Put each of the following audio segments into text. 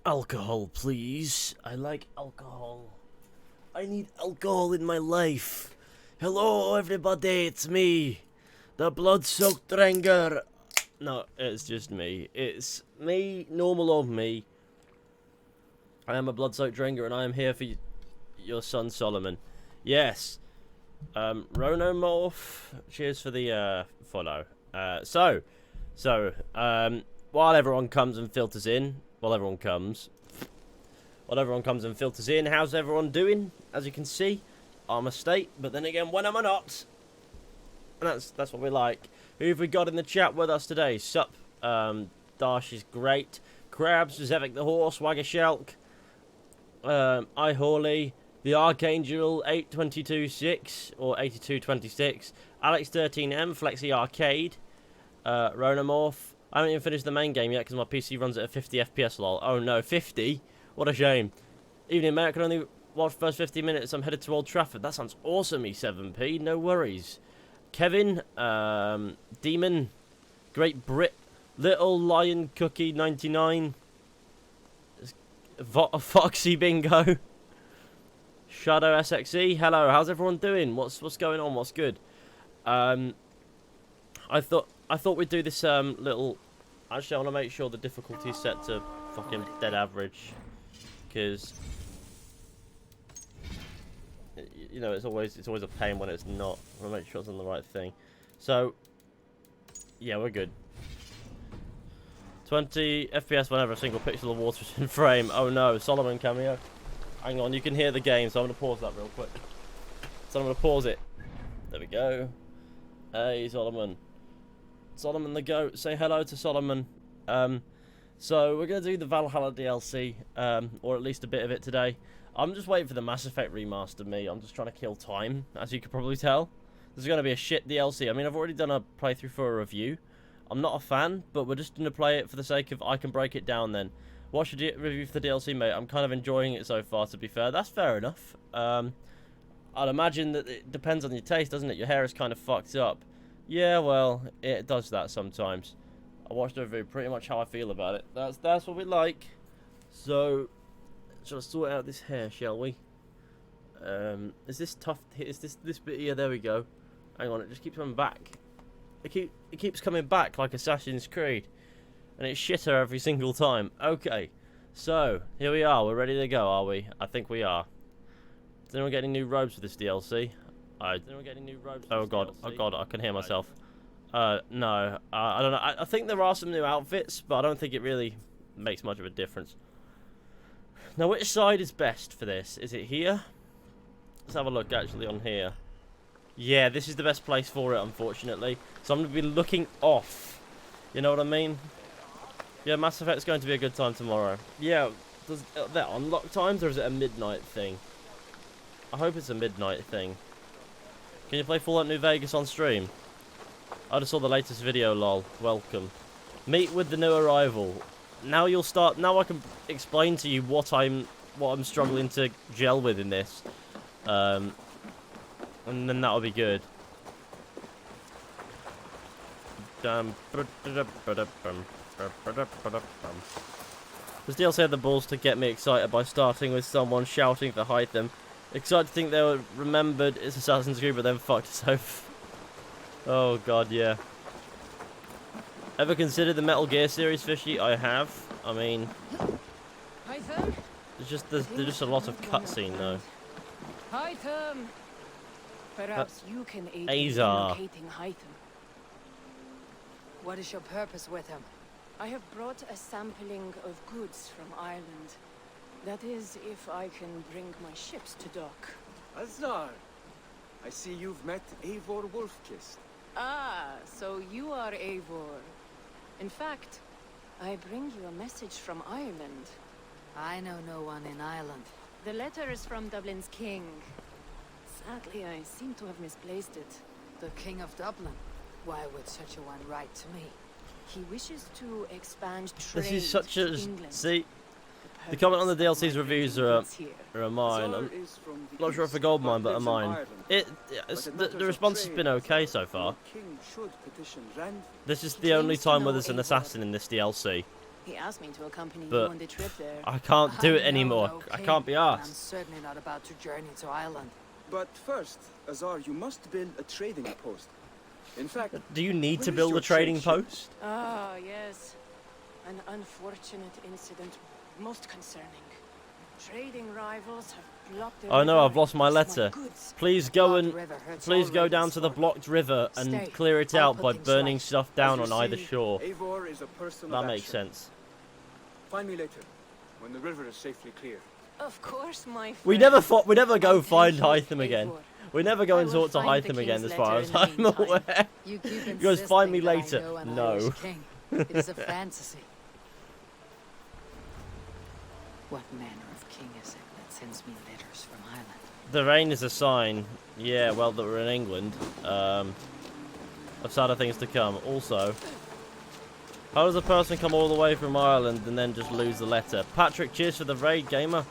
Alcohol, please. I like alcohol. I need alcohol in my life. Hello, everybody, it's me. The blood-soaked Dranger. No, it's just me. It's me, normal old me. I am a blood-soaked Dranger, and I am here for your son, Solomon. Yes. Ronomorph, cheers for the follow. While everyone comes and filters in, while everyone comes and filters in, how's everyone doing? As you can see, I'm a state, but then again, when am I not? And that's what we like. Who have we got in the chat with us today? Sup, Dash is great. Krabs, Zevik the Horse, Waggashalk, I Hawley, the Archangel 8226 or 8226, Alex 13M, Flexi Arcade, Ronomorph. I haven't even finished the main game yet because my PC runs at a 50 FPS lol. Oh no, 50? What a shame. Evening mate, I can only watch the first 50 minutes. I'm headed to Old Trafford. That sounds awesome, E7P. No worries. Kevin, Demon, Great Brit, Little Lion Cookie 99, Foxy Bingo, Shadow SXE. Hello, how's everyone doing? What's going on? What's good? I thought we'd do this little. Actually, I want to make sure the difficulty is set to fucking dead average, because you know it's always a pain when it's not. I want to make sure it's on the right thing. So yeah, we're good. 20 FPS whenever a single pixel of water is in frame. Oh no, Solomon cameo. Hang on, you can hear the game, so I'm gonna pause that real quick. So I'm gonna pause it. There we go. Hey, Solomon. Solomon the goat. Say hello to Solomon. So we're going to do the Valhalla DLC, or at least a bit of it today. I'm just waiting for the Mass Effect remaster, me. I'm just trying to kill time, as you could probably tell. This is going to be a shit DLC. I mean, I've already done a playthrough for a review. I'm not a fan, but we're just going to play it for the sake of I can break it down then. Watch the review for the DLC, mate. I'm kind of enjoying it so far, to be fair. That's fair enough. I'd imagine that it depends on your taste, doesn't it? Your hair is kind of fucked up. Yeah, well, it does that sometimes. I watched the review, pretty much how I feel about it. That's what we like. So, shall I sort out this hair, shall we? Is this tough? Is this bit here? There we go. Hang on, it just keeps coming back. It keeps coming back like Assassin's Creed, and it's shitter every single time. Okay, so here we are. We're ready to go, are we? I think we are. Does anyone get any new robes for this DLC? Oh god, I can hear myself. No, I don't know. I think there are some new outfits, but I don't think it really makes much of a difference. Now, which side is best for this? Is it here? Let's have a look actually on here. Yeah, this is the best place for it, unfortunately. So I'm going to be looking off. You know what I mean? Yeah, Mass Effect's going to be a good time tomorrow. Yeah, does that unlock times, or is it a midnight thing? I hope it's a midnight thing. Can you play Fallout New Vegas on stream? I just saw the latest video, lol. Welcome. Meet with the new arrival. Now you'll start. Now I can explain to you what I'm struggling to gel with in this, and then that'll be good. This DLC had the balls to get me excited by starting with someone shouting for Hytham. Excited to think they were remembered it's Assassin's Creed, but then fucked us over. Oh god, yeah. Ever considered the Metal Gear series, Fishy? I have. I mean, there's just a lot of cutscene though. Hytham! Perhaps you can aid Azar. in locating Hytham. What is your purpose with him? I have brought a sampling of goods from Ireland. That is, if I can bring my ships to dock. Azar, I see you've met Eivor Wolfkist. Ah, so you are Eivor. In fact, I bring you a message from Ireland. I know no one in Ireland. The letter is from Dublin's king. Sadly, I seem to have misplaced it. The King of Dublin? Why would such a one write to me? He wishes to expand trade This is such a... to England. See? The comment on the DLC's reviews are a mine. I'm not sure if a gold mine, but a mine. The response has been okay so far. This is the only time where there's an assassin in this DLC. He asked me to accompany you But on the trip there. I can't do it No, anymore. no, I King, can't be and I'm asked. certainly not about to journey to Ireland. But first, Azar, you must build a trading post. In fact, Do you need where to is build your a trading trade ship? post? Ah, yes. An unfortunate incident, most concerning. Trading rivals have blocked the Oh no, river I've lost my against letter. goods. Please go Blocked and river hurts please go already down to the sore. blocked river and Stay. clear it I'll out put by things burning right. stuff As down you on either see, shore. Eivor is a person That of makes action. sense. Find me later, when the river is safely clear. Of course, my friend. We never go And find thank you, Hytham again. Eivor. We never go I and will talk to find the Hytham again, king's as far letter as in the I'm meantime. aware. You keep He goes, find me insisting that later. I know an No. Irish king. It is a fantasy. What manner of king is it that sends me letters from Ireland? The rain is a sign. Yeah, well, that we're in England. Of sadder things to come. Also, how does a person come all the way from Ireland and then just lose the letter? Patrick, cheers for the raid, gamer.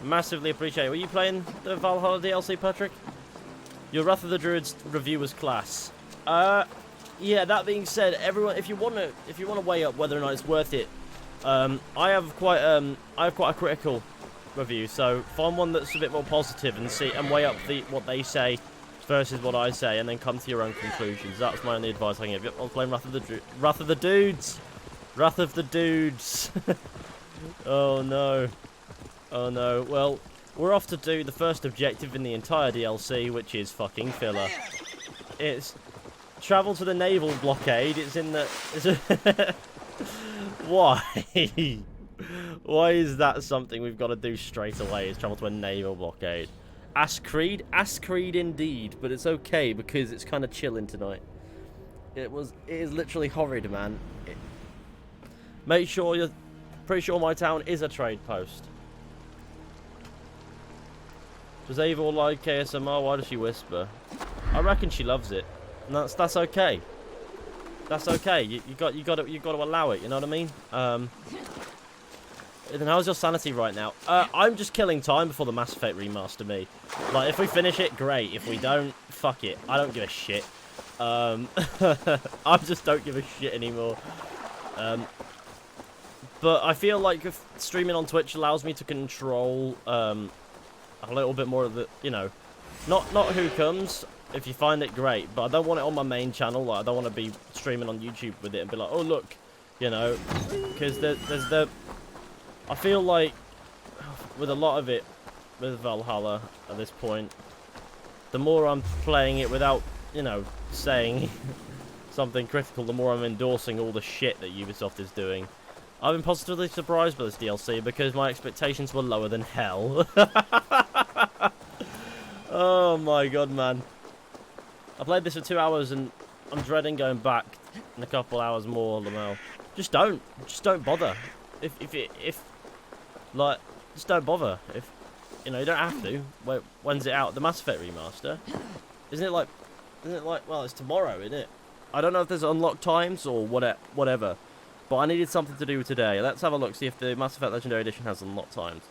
Massively appreciate it. Were you playing the Valhalla DLC, Patrick? Your Wrath of the Druids review was class. Yeah. That being said, everyone, if you want to weigh up whether or not it's worth it, I have quite a critical review. So find one that's a bit more positive and weigh up what they say versus what I say, and then come to your own conclusions. That's my only advice I can give. Yep, I was playing Wrath of the Dudes. Wrath of the Dudes. Oh no. Oh no. Well, we're off to do the first objective in the entire DLC, which is fucking filler. It's travel to the naval blockade. It's in the... Why? Why is that something we've got to do straight away, is travel to a naval blockade? Ask Creed? Ask Creed indeed, but it's okay because it's kind of chilling tonight. It is literally horrid, man. Make sure you're... Pretty sure my town is a trade post. Does Eivor like ASMR? Why does she whisper? I reckon she loves it. And that's okay. That's okay. You got to allow it, you know what I mean? Then how's your sanity right now? I'm just killing time before the Mass Effect remaster, me. Like, if we finish it, great. If we don't, fuck it. I don't give a shit. I just don't give a shit anymore. But I feel like if streaming on Twitch allows me to control a little bit more of the, you know, not who comes. If you find it, great. But I don't want it on my main channel. Like, I don't want to be streaming on YouTube with it and be like, oh look, you know, because I feel like with a lot of it, with Valhalla at this point, the more I'm playing it without, you know, saying something critical, the more I'm endorsing all the shit that Ubisoft is doing. I've been positively surprised by this DLC because my expectations were lower than hell. Oh my god, man. I played this for 2 hours and I'm dreading going back in a couple hours more, Lamel. Just don't bother. If like, just don't bother. If, you know, you don't have to. When's it out? The Mass Effect remaster? Isn't it like, well, it's tomorrow, isn't it? I don't know if there's unlocked times or whatever. But I needed something to do today. Let's have a look, see if the Mass Effect Legendary Edition has unlocked times.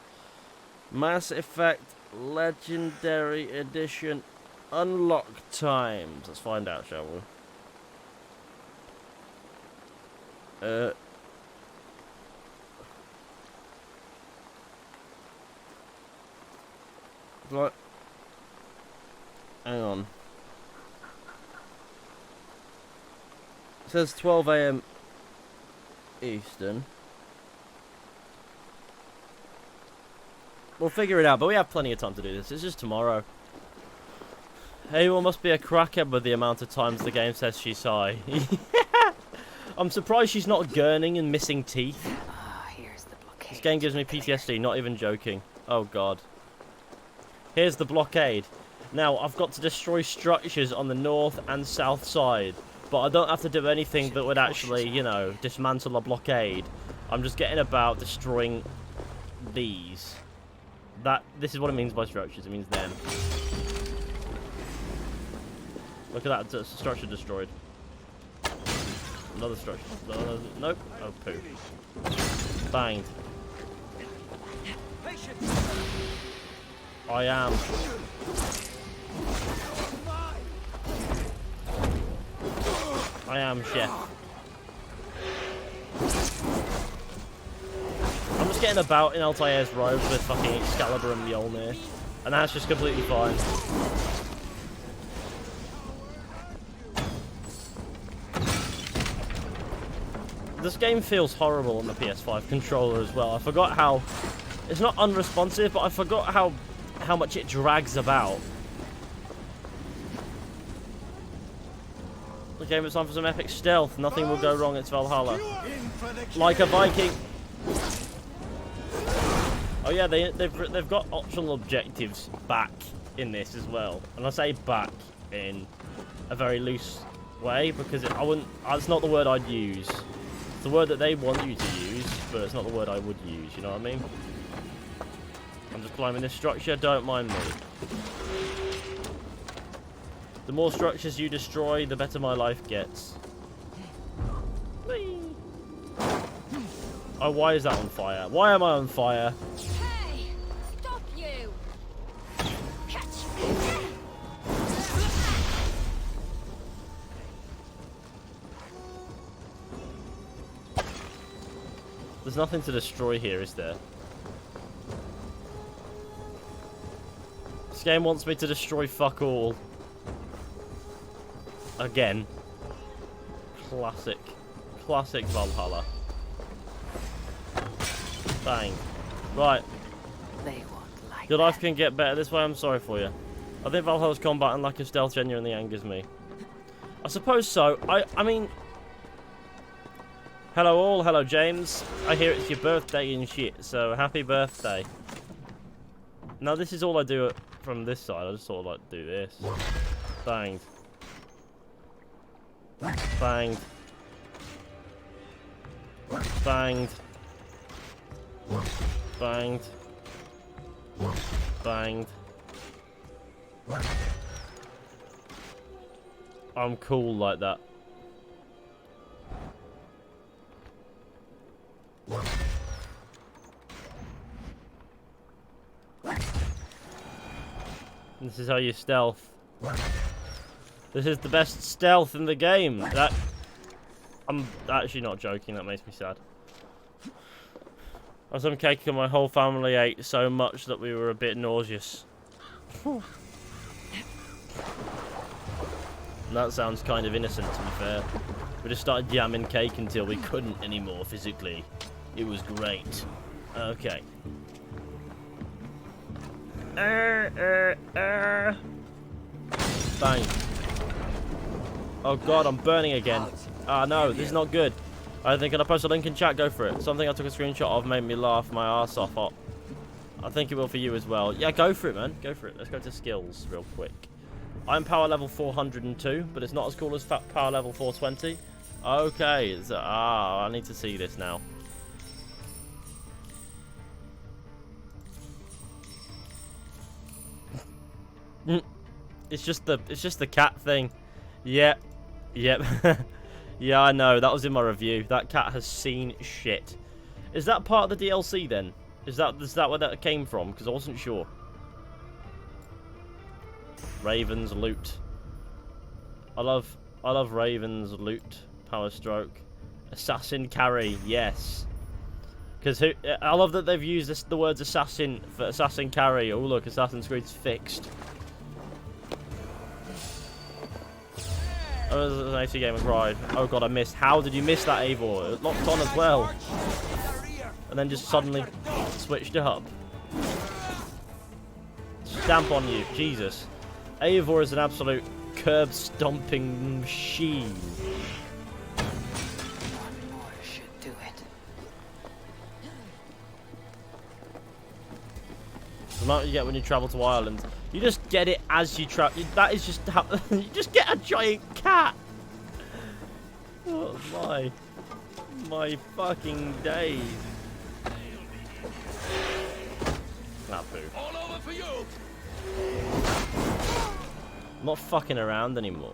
Mass Effect Legendary Edition unlock times. Let's find out, shall we? Right. Hang on. It says 12 AM Eastern. We'll figure it out, but we have plenty of time to do this. It's just tomorrow. Eivor must be a crackhead with the amount of times the game says she's high. I'm surprised she's not gurning and missing teeth. Here's the blockade. This game gives me PTSD, not even joking. Oh god. Here's the blockade. Now, I've got to destroy structures on the north and south side. But I don't have to do anything that would actually, you know, dismantle a blockade. I'm just getting about destroying these. This is what it means by structures. It means them. Look at that, structure destroyed. Another structure. Nope. Oh, poo. Banged. I am. I am chef. getting about in Altair's robes with fucking Excalibur and Mjolnir, and that's just completely fine. This game feels horrible on the PS5 controller as well. I forgot how... It's not unresponsive, but I forgot how much it drags about. Okay, it's time for some epic stealth. Nothing will go wrong, it's Valhalla. Like a Viking. Oh yeah, they've got optional objectives back in this as well. And I say back in a very loose way, because it's not the word I'd use. It's the word that they want you to use, but it's not the word I would use, you know what I mean? I'm just climbing this structure, don't mind me. The more structures you destroy, the better my life gets. Whee! Oh, why is that on fire? Why am I on fire? Hey! Stop you! Catch! There's nothing to destroy here, is there? This game wants me to destroy fuck all. Again. Classic. Classic Valhalla. Bang. Right. They won't like Your life that. can get better this way, I'm sorry for you. I think Valhalla's combat and lack of stealth genuinely angers me. I suppose so. I mean... Hello all, hello James. I hear it's your birthday and shit, so happy birthday. Now this is all I do from this side, I just sort of like do this. Banged. Banged. Banged. Banged. Banged. I'm cool like that. This is how you stealth. This is the best stealth in the game. I'm actually not joking, that makes me sad. I had some cake and my whole family ate so much that we were a bit nauseous. And that sounds kind of innocent, to be fair. We just started jamming cake until we couldn't anymore physically. It was great. Okay. Bang. Oh god, I'm burning again. Ah no, this is not good. I think can I post a link in chat? Go for it. Something I took a screenshot of made me laugh my ass off. I think it will for you as well. Yeah, go for it, man. Go for it. Let's go to skills real quick. I'm power level 402, but it's not as cool as power level 420. Okay, so, I need to see this now. It's just the cat thing. Yep. Yep. Yeah, I know. That was in my review. That cat has seen shit. Is that part of the DLC then? Is that where that came from? Because I wasn't sure. Raven's loot. I love Raven's loot. Power stroke. Assassin carry. Yes. Because I love that they've used the words assassin for assassin carry. Oh look, Assassin's Creed's fixed. Oh, this is an AC game of Pride. Oh god, I missed. How did you miss that, Eivor? It locked on as well. And then just suddenly switched up. Stamp on you. Jesus. Eivor is an absolute curb stomping machine. One more should do it. The amount you get when you travel to Ireland. You just get it as you travel. That is just how you just get a giant cat. Oh my fucking days. Ah, boo. All over for you. I'm not fucking around anymore.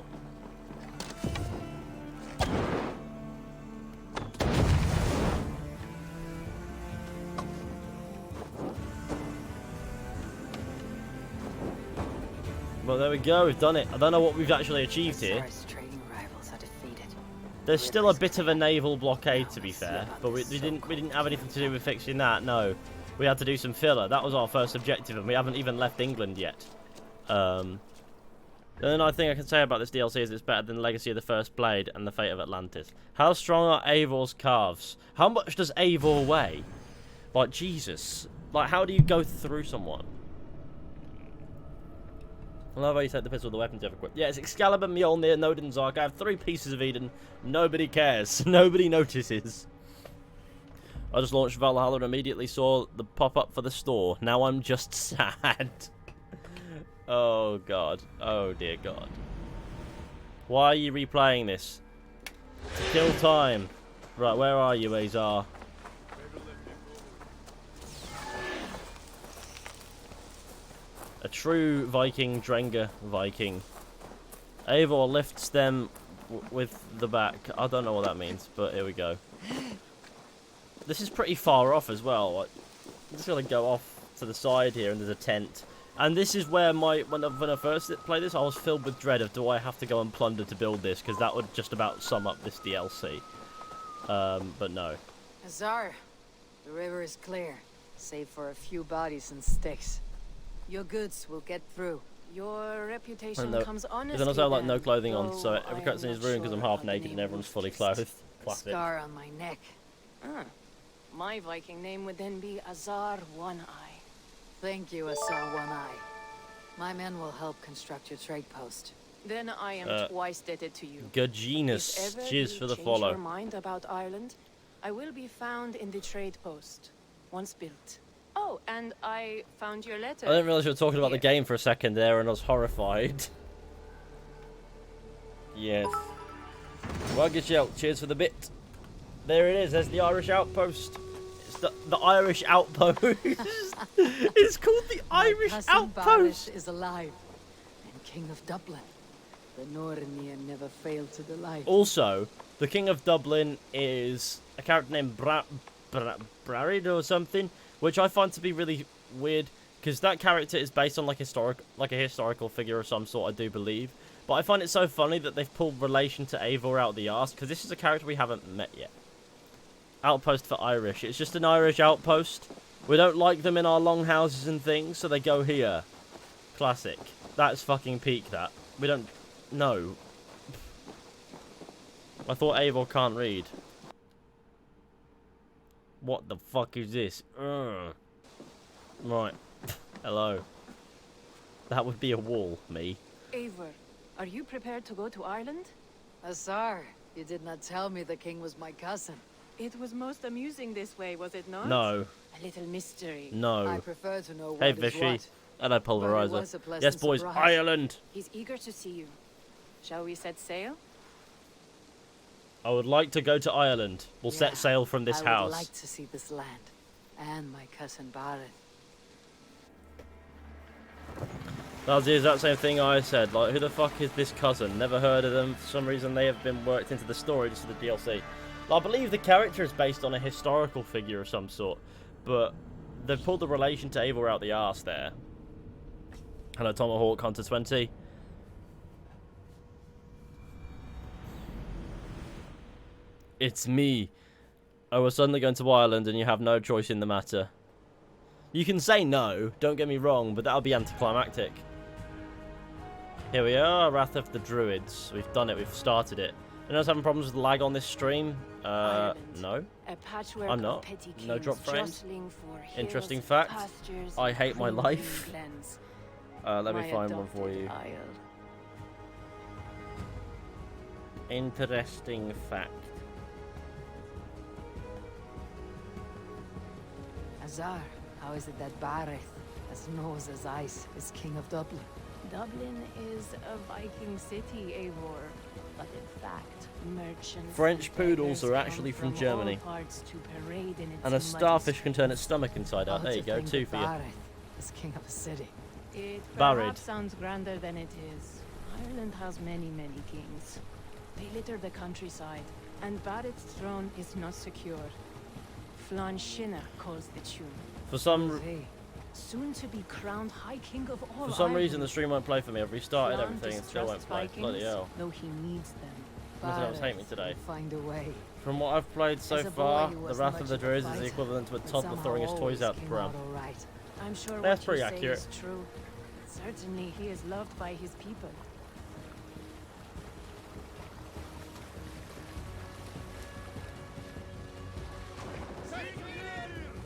Well, there we go. We've done it. I don't know what we've actually achieved here. Sar's trading rivals are defeated. There's still a bit of a naval blockade, to be fair, but we didn't have anything to do with fixing that. No, we had to do some filler. That was our first objective, and we haven't even left England yet. The only thing I can say about this DLC is it's better than Legacy of the First Blade and the Fate of Atlantis. How strong are Eivor's calves? How much does Eivor weigh? Like, Jesus. Like, how do you go through someone? I love how you take the pistol with the weapons you have equipped. Yeah, it's Excalibur, Mjolnir, Nodin's Arc. I have 3 pieces of Eden. Nobody cares. Nobody notices. I just launched Valhalla and immediately saw the pop-up for the store. Now I'm just sad. Oh, God. Oh, dear God. Why are you replaying this? To kill time. Right, where are you, Azar? A true Viking, Drenga Viking. Eivor lifts them with the back. I don't know what that means, but here we go. This is pretty far off as well. I'm just going to go off to the side here, and there's a tent. And this is where when I first played this, I was filled with dread of, do I have to go and plunder to build this? Because that would just about sum up this DLC. But no. Azar, the river is clear, save for a few bodies and sticks. Your goods will get through. Your reputation No, comes honestly. then also have like no then, clothing on, though so every I cutscene am is not ruined because I'm sure half how the naked name and everyone's was fully fixed. clothed. A Classic. scar on my neck. Ah, my Viking name would then be Azar One Eye. Thank you, Azar One Eye. My men will help construct your trade post. Then I am twice indebted to you. Good genus. If ever Cheers you for the change follow. your mind about Ireland, I will be found in the trade post, once built. Oh, and I found your letter. I didn't realise you were talking about the Here. game for a second there, and I was horrified. Yes. Wuggish out. Cheers for the bit. There it is. There's the Irish outpost. It's the Irish outpost. It's called the Irish My cousin outpost. Barrett is alive, and King of Dublin. The Nornian never failed to delight. Also, the King of Dublin is a character named Brarid or something, which I find to be really weird, because that character is based on like a historical figure of some sort, I do believe. But I find it so funny that they've pulled relation to Eivor out the arse, because this is a character we haven't met yet. Outpost for Irish. It's just an Irish outpost. We don't like them in our longhouses and things, so they go here. Classic. That's fucking peak, that. We don't... No. I thought Eivor can't read. What the fuck is this? Right. Hello. That would be a wall, me. Eivor, are you prepared to go to Ireland? Azar, you did not tell me the king was my cousin. It was most amusing this way, was it not? No. A little mystery. No. I prefer to know Hey, what is Fishy. what. Hello, But it was Pulverizer. a pleasant Yes, boys. surprise. Ireland. He's eager to see you. Shall we set sail? I would like to go to Ireland. We'll set Yeah, sail from this I house. would like to see this land, and my cousin Barrett. That was the exact same thing I said. Like, who the fuck is this cousin? Never heard of them. For some reason, they have been worked into the story, just to the DLC. I believe the character is based on a historical figure of some sort, but they've pulled the relation to Eivor out the arse there. Hello, Tomahawk Hunter 20. It's me. Oh, we're suddenly going to Ireland and you have no choice in the matter. You can say no, don't get me wrong, but that'll be anticlimactic. Here we are, Wrath of the Druids. We've done it, we've started it. Anyone else having problems with lag on this stream? Ireland. No. A patchwork I'm not. of petty No kings drop frames. jostling for hills, Interesting fact. pastures, I hate my clean life. glens. Let me My find one for adopted you. Isle. Interesting fact. Azar, how is it that Barrett, as nose as ice, is king of Dublin? Dublin is a Viking city, Eivor, but in fact, merchants French and poodles beggars are come actually from all Germany. parts to parade in its And a muddy starfish can turn its streets. stomach inside out. How There to you go, think two that for you. Barrett is king of a city. It Barrett. perhaps sounds grander than it is. Ireland has many, many kings. They litter the countryside, and Barrett's throne is not secure. Flann Sinna calls the tune. For some Who's he? Soon to be crowned High King of all reason, the Ireland. stream won't play for me. I've restarted Flann everything and still won't distrusts play. Vikings, Bloody hell. though he needs them. else hate me today. Find a way. From what I've played so As a boy, far, he the wasn't Wrath much of the of a Druids is fighter, equivalent to a but toddler somehow throwing his toys always out the came pram. out all right. I'm sure That's what pretty you say accurate. is true. Certainly, he is loved by his people.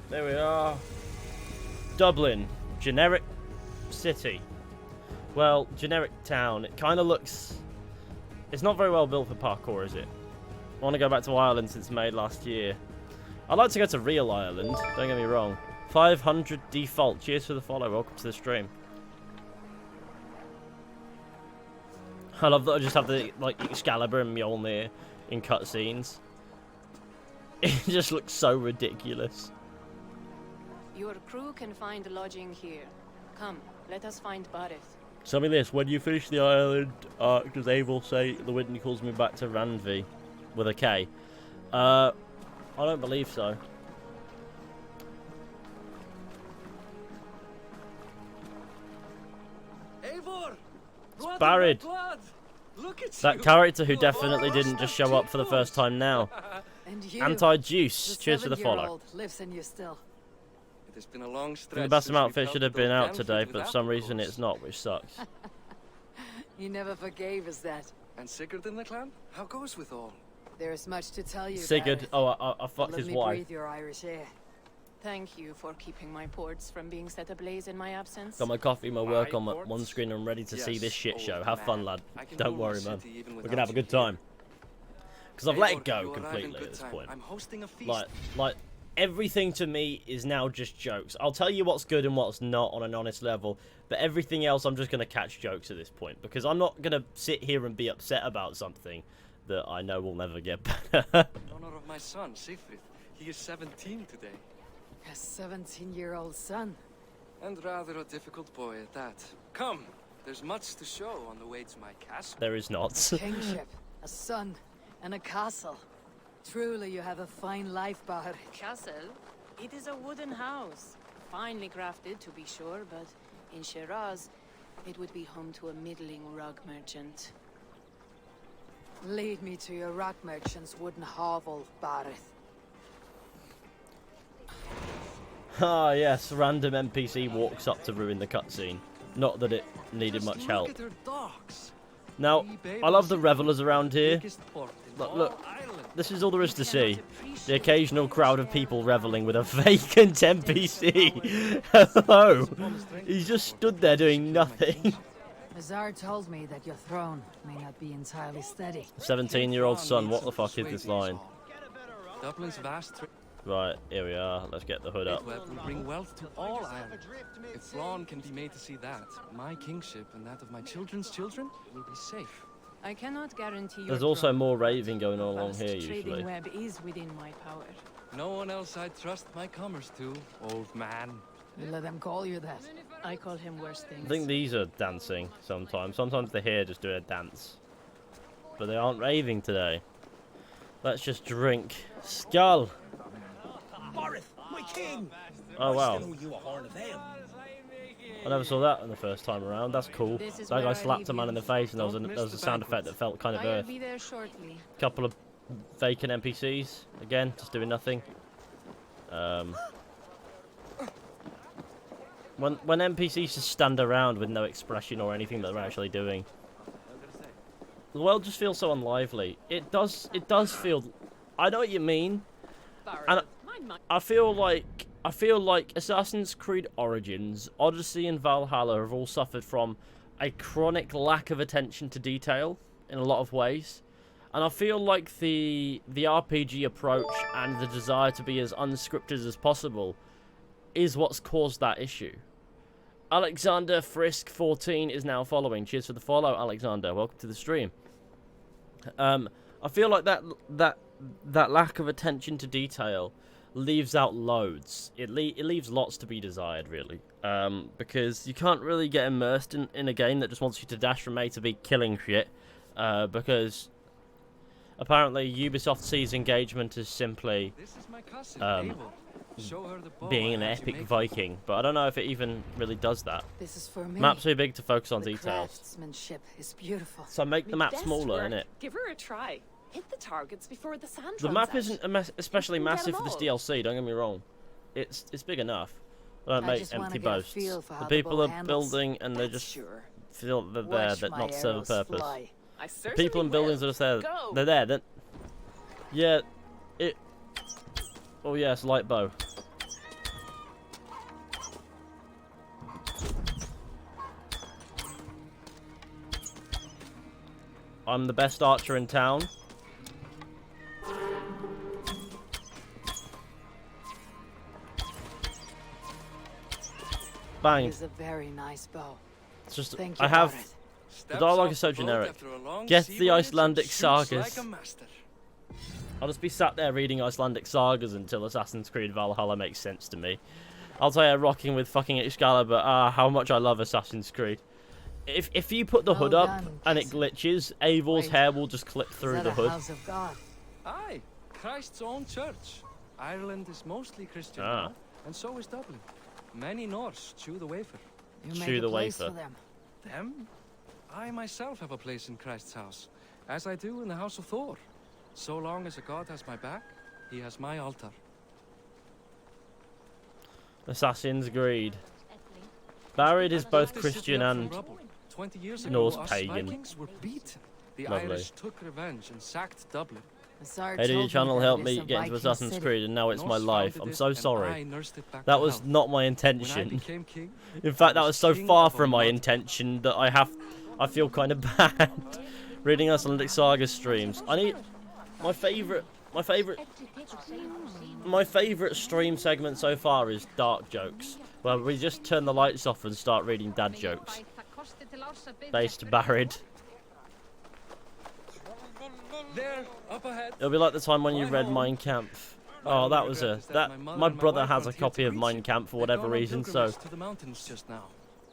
There we are. Dublin. Generic city. Well, generic town. It kind of looks... It's not very well built for parkour, is it? I want to go back to Ireland since May last year. I'd like to go to real Ireland, don't get me wrong. 500 default. Cheers for the follow. Welcome to the stream. I love that I just have the like Excalibur and Mjolnir in cutscenes. It just looks so ridiculous. Your crew can find lodging here. Come, let us find Barith. Tell me this, when you finish the island arc, does Abel say the wind calls me back to Ranvi? With a K. I don't believe so. Eivor! Blood Barrett. of my blood! Look at That you! character who Oh, definitely didn't just show up for the first time now. And you, Anti-Juice. the Cheers for the follow. 7-year-old lives in you still. It has been a long stretch. The best since amount we've fit helped should have the been out Ganford today, with but for some reason apples. it's not, which sucks. You never forgave us that. And Sigurd in the clan? How goes with all? There is much to tell you. Sigurd, Barrett. oh, I But fucked let his me wife. breathe your Irish air. Thank you for keeping my ports from being set ablaze in my absence. Got my coffee, my work My on my ports? one screen. I'm ready to see Yes, this shit old show. Have fun, man. lad. I can Don't rule worry, the man. city even We're without gonna have a you good here. time. Because I've let Eivor, it go you arrive in completely good at this time. point. I'm hosting a feast. Like everything to me is now just jokes. I'll tell you what's good and what's not on an honest level, but everything else I'm just gonna catch jokes at this point because I'm not gonna sit here and be upset about something that I know will never get better. In honor of my son, Sigfrid. He is 17 today. A 17-year-old son. And rather a difficult boy at that. Come, there's much to show on the way to my castle. There is not. A kingship, a son, and a castle. Truly, you have a fine life, Barrett. Castle? It is a wooden house. Finely crafted, to be sure, but in Shiraz, it would be home to a middling rug merchant. Lead me to your rock merchant's wooden hovel, Barrett. Ah, yes, random NPC walks up to ruin the cutscene. Not that it needed much help. Look at her docks. Now, I love the revelers around here. Biggest port in Look, all look, Ireland. this is all there is to see. The occasional crowd of people reveling with a vacant NPC. Hello. He's just stood there doing nothing. Azar told me that your throne may not be entirely steady. 17-year-old son, what the fuck is this line? Dublin's vast Right, here we are. Let's get the hood up. trade web will bring wealth to all Ireland. If Thrawn can be made to see that, my kingship and that of my children's children will be safe. I cannot guarantee your There's also throne. more raving going on The along vast here, trading usually. web is within my power. No one else I'd trust my commerce to, old man. You let them call you that. I call him worse things. I think these are dancing sometimes. Sometimes they're here just doing a dance. But they aren't raving today. Let's just drink. Skull! Barrett, my king! Oh, wow. I still owe you a horn of ale. I never saw that in the first time around. That's cool. This is That where guy I slapped leave a man you. in the face and there was Don't a miss the sound effect banquet. that felt kind of I'll earth. be there shortly. Couple of vacant NPCs. Again, just doing nothing. When NPCs just stand around with no expression or anything that they're actually doing, the world just feels so unlively. It does feel. I know what you mean, and I feel like Assassin's Creed Origins, Odyssey, and Valhalla have all suffered from a chronic lack of attention to detail in a lot of ways. And I feel like the RPG approach and the desire to be as unscripted as possible is what's caused that issue. Alexander Frisk 14 is now following. Cheers for the follow, Alexander. Welcome to the stream. I feel like that lack of attention to detail leaves out loads. It leaves lots to be desired, really. Because you can't really get immersed in a game that just wants you to dash from A to B killing shit. Because apparently Ubisoft sees engagement as simply This is my cousin, Abel. Show her the bow being I an had you epic make. Viking, but I don't know if it even really does that. This is for me. Map's too big to focus on The details. craftsmanship is beautiful. So make the map Best smaller, work. innit? Give her a try. Hit the targets before the sand The runs map out. isn't especially You can get massive for this them all. DLC, don't get me wrong. It's big enough. I don't I make just wanna empty get a boasts. feel for The how the people bow are handles. building and they That's just sure. feel they're there, Watch that my not serve a arrows purpose. fly. I The certainly people and buildings are will. just there. Go. They're there. Yeah, it... Oh yes, light bow. I'm the best archer in town. Bang. It's a very nice bow. It's just, Thank you, I have... Barrett. The dialogue is so generic. Get the Icelandic sagas. I'll just be sat there reading Icelandic sagas until Assassin's Creed Valhalla makes sense to me. I'll tell you, rocking with fucking Excalibur, how much I love Assassin's Creed. If you put the hood Well up done, and it glitches, Eivor's Wait. hair will just clip Is through that the a hood. house of God? Aye, Christ's own church. Ireland is mostly Christian Ah. now, and so is Dublin. Many Norse chew the wafer. You Chew make the a place wafer. for them. Them? I myself have a place in Christ's house, as I do in the house of Thor. So long as a god has my back, he has my altar. Assassin's Creed. Barrett is both This Christian city up from and... rubble. 20 years ago, Norse us pagan. Vikings were beaten. The Lovely. Irish took revenge and sacked Dublin. The Tsar Hey, told your me channel that helped it me is get a into Viking Assassin's city. Creed and now it's my Norse life. founded I'm it, so and sorry. I nursed it back That to was health. not my When I intention. became king, In fact, that I was so king far of a from my mud. intention that I feel kind of bad reading Icelandic Saga streams. I need my favorite stream segment so far is dark jokes, where we just turn the lights off and start reading dad jokes. Based Barrett. There, up ahead. It'll be like the time when you My read home. Mein Kampf. My Oh, only that was regret a is that my mother my and my brother wife has a aren't here copy to of greet Mein you. Kampf for They've whatever gone on reason, so pilgrimage to the mountains just now.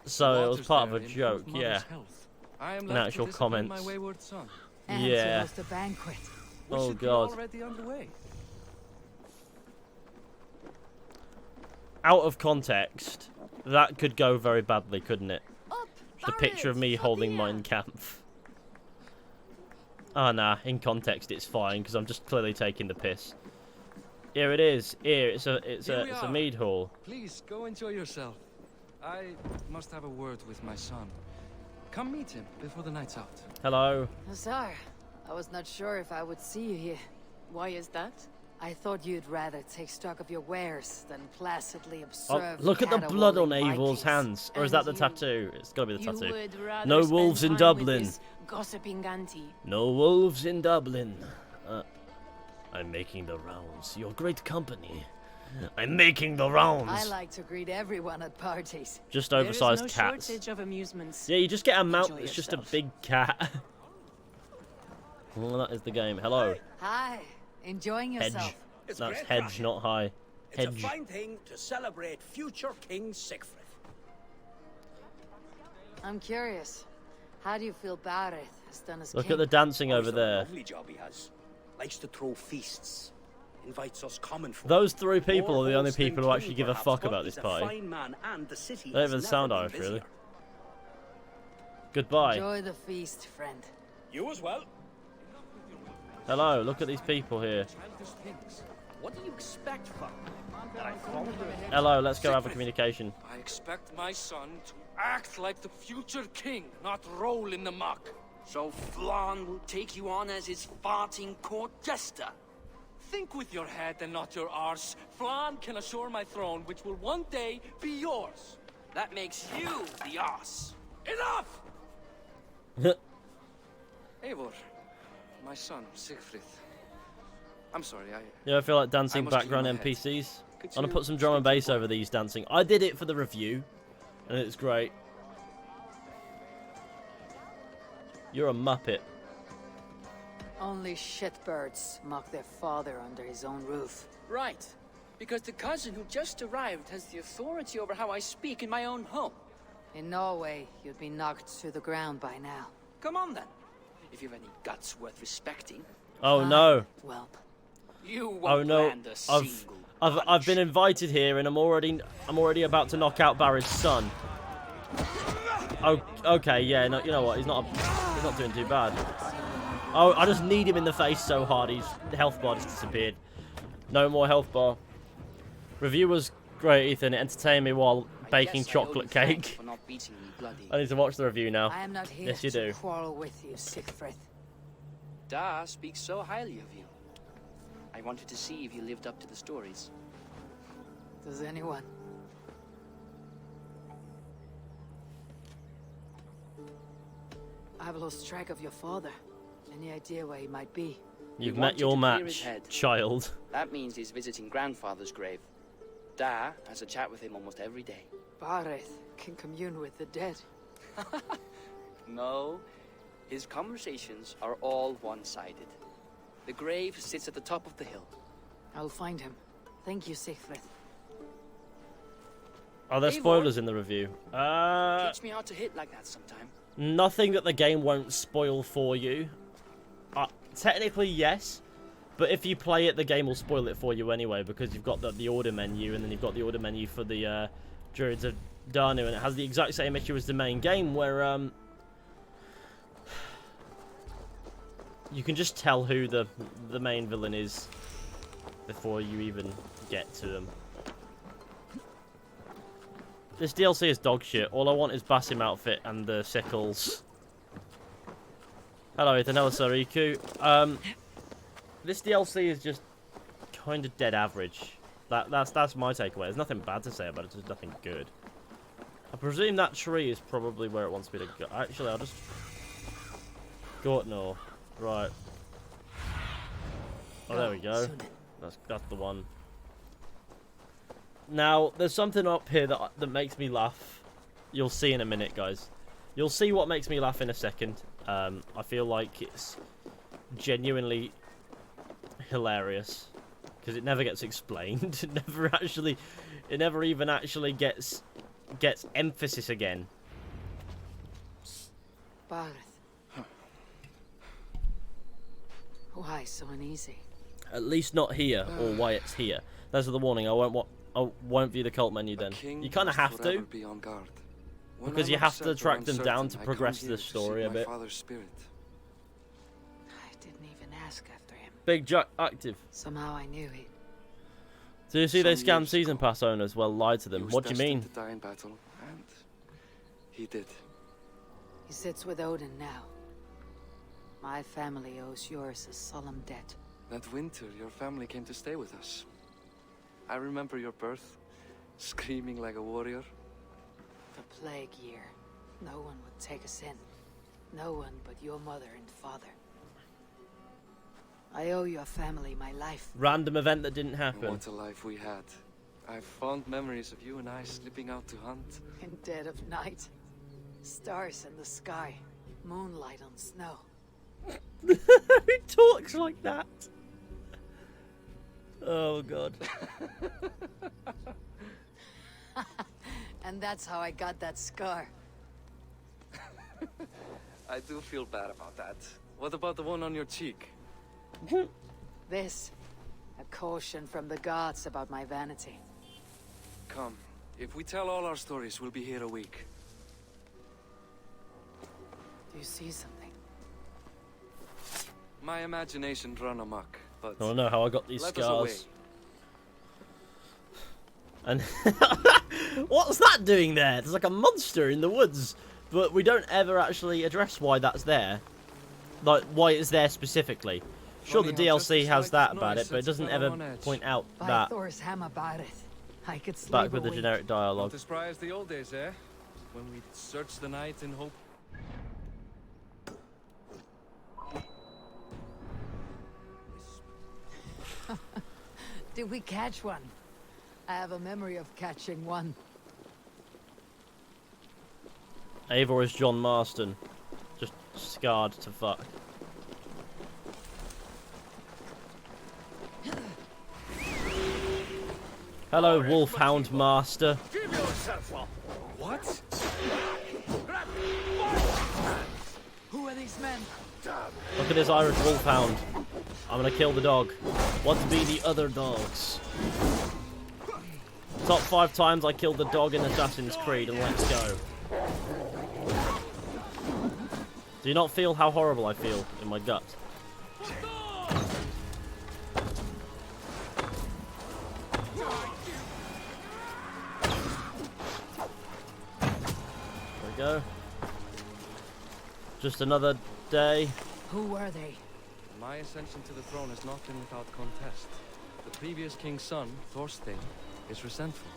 it was Waters part of there a improve joke, mother's yeah. health. I am An left to actual discipline comments. my wayward son. And Yeah. to host a banquet. We Oh should be god. already underway. Out of context, that could go very badly, couldn't it? Up, Just a picture of me Barrett, holding Sophia. Mein Kampf. Oh nah, in context it's fine because I'm just clearly taking the piss. Here it is. Here it's Here we a are. mead hall. Please go enjoy yourself. I must have a word with my son. Come meet him before the night's out. Hello. Tsar, I was not sure if I would see you here. Why is that? I thought you'd rather take stock of your wares than placidly Oh, observe look at the blood on caterwauling Evil's Vikings. hands. Or is that the And tattoo? It's gotta be the You tattoo. would rather No spend wolves in time Dublin. with this gossiping auntie. No wolves in Dublin. I'm making the rounds. Your great company. I'm making the rounds. I like to greet everyone at parties. Just There is oversized no cats. shortage of amusements. Yeah, you just get a mount Enjoy that's just a yourself. big cat. Well, that is the game. Hello. Hi, enjoying Hedge. yourself. It's That's great hedge, cracking. not high. It's a Hedge. fine thing to celebrate future King Sigfrid. I'm curious. How do you feel Barrett has done as Look king? at the dancing Oh, over he's done a there. lovely job he has. Likes to throw feasts. Invites us common folk. Those three people More are the only hosts than people who king, actually give a perhaps, fuck but about he's this a party. fine man, and the city They has even never sound been Irish, really. busier. Goodbye. Enjoy the feast, friend. You as well. Hello, look at these people here. Childish things. What do you expect from me? That I follow you? Hello, let's go have a Sigfrid. communication. I expect my son to act like the future king, not roll in the muck. So Flan will take you on as his farting court jester. Think with your head and not your arse. Flan can assure my throne, which will one day be yours. That makes you the ass. Enough! Eivor, my son, Siegfried. I'm sorry, Yeah, I feel like I dancing must clear background my head. NPCs. Could I'm gonna you put some drum and speak to bass the boy? over these dancing. I did it for the review, and it's great. You're a muppet. Only shitbirds mock their father under his own roof. Right. Because the cousin who just arrived has the authority over how I speak in my own home. In Norway, you'd be knocked to the ground by now. Come on then. If you've any guts worth respecting. Oh Fine, no. Whelp. You won't Oh no. land a single I've been invited here, and I'm already about to knock out Barry's son. Oh, okay, yeah, no, you know what? He's not doing too bad. Oh, I just need him in the face so hard. The health bar just disappeared. No more health bar. Review was great, Ethan. It entertained me while baking chocolate cake. I need to watch the review now. I am not here Yes, you to do. quarrel with you, Siegfried. Da speaks so highly of you. I wanted to see if you lived up to the stories. Does anyone? I've lost track of your father. Any idea where he might be? You've We met wanted your to clear his match, head. child. That means he's visiting grandfather's grave. Da has a chat with him almost every day. Bareth can commune with the dead. No, his conversations are all one-sided. The grave sits at the top of the hill. I'll find him. Thank you, Siegfried. Are there Eivor. spoilers in the review? Teach me how to hit like that sometime. Nothing that the game won't spoil for you. Technically, yes. But if you play it, the game will spoil it for you anyway, because you've got the order menu, and then you've got the order menu for the Druids of Danu, and it has the exact same issue as the main game, where you can just tell who the main villain is before you even get to them. This DLC is dog shit. All I want is Basim outfit and the sickles. Hello, Ethan. Hello, Sariku. This DLC is just kind of dead average. That's my takeaway. There's nothing bad to say about it. There's nothing good. I presume that tree is probably where it wants me to go. Actually, I'll just go up north. Right. Oh, there we go. That's the one. Now, there's something up here that makes me laugh. You'll see in a minute, guys. You'll see what makes me laugh in a second. I feel like it's genuinely hilarious because it never gets explained. It never even actually gets emphasis again. Bareth. Why so uneasy? At least not here, or why it's here. That's the warning. I won't view the cult menu then. You kind of have to, Be on guard. because you have to track them down to progress the story a bit. Spirit. I didn't even ask after him. Big Jack active. Somehow I knew he. So you see they Some scam years season ago, pass owners? Well, lie to He them. was What do you destined mean? to die in battle, and he did. He sits with Odin now. My family owes yours a solemn debt. That winter, your family came to stay with us. I remember your birth, screaming like a warrior. The plague year. No one would take us in. No one but your mother and father. I owe your family my life. Random event that didn't And happen. what a life we had. I have fond memories of you and I slipping out to hunt. In dead of night. Stars in the sky. Moonlight on snow. Who talks like that? Oh god. And that's how I got that scar. I do feel bad about that. What about the one on your cheek? This. A caution from the gods about my vanity. Come. If we tell all our stories, we'll be here a week. Do you see something? My imagination run amok, but I don't know how I got these let us away. scars. And what's that doing there? There's like a monster in the woods, but we don't ever actually address why that's there. Like why it's there specifically. Sure, the Funny how just DLC the has slightest that about noise it, but it sets a doesn't fellow ever on edge. point out By that Thor's hammer, Bareth. I could sleep back with the a week. generic Not dialogue. as spry as the old days, eh? When we'd search the night in hope. Did we catch one? I have a memory of catching one. Eivor is John Marston, just scarred to fuck. Hello, Wolfhound Master. Give yourself up. What? Who are these men? Look at this Irish Wolfhound. I'm gonna kill the dog. What be the other dogs? Top 5 times I killed the dog in Assassin's Creed, and let's go. Do you not feel how horrible I feel in my gut? There we go. Just another day. Who were they? My ascension to the throne has not been without contest. The previous king's son, Thorstein, is resentful.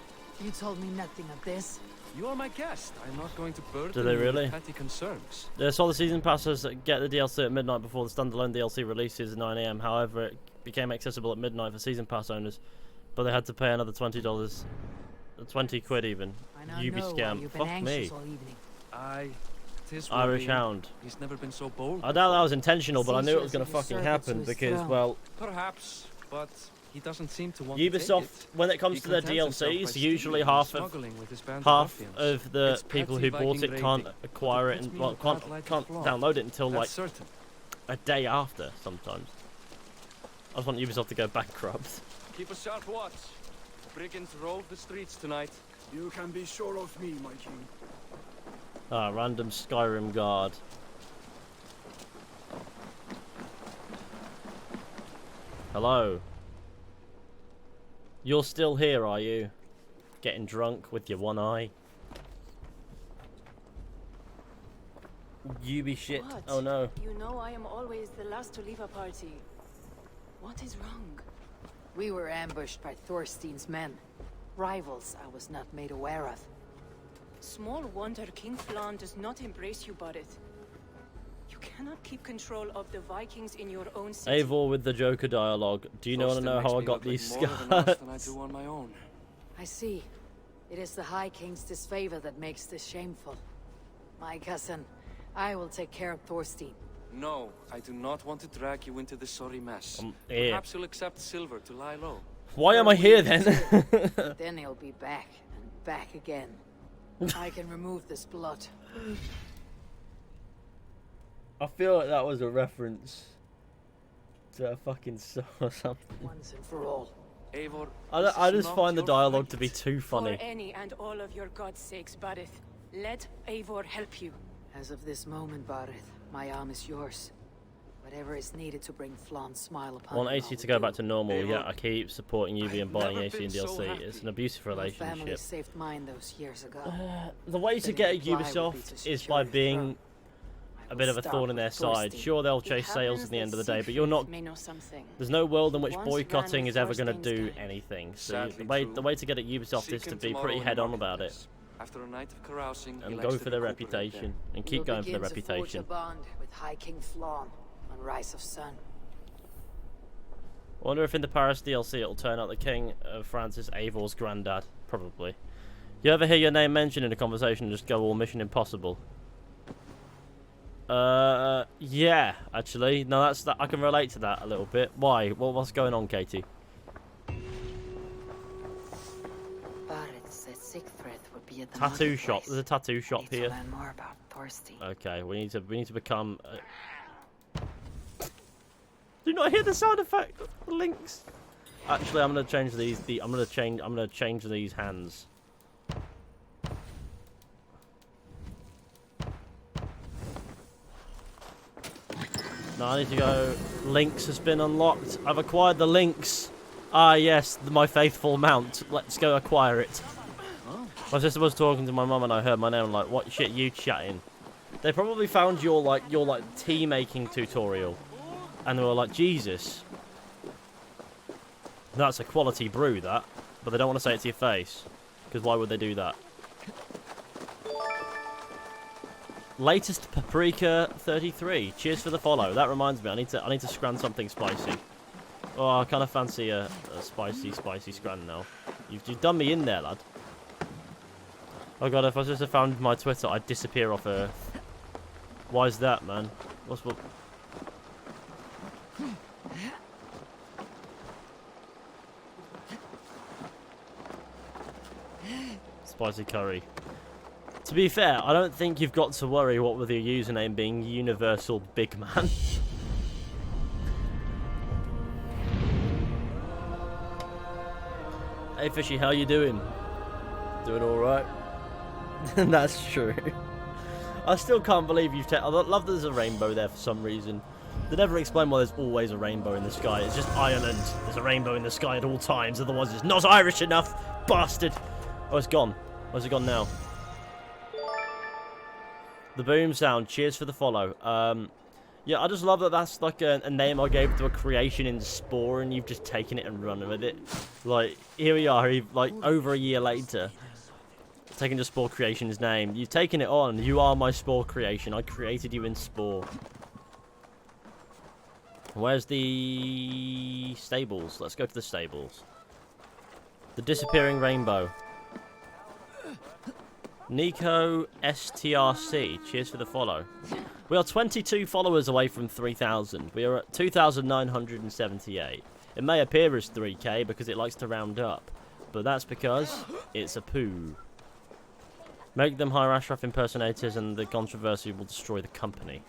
You told me nothing of this. You are my guest. I'm not going to burden Do they you really? with petty concerns. Yeah, so the season passes get the DLC at midnight before the standalone DLC releases at 9 AM. However, it became accessible at midnight for season pass owners, but they had to pay another $20, 20 quid even. I now You be know why scam. you've been Fuck anxious me. all evening. Tis Irish worrying. Hound. He's never been so bold. I doubt that was intentional, but I knew it was Seizures going to of fucking usurper to happen his because, throne. well, Perhaps, but he doesn't seem to want to Ubisoft, take it. when it comes He to their contents himself by DLCs, stealing usually and half smuggling with his band of ruffians. the It's people petty who bought Viking it can't raiding, acquire but it puts and me well, in can't bad light can't as well. download it until like That's certain. a day after sometimes. I just want Ubisoft to go bankrupt. Keep a sharp watch. Brigands rove the streets tonight. You can be sure of me, my king. Ah, random Skyrim guard. Hello. You're still here, are you? Getting drunk with your one eye? You be shit. What? Oh no. You know I am always the last to leave a party. What is wrong? We were ambushed by Thorstein's men. Rivals I was not made aware of. Small wonder King Flan does not embrace you, Barret. You cannot keep control of the Vikings in your own city. Eivor with the Joker dialogue. Do you want to Thorstein know makes how I me got look like these more of an ass than I scars? do on my own. I see. It is the High King's disfavor that makes this shameful. My cousin, I will take care of Thorstein. No, I do not want to drag you into this sorry mess. Here. Perhaps you'll accept silver to lie low. Why am I here then? Then he'll be back, and back again. I can remove this blood. I feel like that was a reference to a fucking song or something. Once and for all. Eivor, I this is just not find the your dialogue to be fight. too For funny. any and all of your God's sakes, Barret, let Eivor help you. As of this moment, Barret, my arm is yours. Whatever is needed to bring Flan's smile upon I want you, AC I to will go do. back to normal, Eivor, yeah, I keep supporting UV and I've buying never AC been and so DLC. happy. It's an abusive My family relationship. saved mine those years ago. The way to Then get the at reply would be to Ubisoft is secure by your being throne. I a will bit of a start thorn in with their side. Thorstein. Sure, they'll It chase sales at the end of the day, happens but you're that not. Siegfried may know something. There's no world in which Once boycotting ran is with ever going to Thorstein's do gang. anything. So Sadly the true. way to get at Ubisoft Seek is to him be tomorrow pretty in the head on about it marketplace. After a night of carousing, he and likes go to for their recuperate there. reputation and We keep will going for their begin to forge a reputation. bond with High King Flan on Rise of Sun. I wonder if in the Paris DLC it'll turn out the King of France is Eivor's granddad. Probably. You ever hear your name mentioned in a conversation and just go all Mission Impossible? Yeah, actually. No, that's that. I can relate to that a little bit. Why? What's going on, Katie? Barret said Siegfried would be at the Tattoo shop. marketplace. There's a tattoo shop Need to here. learn more about Thorstein. Okay, we need to become. Do you not hear the sound effect? The links. Actually, I'm gonna change these. I'm gonna change these hands. No, I need to go. Lynx has been unlocked. I've acquired the Lynx. Ah, yes, my faithful mount. Let's go acquire it. My sister was talking to my mum and I heard my name. I'm like, what shit you chatting? They probably found your tea making tutorial, and they were like, Jesus, that's a quality brew, that. But they don't want to say it to your face, because why would they do that? Latest Paprika 33. Cheers for the follow. That reminds me, I need to scran something spicy. Oh, I kind of fancy a spicy scran now. You've done me in there, lad. Oh god, if I just had found my Twitter, I'd disappear off Earth. Why is that, man? What's what? Spicy curry. To be fair, I don't think you've got to worry what with your username being Universal Big Man. Hey Fishy, how you doing? doing alright. That's true. I still can't believe you've taken... I love that there's a rainbow there for some reason. They never explain why there's always a rainbow in the sky. It's just Ireland. There's a rainbow in the sky at all times. Otherwise, it's not Irish enough. Bastard. Oh, it's gone. Where's it gone now? The boom sound. Cheers for the follow. Yeah, I just love that that's like a name I gave to a creation in Spore, and you've just taken it and run with it. Like, here we are, like, over a year later. Taking the Spore creation's name. You've taken it on. You are my Spore creation. I created you in Spore. Where's the stables? Let's go to the stables. The disappearing rainbow. Nico STRC. Cheers for the follow. We are 22 followers away from 3,000. We are at 2,978. It may appear as 3k because it likes to round up. But that's because it's a poo. Make them hire Ashraf impersonators and the controversy will destroy the company.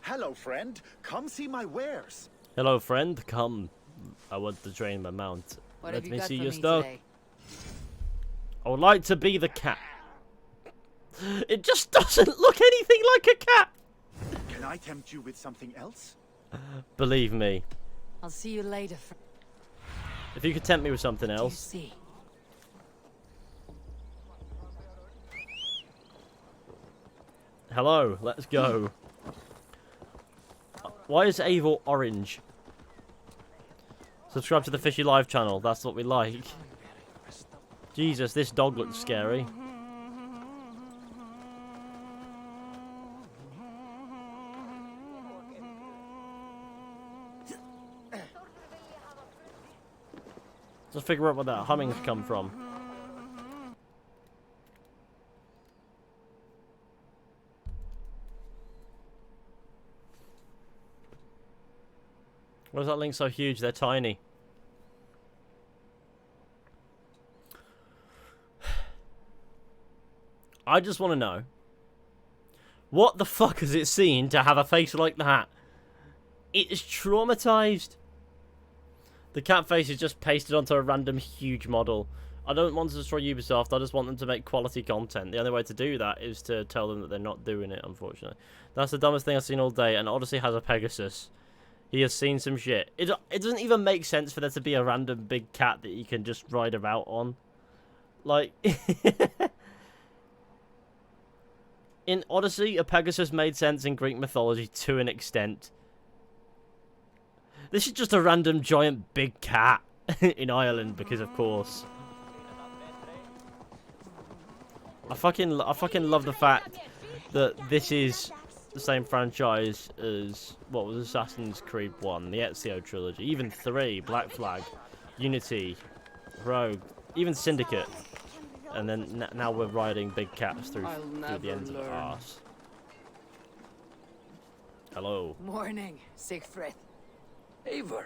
Hello, friend. Come see my wares. Hello, friend. Come. I want to train my mount. Let me see your stuff. I would like to be the cat. It just doesn't look anything like a cat. Can I tempt you with something else? Believe me. I'll see you later. If you could tempt me with something else. See? Hello, let's go. Why is Avil orange? Subscribe to the Fishy Live channel, that's what we like. Jesus, this dog looks scary. Let's figure out where that humming's come from. Why is that link so huge? They're tiny. I just want to know. What the fuck has it seen to have a face like that? It is traumatized. The cat face is just pasted onto a random huge model. I don't want to destroy Ubisoft. I just want them to make quality content. The only way to do that is to tell them that they're not doing it, unfortunately. That's the dumbest thing I've seen all day. And Odyssey has a Pegasus. He has seen some shit. It doesn't even make sense for there to be a random big cat that you can just ride about on. Like... In Odyssey, a Pegasus made sense in Greek mythology to an extent. This is just a random giant big cat in Ireland because, of course. I fucking love the fact that this is the same franchise as what was Assassin's Creed 1, the Ezio trilogy, even 3, Black Flag, Unity, Rogue, even Syndicate. And then now we're riding big cats through the ends of the arse. Hello. Morning, Siegfried. Eivor,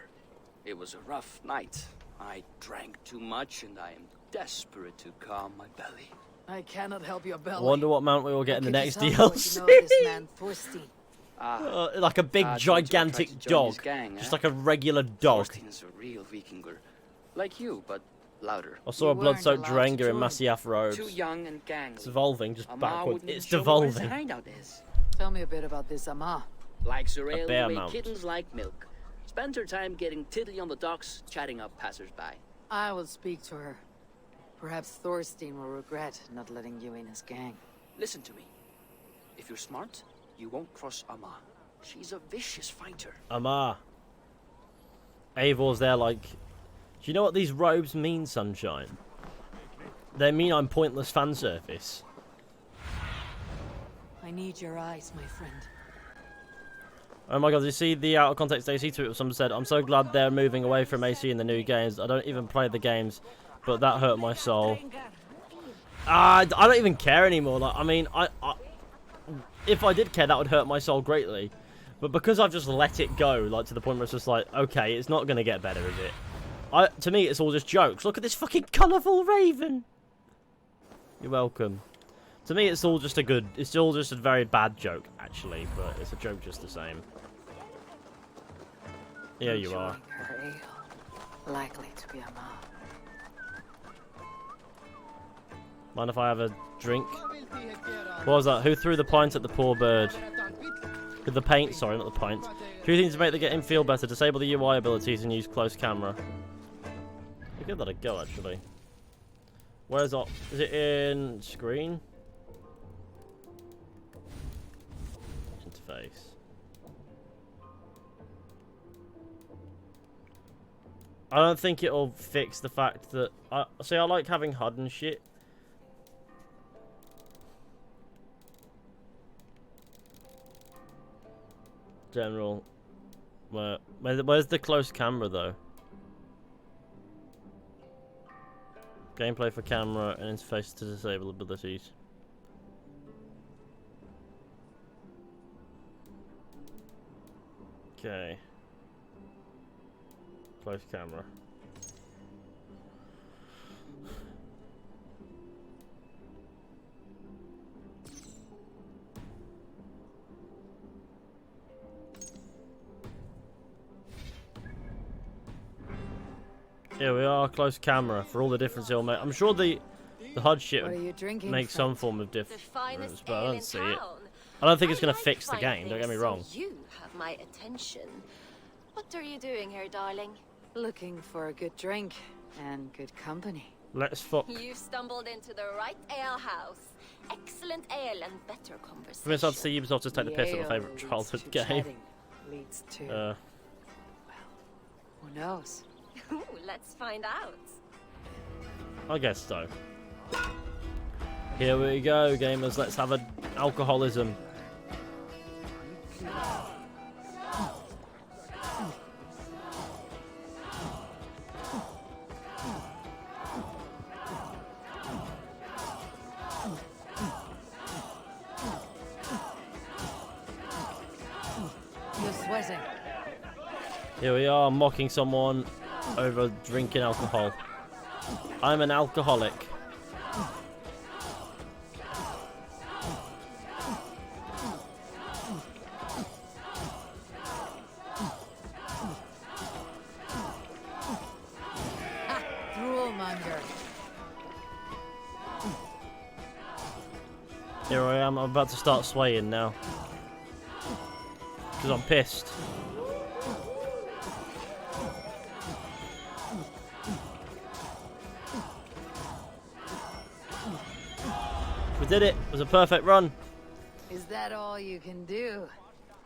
it was a rough night. I drank too much and I am desperate to calm my belly. I cannot help your belly. I wonder what mount we will get in the next DLC. You know this man, Thorstein. Like a big gigantic dog. Gang, just like a regular dog. Thorstein is a real Vikinger. Like you, but louder. I saw a blood-soaked Drenga in Masyaf robes. Too young and gangly. It's evolving, just backwards. It's Where devolving. his hideout is. Tell me a bit about this Amma. Likes her A ale bear the way mount. kittens like milk. Spends her time getting tiddly on the docks, chatting up passers-by. I will speak to her. Perhaps Thorstein will regret not letting you in his gang. Listen to me. If you're smart, you won't cross Amma. She's a vicious fighter. Amma. Eivor's there like... Do you know what these robes mean, Sunshine? They mean I'm pointless fan service. I need your eyes, my friend. Oh my god, did you see the out of context AC tweet where someone said, I'm so glad they're moving away from AC in the new games. I don't even play the games, but that hurt my soul. I don't even care anymore. Like, I mean, if I did care, that would hurt my soul greatly. But because I've just let it go, like to the point where it's just like, okay, it's not going to get better, is it? To me, it's all just jokes. Look at this fucking colourful raven. You're welcome. To me, it's all just a good... It's all just a very bad joke, actually. But it's a joke just the same. Here you are. Her ale. Likely to be Amma. Mind if I have a drink? What was that? Who threw the pint at the poor bird? With the paint, sorry, not the pint. 3 things to make the game feel better. Disable the UI abilities and use close camera. We'll give that a go, actually. Where's that? Is it in screen? Interface. I don't think it'll fix the fact that... I like having HUD and shit. General. Where's the close camera, though? Gameplay for camera and interface to disable abilities. Okay. Close camera. Here we are, close camera, for all the difference it'll make. I'm sure the HUD shit would make some form of difference, but I don't see it. I don't think it's going to fix the game, don't get me wrong. You have my attention. What are you doing here, darling? Looking for a good drink and good company. Let's fuck. You've stumbled into the right ale house. Excellent ale and better conversation. I'm excited to see Ubisoft just take the piss at my ale favourite leads childhood to game. chatting, leads to... Uh, who knows? Ooh, let's find out. I guess so. Here we go, gamers. Let's have an alcoholism. You're sweating. Here we are, mocking someone over drinking alcohol. I'm an alcoholic. Droolmonger. Here I am, I'm about to start swaying now. Because I'm pissed. We did it. It was a perfect run. Is that all you can do?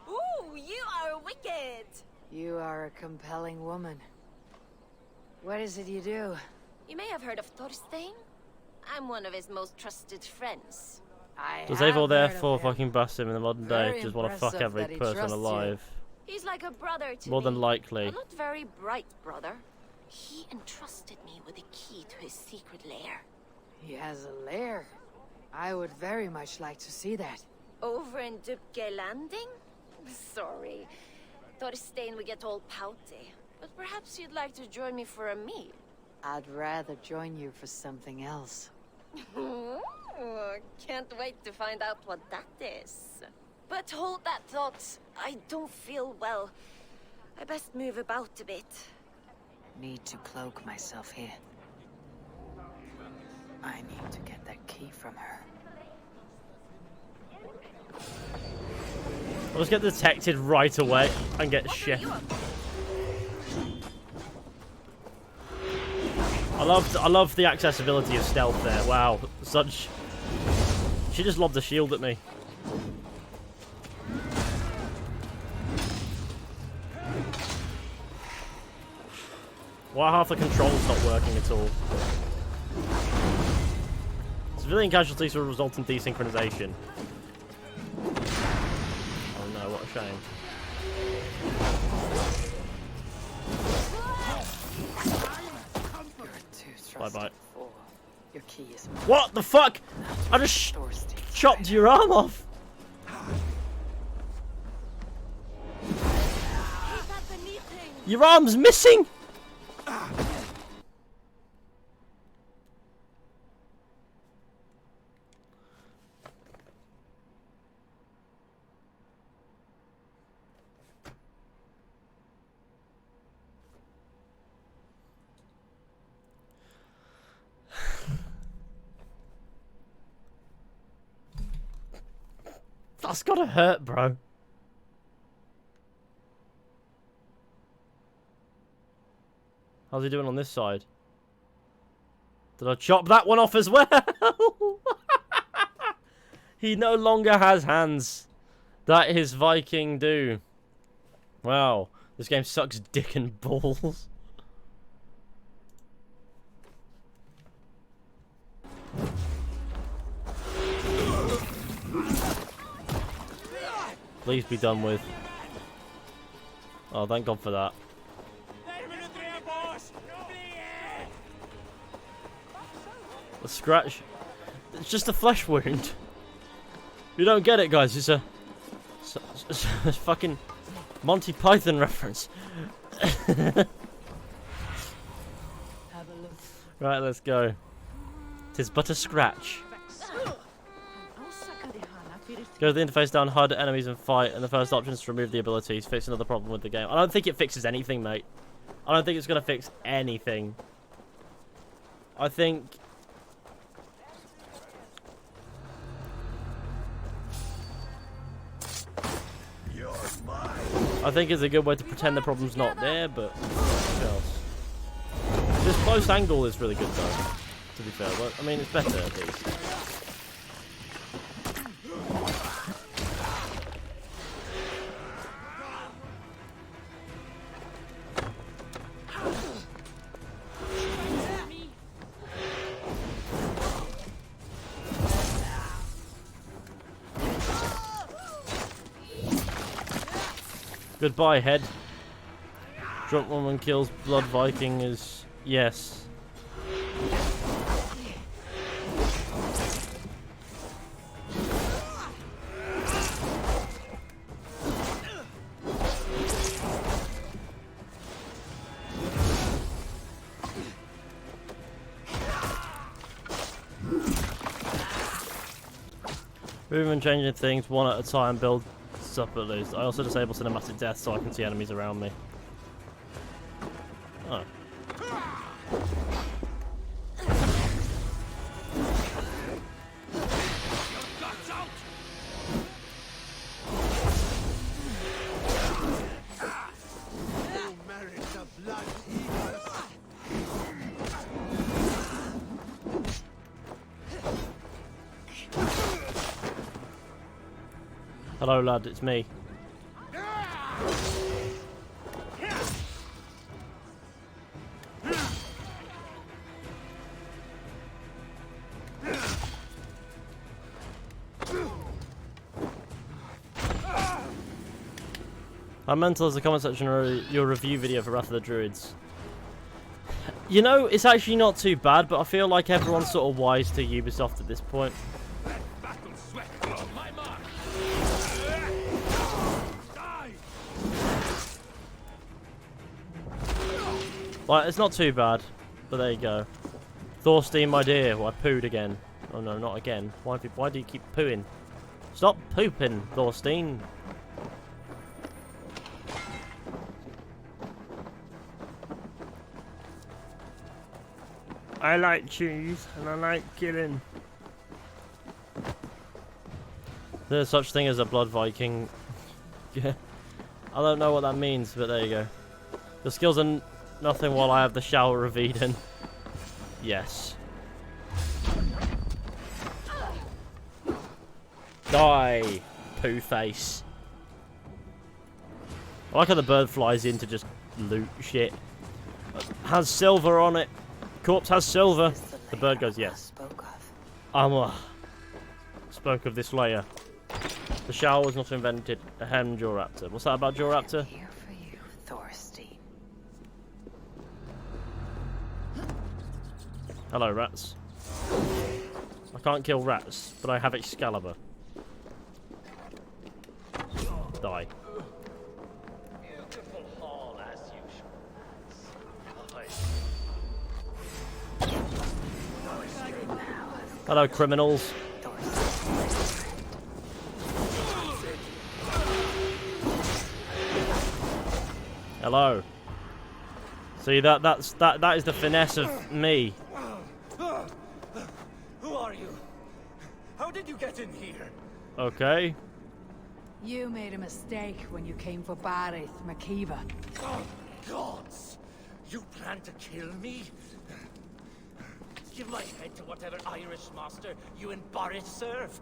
Ooh, you are wicked. You are a compelling woman. What is it you do? You may have heard of Thorstein. I'm one of his most trusted friends. Does Eivor there therefore fucking bust him in the modern day? Very Just want to fuck impressive every that he person trusts you. alive. He's like a brother to More me. than likely. A not very bright brother. He entrusted me with the key to his secret lair. He has a lair. I would very much like to see that. Over in Dubke Landing? Sorry. Thorstein would get all pouty. But perhaps you'd like to join me for a meal. I'd rather join you for something else. Ooh, can't wait to find out what that is. But hold that thought. I don't feel well. I best move about a bit. Need to cloak myself here. I need to get that key from her. I'll just get detected right away and get shit. I love the accessibility of stealth there. Wow, such. She just lobbed a shield at me. Why half the controls not working at all? Civilian casualties will result in desynchronization. Oh no, what a shame. Bye bye. Your key is What the fuck? I just chopped your arm off. Your arm's missing. That's gotta hurt, bro. How's he doing on this side? Did I chop that one off as well? He no longer has hands. That is Viking do. Wow. This game sucks dick and balls. Please be done with. Oh, thank God for that. A scratch. It's just a flesh wound. You don't get it, guys. It's a fucking Monty Python reference. Right, let's go. 'Tis but a scratch. Go to the interface down HUD, enemies and fight, and the first option is to remove the abilities. Fix another problem with the game. I don't think it fixes anything, mate. I don't think it's going to fix anything. I think... it's a good way to pretend the problem's not there, but... what else? This close angle is really good, though, to be fair. But, I mean, it's better, at least. Goodbye, head. Drunk woman kills blood Viking is... yes. Moving and changing things one at a time, build up at least. I also disable cinematic death so I can see enemies around me. Oh. Hello, lad, it's me. I meant as a comment section or your review video for Wrath of the Druids. You know, it's actually not too bad, but I feel like everyone's sort of wise to Ubisoft at this point. Like, it's not too bad, but there you go. Thorstein, my dear. Well, I pooed again. Oh no, not again. Why do you keep pooing? Stop pooping, Thorstein. I like cheese, and I like killing. There's such thing as a blood Viking. Yeah. I don't know what that means, but there you go. The skills are nothing while I have the shower of Eden. Yes. Die, poo face. I like how the bird flies in to just loot shit. Has silver on it. Corpse has silver. The bird goes, yes. Spoke of this layer. The shower was not invented. Ahem, Joraptor. What's that about Joraptor? Here for you, Thorstein. Hello, rats. I can't kill rats, but I have Excalibur. Die. Beautiful hall as usual. Hello, criminals. Hello. See, that is the finesse of me. Who are you? How did you get in here? Okay. You made a mistake when you came for Barith, Makiva. Oh, gods! You plan to kill me? Give my head to whatever Irish master you and Boris serve.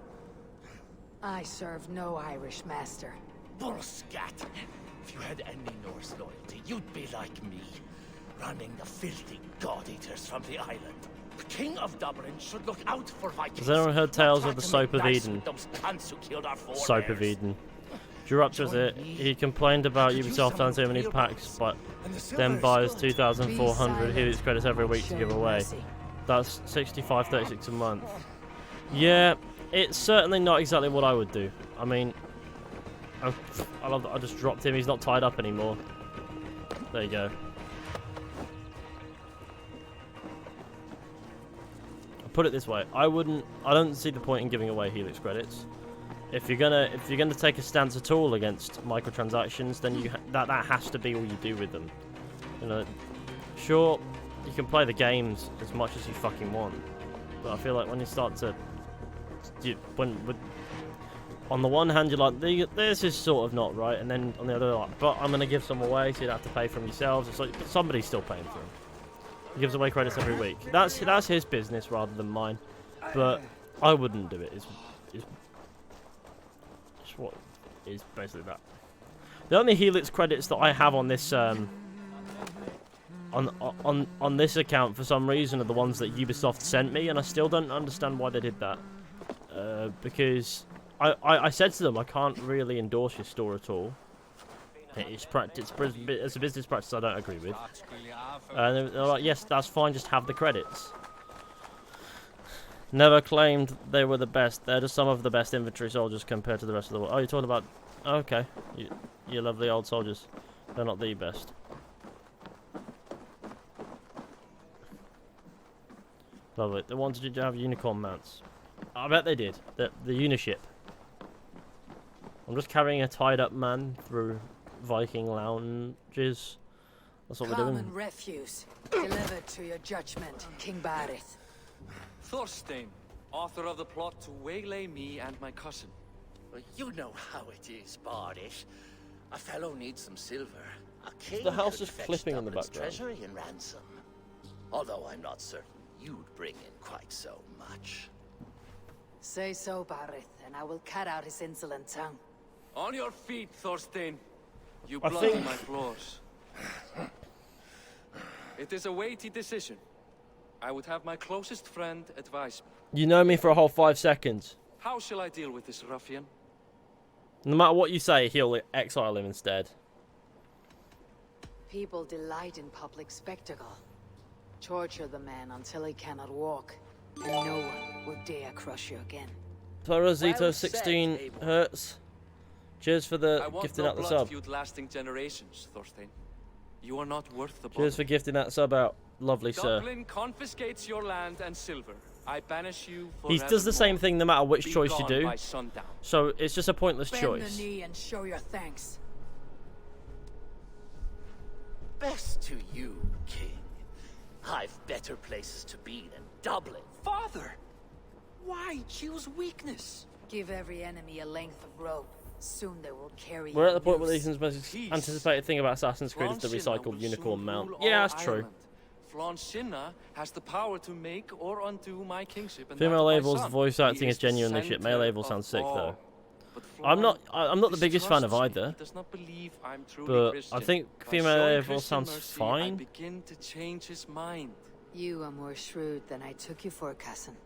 I serve no Irish master. Bullscat! If you had any Norse loyalty, you'd be like me, running the filthy god-eaters from the island. The King of Dublin should look out for Vikings. Has anyone heard Tales of the Soap of Eden? Those cunts who killed our forebears. Soap of Eden. Druids it. He complained about Ubisoft having too many packs, but then buys 2,400 Helix credits every week to give away. That's 65.36 a month. Yeah, it's certainly not exactly what I would do. I mean, I love that I just dropped him. He's not tied up anymore. There you go. I'll put it this way: I don't see the point in giving away Helix credits. If you're gonna take a stance at all against microtransactions, then that has to be all you do with them. You know, sure, you can play the games as much as you fucking want, but I feel like when you start to, on the one hand you're like, this is sort of not right, and then on the other, like, but I'm gonna give some away, so you'd have to pay for them yourselves. It's like, but somebody's still paying for them. He gives away credits every week. That's his business rather than mine, but I wouldn't do it. It's what is basically that. The only Helix credits that I have on this on this account for some reason are the ones that Ubisoft sent me, and I still don't understand why they did that. Because I said to them, I can't really endorse your store at all. It's a business practice I don't agree with. And they're like, yes, that's fine, just have the credits. Never claimed they were the best. They're just some of the best infantry soldiers compared to the rest of the world. Oh, you're talking about... Okay. You lovely old soldiers. They're not the best. Lovely. They wanted you to have unicorn mounts. I bet they did. The uniship. I'm just carrying a tied-up man through Viking lounges. That's what we're doing. Common refuse. Delivered to your judgment, King Barith. Thorstein, author of the plot to waylay me and my cousin. Well, you know how it is, Bardish. A fellow needs some silver. A king The house could is fetch clipping in the Dublin's background. treasury in ransom. Although I'm not certain you'd bring in quite so much. Say so, Barith, and I will cut out his insolent tongue. On your feet, Thorstein. You I bloody think- my floors. It is a weighty decision. I would have my closest friend advise me. You know me for a whole 5 seconds. How shall I deal with this ruffian? No matter what you say, he'll exile him instead. People delight in public spectacle. Torture the man until he cannot walk, and no one will dare crush you again. Torozito 16 hertz. Cheers for the I want gifting no out the blood sub. feud lasting generations, Thorstein. You are not worth the Cheers for gifting that sub out. Lovely, sir. Dublin confiscates your land and silver. I banish you He does the same thing no matter which Be choice you gone do. by sundown. So it's just a pointless Bend choice. the knee and show your thanks. Best to you, King. I've better places to be than Dublin. Father! Why choose weakness? Give every enemy a length of rope. Soon they will carry We're you at the point where loose. Ethan's most Peace. anticipated thing about Assassin's Creed is the Flansinna recycled will unicorn soon mount. rule Yeah, all that's true. Ireland. Flansinna has the power to make or undo my kingship. And Female that of my Label's son. voice He acting is the genuinely shit. Male center Label of sounds sick all. though. But I'm Flan not the biggest fan of distrusts me. either. He does not believe I'm truly But I Christian. think By female showing Label Christian sounds mercy, fine. I begin to change his mind. You are more shrewd than I took you for, cousin.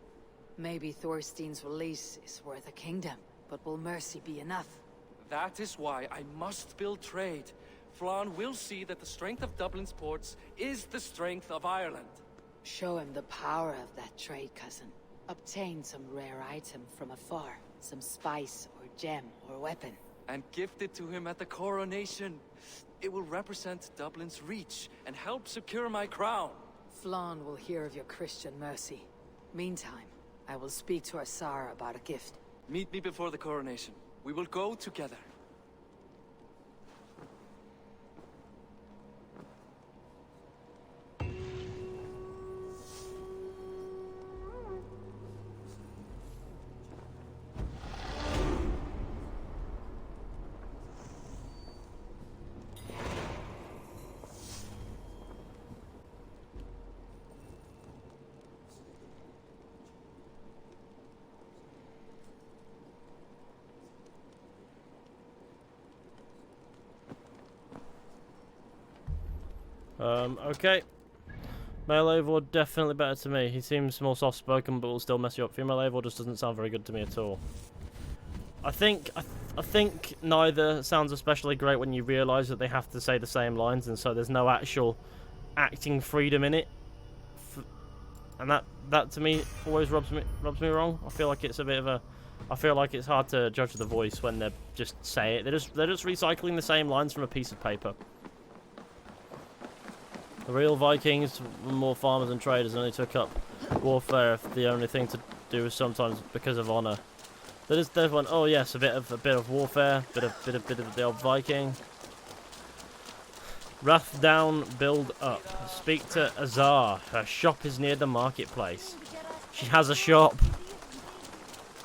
Maybe Thorstein's release is worth a kingdom, but will mercy be enough? That is why I must build trade. Flan will see that the strength of Dublin's ports is the strength of Ireland. Show him the power of that trade, cousin. Obtain some rare item from afar. Some spice or gem or weapon. And gift it to him at the coronation. It will represent Dublin's reach and help secure my crown. Flan will hear of your Christian mercy. Meantime, I will speak to Asara about a gift. Meet me before the coronation. We will go together. Okay. Male Eivor definitely better to me. He seems more soft-spoken, but will still mess you up. Female Eivor just doesn't sound very good to me at all. I think neither sounds especially great when you realise that they have to say the same lines, and so there's no actual acting freedom in it. And that to me always rubs me wrong. I feel like it's a bit of a. I feel like it's hard to judge the voice when they just say it. They're just recycling the same lines from a piece of paper. The real Vikings were more farmers and traders, and only took up warfare if the only thing to do was sometimes because of honour. There's one. Oh yes, a bit of warfare, bit of the old Viking. Wrath down, build up. Speak to Azar. Her shop is near the marketplace. She has a shop.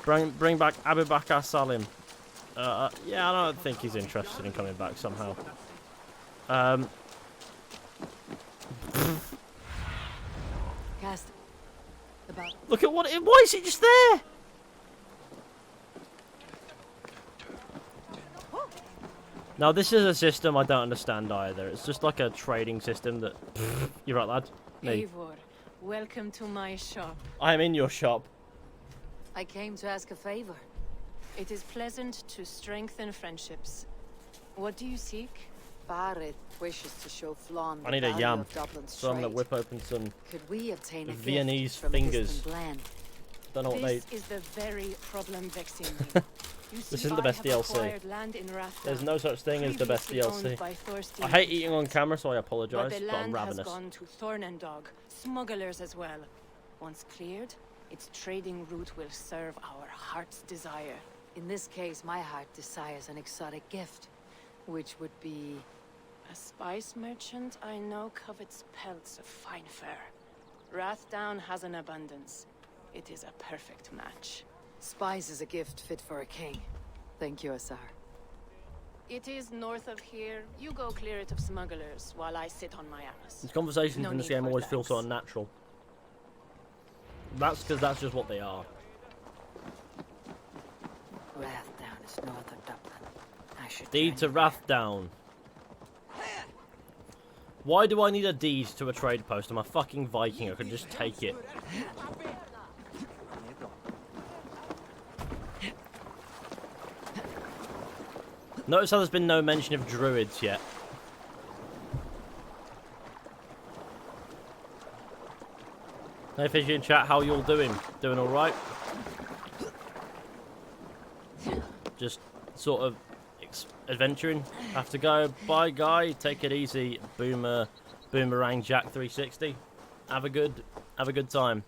Bring back Abubakar Salim. Yeah, I don't think he's interested in coming back somehow. Cast. About. Look at what. Why is he just there? Now this is a system I don't understand either. It's just like a trading system that. You're right, lad. Me. Eivor, welcome to my shop. I am in your shop. I came to ask a favor. It is pleasant to strengthen friendships. What do you seek? Barret wishes to show Flann the I need a value yam, of Dublin's so I'm gonna trade. whip open some Could we obtain a Viennese gift from fingers. distant land? Don't know what they. This is the very problem vexing me. You This see, isn't the best I have DLC. acquired land in Rathdown, There's no such thing as the best previously DLC. owned by Thorstein I hate eating on camera, so I but apologise, the but I'm land has ravenous. gone to Thornendog, smugglers as well. Once cleared, its trading route will serve our heart's desire. In this case, my heart desires an exotic gift, which would be... A spice merchant I know covets pelts of fine fur. Rathdown has an abundance. It is a perfect match. Spice is a gift fit for a king. Thank you, Asar. It is north of here. You go clear it of smugglers while I sit on my ass. These conversations No in this need game for always feel so thanks. unnatural. That's because that's just what they are. Rathdown is north of Dublin. I should Deed to journey there. Rathdown. Why do I need a deed to a trade post? I'm a fucking Viking. I could just take it. Notice how there's been no mention of Druids yet. Hey Fishy in chat, how you all doing? Doing alright? Just sort of adventuring. Have to go. Bye guy, take it easy. Boomerang Jack 360. Have a good time.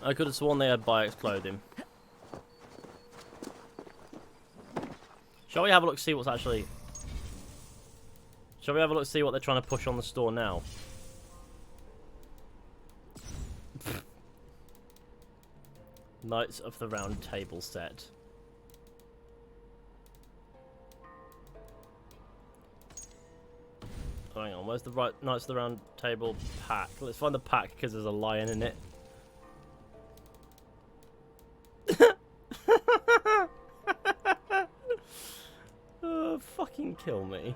I could have sworn they had Bayek's clothing. Shall we have a look, see what's actually... Shall we have a look, see what they're trying to push on the store now? Knights of the Round Table set. Oh, hang on, where's the right Knights of the Round Table pack? Let's find the pack because there's a lion in it. Fucking kill me.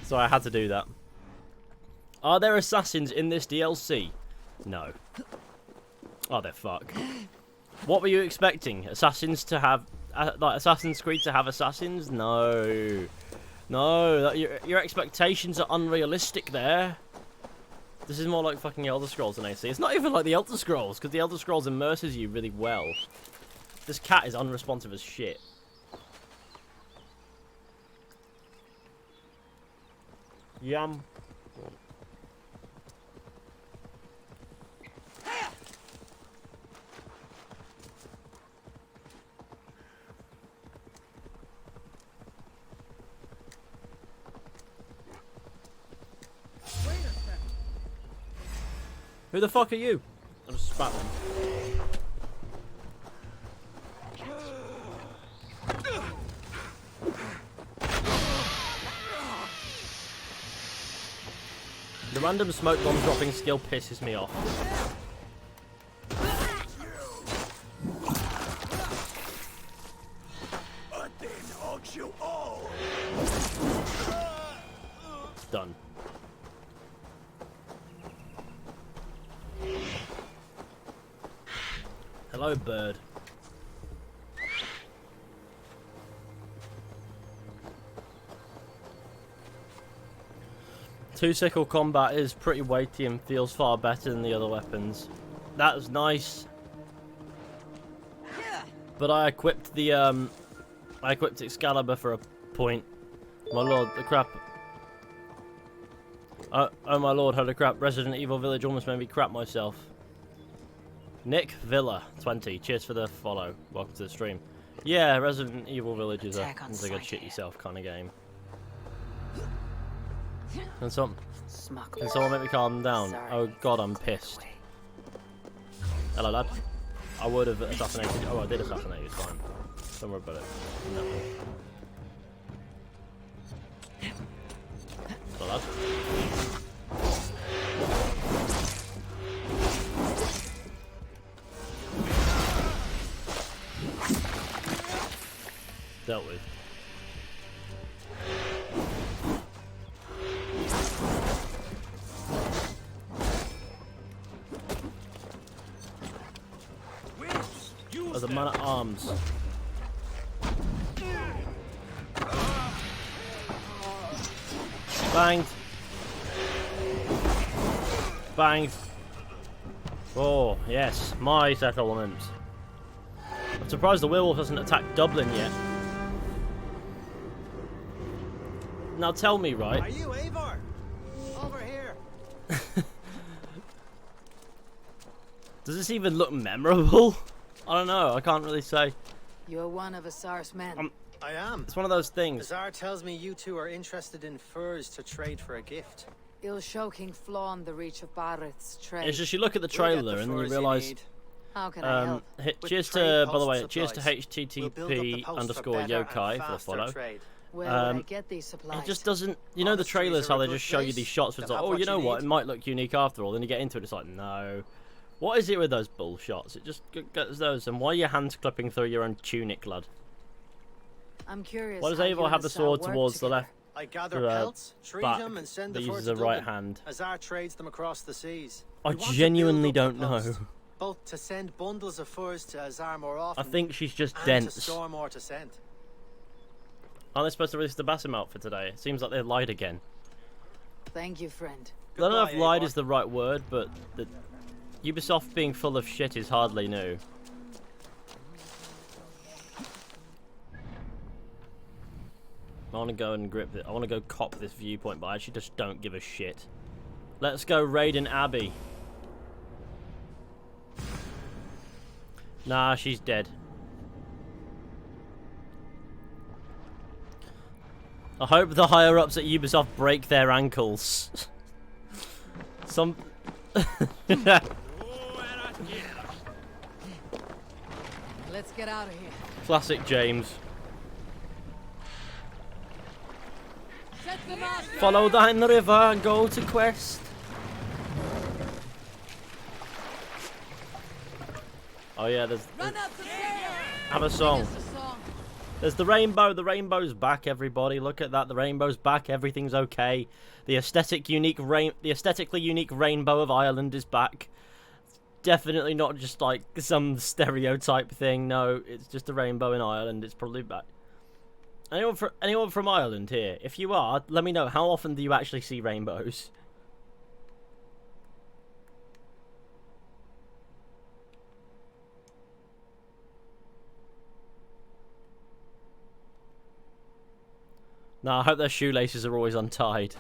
So I had to do that. Are there assassins in this DLC? No. Oh, they're fuck. What were you expecting? Assassins to have... like Assassin's Creed to have assassins? No. No, your expectations are unrealistic there. This is more like fucking Elder Scrolls than AC. It's not even like the Elder Scrolls, because the Elder Scrolls immerses you really well. This cat is unresponsive as shit. Yum. Who the fuck are you? I'm just spat them. The random smoke bomb dropping skill pisses me off. Done. Hello, bird. Two-sickle combat is pretty weighty and feels far better than the other weapons. That was nice. But I equipped the Excalibur for a point. My lord, the crap. Oh my lord, holy crap. Resident Evil Village almost made me crap myself. Nick Villa, 20. Cheers for the follow. Welcome to the stream. Yeah, Resident Evil Village is a good shit yourself kind of game. Can someone make me calm down? Oh god, I'm pissed. Hello, lad. I would have assassinated you. Oh, I did assassinate you, it's fine. Don't worry about it. No. Hello, lad. Dealt with. As a man at arms. Banged. Banged. Oh, yes. My settlement. I'm surprised the werewolf hasn't attacked Dublin yet. Now tell me, right? Are you Eivor? Over here. Does this even look memorable? I don't know. I can't really say. You're one of Azar's men. I am. It's one of those things. Azar tells me you two are interested in furs to trade for a gift. He'll show King Flawn the reach of Barrett's trade. It's just you look at the trailer and then you realise. How can I help? Cheers to, by the way, cheers to http_yokai for the follow. Where would I get these supplies? It just doesn't. You know the trailers how they just show you these shots. It's like, oh, you know what? It might look unique after all. Then you get into it, it's like, no. What is it with those bull shots? It just gets those. And why are your hands clipping through your own tunic, lad? I'm curious. Why does Eivor have the sword towards the left? I gather pelts, treat them, and send the fur to the right hand. Azar trades them across the seas. I genuinely don't know. Both to send bundles of furs to Azar more often. I think she's just and dense. To store more to send. Aren't they supposed to release the Basim outfit today? It seems like they lied again. Thank you, friend. I don't know if lied is the right word, but the Ubisoft being full of shit is hardly new. I want to go and grip it. I want to go cop this viewpoint, but I actually just don't give a shit. Let's go Raiden Abbey. Nah, she's dead. I hope the higher-ups at Ubisoft break their ankles. Some... Let's get out of here. Classic James. Follow down the river and go to quest. Oh yeah, there's have a song. There's the rainbow. The rainbow's back, everybody. Look at that. The rainbow's back. Everything's okay. The aesthetically unique rainbow of Ireland is back. Definitely not just like some stereotype thing. No, it's just a rainbow in Ireland. It's probably back. Anyone from Ireland here? If you are, let me know. How often do you actually see rainbows? No, I hope their shoelaces are always untied.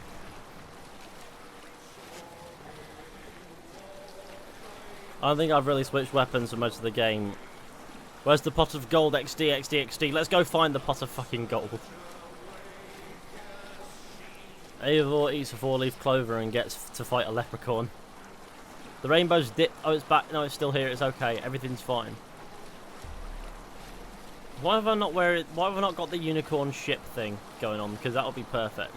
I don't think I've really switched weapons for most of the game. Where's the pot of gold? XD, XD, XD. Let's go find the pot of fucking gold. Eivor eats a 4-leaf clover and gets to fight a leprechaun. The rainbow's oh, it's back. No, it's still here. It's okay. Everything's fine. Why have I not got the unicorn ship thing going on? Because that'll be perfect.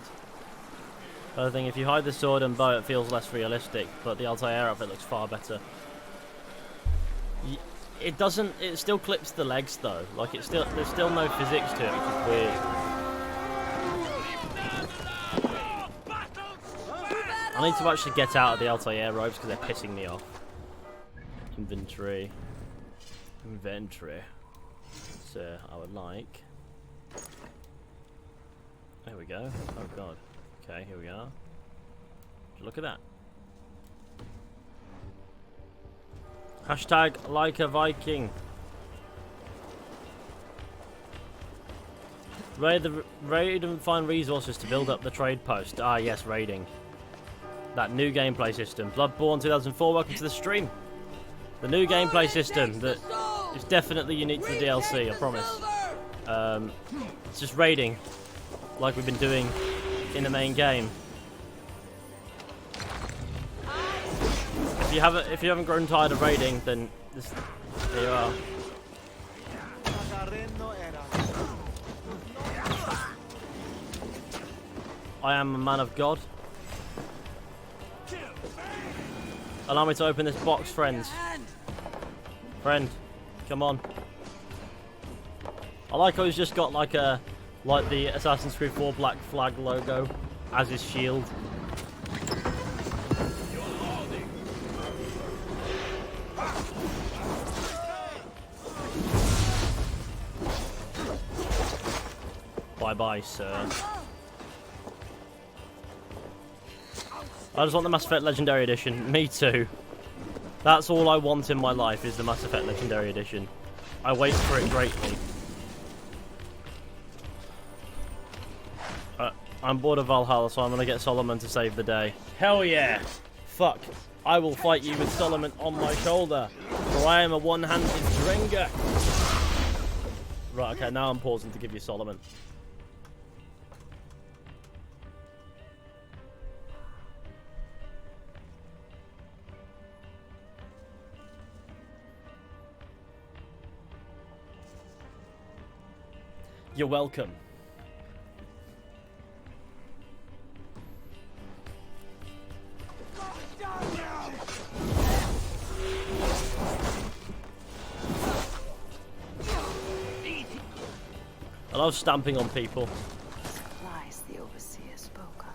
Other thing, if you hide the sword and bow, it feels less realistic, but the Altair outfit looks far better. It doesn't. It still clips the legs though. Like there's still no physics to it, which is weird. I need to actually get out of the Altair robes because they're pissing me off. Inventory. Inventory. So I would like. There we go. Oh god. Okay, here we are. Look at that. Hashtag like a Viking. Raid and find resources to build up the trade post. Ah yes, raiding. That new gameplay system. Bloodborne 2004, welcome to the stream. The new gameplay system that is definitely unique to the DLC, I promise. It's just raiding, like we've been doing in the main game. If you haven't grown tired of raiding, then there you are. I am a man of God. Allow me to open this box, friends. Friend, come on. I like how he's just got like the Assassin's Creed 4 black flag logo as his shield. Bye bye, sir. I just want the Mass Effect Legendary Edition. Me too. That's all I want in my life is the Mass Effect Legendary Edition. I wait for it greatly. I'm bored of Valhalla, so I'm gonna get Solomon to save the day. Hell yeah! Fuck. I will fight you with Solomon on my shoulder, for I am a one-handed Dringer. Right, okay, now I'm pausing to give you Solomon. You're welcome. I love stamping on people. Supplies the overseer spoke of.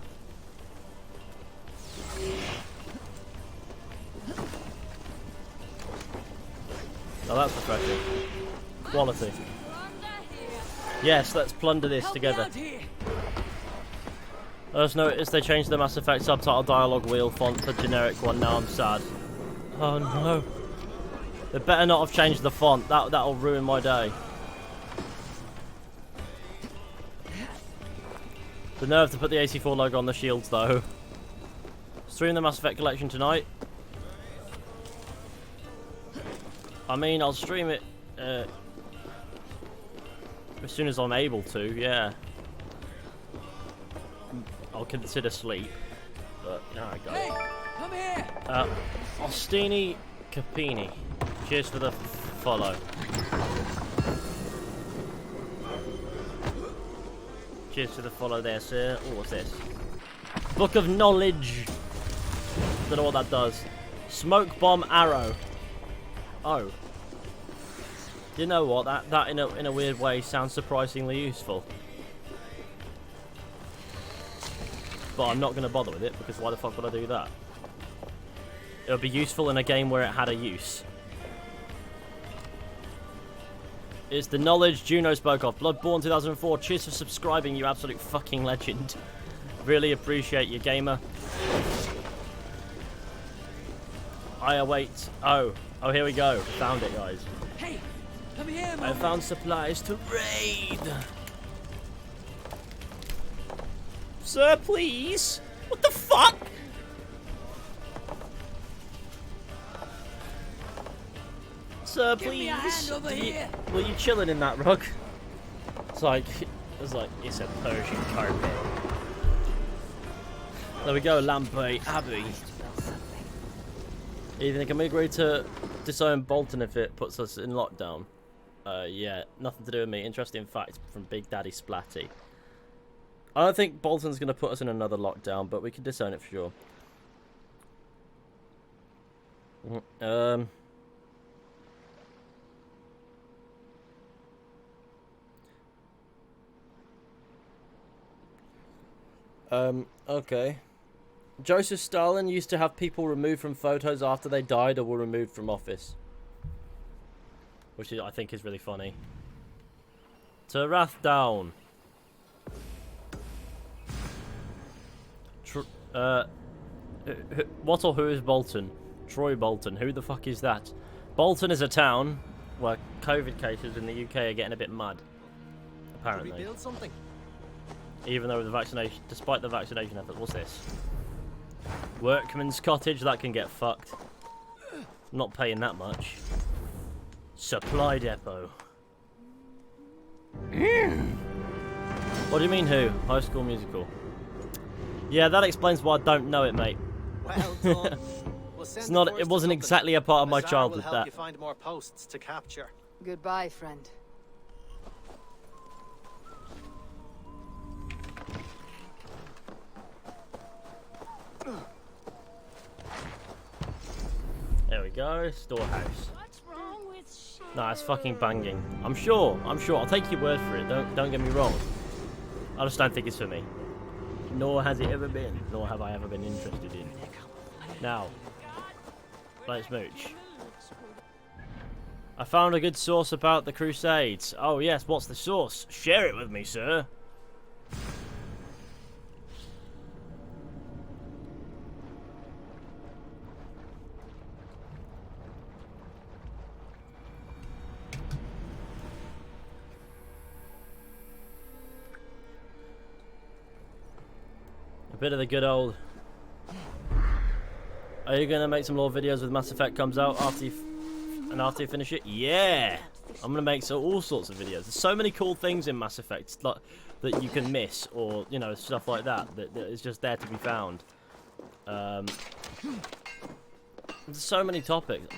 Oh, that's refreshing. Quality. Yes, let's plunder this together. I just noticed they changed the Mass Effect subtitle dialogue wheel font to generic one. Now I'm sad. Oh no. They better not have changed the font. That'll ruin my day. The nerve to put the AC4 logo on the shields though. Stream the Mass Effect collection tonight. I mean, I'll stream it as soon as I'm able to, yeah. I'll consider sleep. But, there I go. Hey, come here! Ostini Capini. Cheers for the follow. Cheers for the follow there, sir. Oh, what's this? Book of Knowledge. Don't know what that does. Smoke Bomb Arrow. Oh. You know what? That in a weird way sounds surprisingly useful. But I'm not going to bother with it because why the fuck would I do that? It would be useful in a game where it had a use. It's the knowledge Juno spoke of. Bloodborne 2004. Cheers for subscribing, you absolute fucking legend. Really appreciate you, gamer. I await. Oh, here we go. Found it, guys. Hey, come here, I found supplies to raid. Sir, please. What the fuck? Sir, please. Give me a hand over here. Were you chilling in that rug? It's like it's a Persian carpet. There we go, Lampe Abbey. Ethan, can we agree to disown Bolton if it puts us in lockdown? Yeah, nothing to do with me. Interesting fact from Big Daddy Splatty. I don't think Bolton's going to put us in another lockdown, but we can disown it for sure. Okay. Joseph Stalin used to have people removed from photos after they died or were removed from office. Which I think is really funny. To Wrath down. What or who is Bolton? Troy Bolton. Who the fuck is that? Bolton is a town where COVID cases in the UK are getting a bit mad. Apparently. Did we build something? Even though the vaccination, despite the vaccination effort, what's this? Workman's cottage, that can get fucked. I'm not paying that much. Supply depot. What do you mean who? High School Musical. Yeah, that explains why I don't know it, mate. Well done. It's not. It wasn't exactly a part of my childhood. Will help you find more posts to capture. Goodbye, friend. There we go. Storehouse. Nah, it's fucking banging. I'm sure. I'll take your word for it. Don't get me wrong. I just don't think it's for me. Nor has it ever been. Nor have I ever been interested in. Now, let's mooch. I found a good source about the Crusades. Oh yes, what's the source? Share it with me, sir. A bit of the good old. Are you gonna make some more videos with Mass Effect comes out after you finish it? Yeah, I'm gonna make all sorts of videos. There's so many cool things in Mass Effect that you can miss, or you know, stuff like that that is just there to be found. There's so many topics.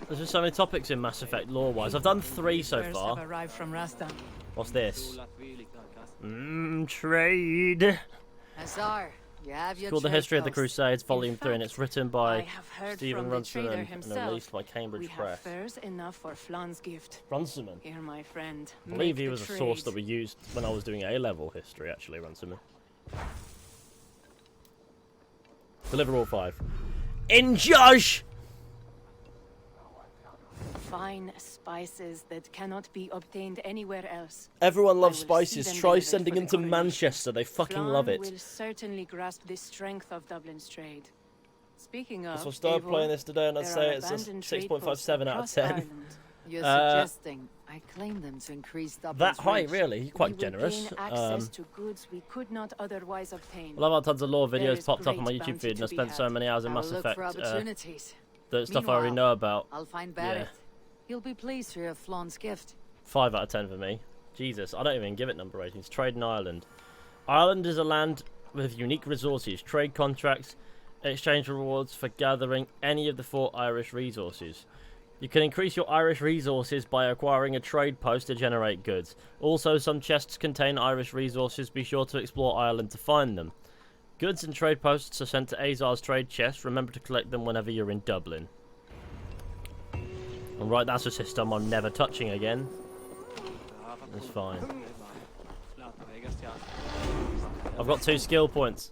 There's just so many topics in Mass Effect lore-wise. I've done 3 so far. What's this? Trade. Azar, you have your It's called The History of the post. Crusades, Volume 3, and it's written by have heard Stephen from the Runciman trader and himself. released by Cambridge We have Press. furs enough for Flan's gift. Runciman. Here, my friend. I believe make he the was a trade. source that we used when I was doing A-level history, actually, Runciman. Deliver all 5. In Josh! Fine spices that cannot be obtained anywhere else. Everyone loves I will see spices. them Try delivered sending for them the to coronation. Manchester. They fucking Flan love it. will certainly grasp the strength of Dublin's trade. Speaking of, So I started Eivor, playing this today and I'd there say are it's a abandoned trade posts 6.57 out of across 10. Ireland. You're suggesting I claim them to increase Dublin's That high, rent. really? You're quite We will generous. gain access to goods we could not otherwise obtain. Well, I've had tons of lore There videos is popped up on my great YouTube bounty feed, and I to be spent so had. many hours in I Mass will look Effect. for opportunities. The stuff I already know about. I'll find Barrett. Yeah. He'll be pleased to hear Flawn's gift. 5 out of 10 for me. Jesus, I don't even give it number ratings. Trade in Ireland. Ireland is a land with unique resources, trade contracts, exchange rewards for gathering any of the 4 Irish resources. You can increase your Irish resources by acquiring a trade post to generate goods. Also, some chests contain Irish resources. Be sure to explore Ireland to find them. Goods and trade posts are sent to Azar's trade chest. Remember to collect them whenever you're in Dublin. Alright, that's a system I'm never touching again. That's fine. I've got 2 skill points.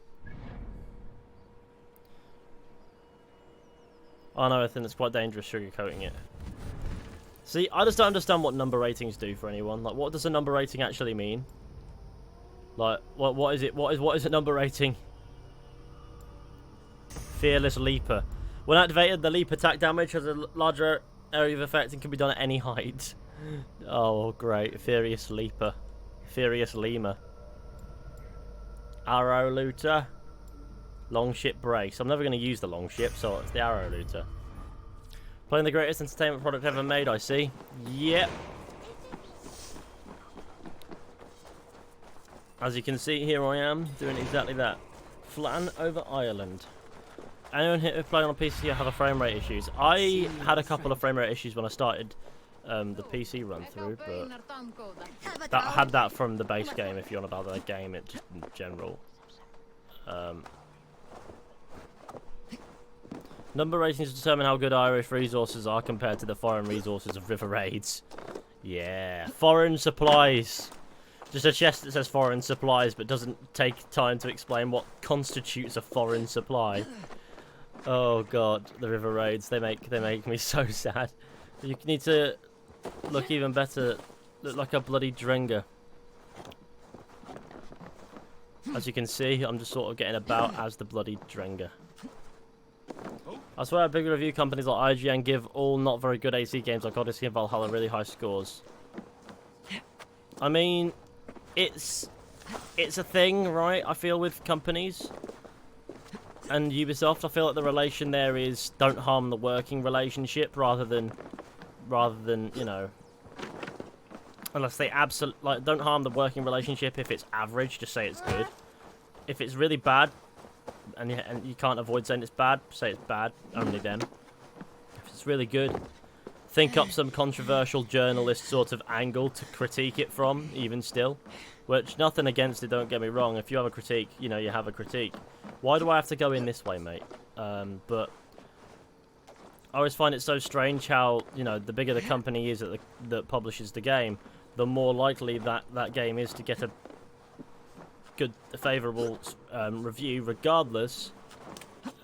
Oh no, I think it's quite dangerous sugarcoating it. See, I just don't understand what number ratings do for anyone. Like, what does a number rating actually mean? Like, what is it? What is a number rating? Fearless Leaper. When activated, the leap attack damage has a larger area of effect and can be done at any height. Oh, great. Furious Leaper. Furious Lemur. Arrow Looter. Longship Brace. I'm never going to use the Longship, so it's the Arrow Looter. Playing the greatest entertainment product ever made, I see. Yep. As you can see, here I am, doing exactly that. Flan over Ireland. Anyone here playing on PC have a frame rate issues? I had a couple of frame rate issues when I started the PC run through, but I had that from the base game. If you're on about the game, it just in general. Number ratings determine how good Irish resources are compared to the foreign resources of River Raids. Yeah, foreign supplies. Just a chest that says foreign supplies, but doesn't take time to explain what constitutes a foreign supply. Oh god, the river raids, they make me so sad. You need to look even better, look like a bloody Drenga. As you can see, I'm just sort of getting about as the bloody Drenga. I swear big review companies like IGN give all not very good AC games like Odyssey and Valhalla really high scores. I mean, it's a thing, right? I feel with companies and Ubisoft, I feel like the relation there is don't harm the working relationship rather than you know, unless they don't harm the working relationship. If it's average, just say it's good. If it's really bad and you can't avoid saying it's bad, say it's bad. Only then. If it's really good, think up some controversial journalist sort of angle to critique it from, even still. Which, nothing against it, don't get me wrong. If you have a critique, you know, you have a critique. Why do I have to go in this way, mate? But I always find it so strange how, you know, the bigger the company is that publishes the game, the more likely that game is to get a good, favourable review, regardless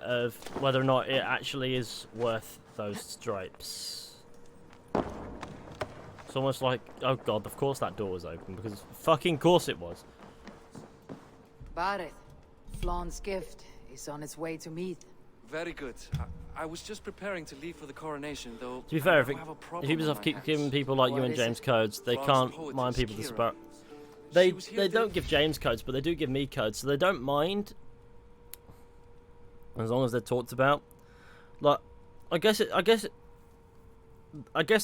of whether or not it actually is worth those stripes. It's almost like, oh god, of course that door was open, because fucking course it was. Bareth, Flawn's gift is on its way to Meath. Very good. I was just preparing to leave for the coronation, though. To be fair, if I have a problem Ubisoft on keep my giving hands. people like you What and is James it? codes, they Flawn's can't poet mind is people to Kira. spare. She was here They to- don't give James codes, but they do give me codes, so they don't mind as long as they're talked about. Like, I guess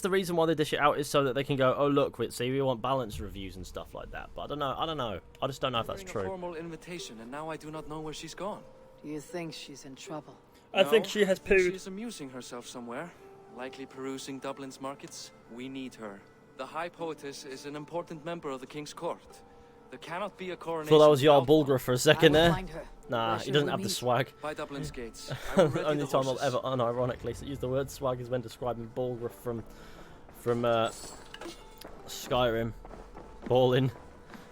the reason why they dish it out is so that they can go, oh look, we want balanced reviews and stuff like that. But I don't know. I just don't know if that's Hearing a true. formal invitation, and now I do not know where she's gone. Do you think she's in trouble? I think No, she has I think pooed. She's amusing herself somewhere, likely perusing Dublin's markets. We need her. The High Poetess is an important member of the King's Court. There cannot be a coronation. Thought that was Jarl without one. Bulgra for a second I will there. find her. Nah, Where he shall doesn't we have the meet? swag. By Dublin's gates. I will ready Only the time I'll horses. ever unironically use the word swag is when describing Bulgra from Skyrim. Balling.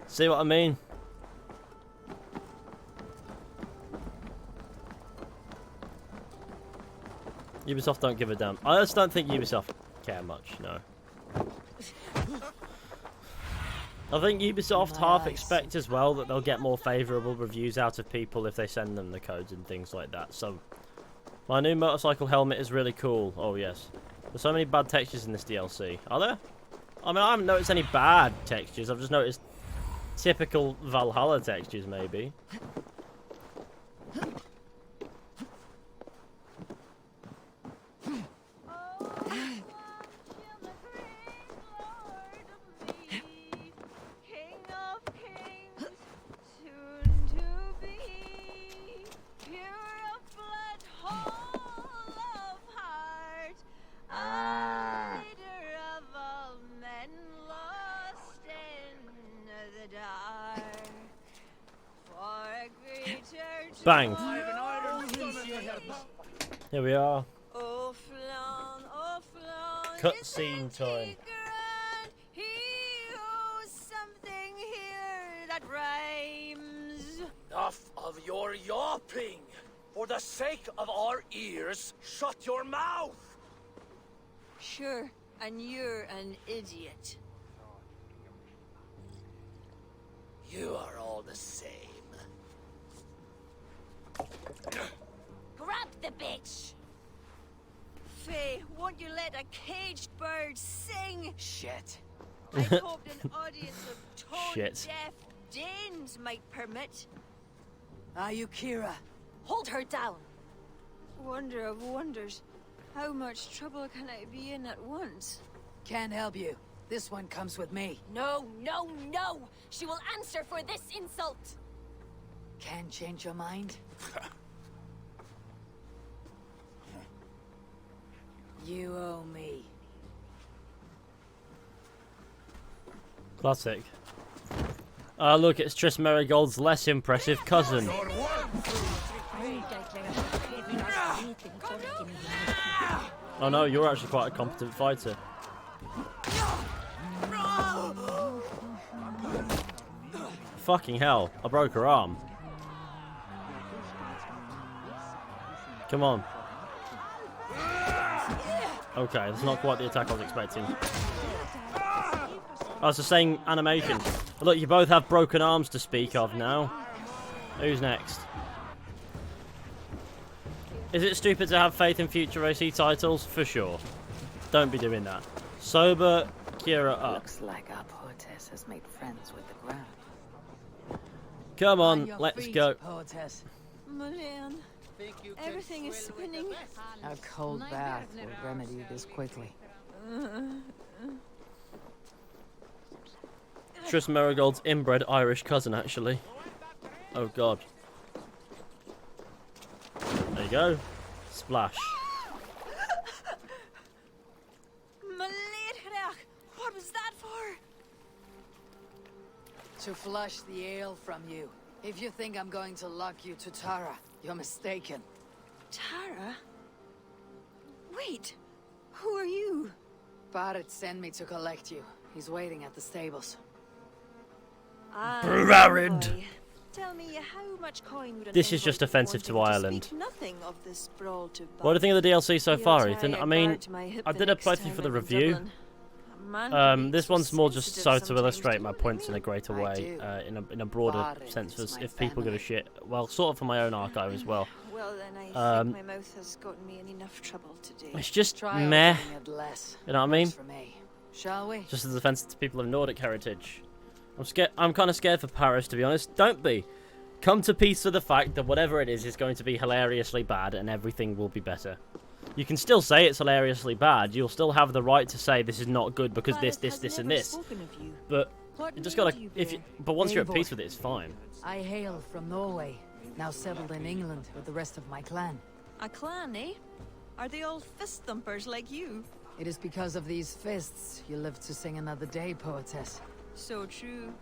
See what I mean? Ubisoft don't give a damn. I just don't think Ubisoft care much, no. I think Ubisoft half expect as well that they'll get more favourable reviews out of people if they send them the codes and things like that. So, my new motorcycle helmet is really cool. Oh yes. There's so many bad textures in this DLC. Are there? I mean, I haven't noticed any bad textures. I've just noticed typical Valhalla textures, maybe. Bang. Here we are. Cutscene time. Enough of your yawping! For the sake of our ears, shut your mouth! Sure, and you're an idiot. You are all the same. Grab the bitch! Faye, won't you let a caged bird sing? Shit. I hoped an audience of Shit. tone-deaf Danes might permit. Are you Kira? Hold her down! Wonder of wonders. How much trouble can I be in at once? Can't help you. This one comes with me. No, no, no! She will answer for this insult! Can't change your mind? You owe me. Classic. Look, it's Triss Merigold's less impressive cousin. Oh no, you're actually quite a competent fighter. Fucking hell. I broke her arm. Come on. Okay, that's not quite the attack I was expecting. Oh, it's the same animation. Look, you both have broken arms to speak of now. Who's next? Is it stupid to have faith in future AC titles? For sure. Don't be doing that. Sober Kira up. Looks like our poetess has made friends with the ground. Come on, let's go. Poetess. Mulan, everything is spinning. A cold bath will remedy this quickly. Tris Marigold's inbred Irish cousin, actually. Oh god. There you go. Splash. What was that for? To flush the ale from you. If you think I'm going to lock you to Tara, you're mistaken. Tara? Wait, who are you? Barrett sent me to collect you. He's waiting at the stables. Barrett! Tell me, how much coin would This is just offensive to Ireland. Nothing of this brawl to What do you think of the DLC so far, Ethan? I mean, I did a playthrough for the review. This one's more just so to illustrate my points in a greater way, in a broader sense, for if people give a shit. Well, sort of for my own archive as well. Well, then I think my mouth has gotten me in enough trouble today. It's just meh. You know what I mean? Shall we? Just as offensive to people of Nordic heritage. I'm kind of scared for Paris, to be honest. Don't be. Come to peace with the fact that whatever it is going to be hilariously bad and everything will be better. You can still say it's hilariously bad. You'll still have the right to say this is not good because this, and this. But you just gotta. But once you're at peace with it, it's fine. I hail from Norway, now settled in England with the rest of my clan. A clan, eh? Are they all fist thumpers like you? It is because of these fists you live to sing another day, poetess. So true.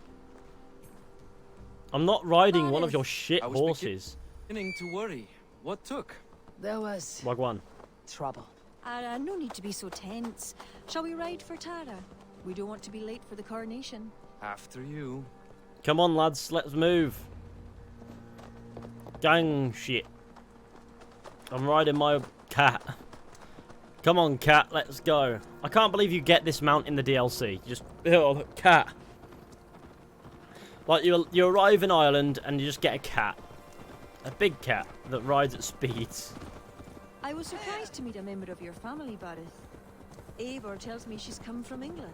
I'm not riding one of your shit horses. Beginning to worry. What took? There was Wagwan. trouble. No need to be so tense. Shall we ride for Tara? We don't want to be late for the coronation. After you. Come on, lads, let's move. Gang shit. I'm riding my cat. Come on, cat, let's go. I can't believe you get this mount in the DLC. Just, oh, cat. Like, you arrive in Ireland and you just get a cat. A big cat that rides at speeds. I was surprised to meet a member of your family, Barith. Eivor tells me she's come from England.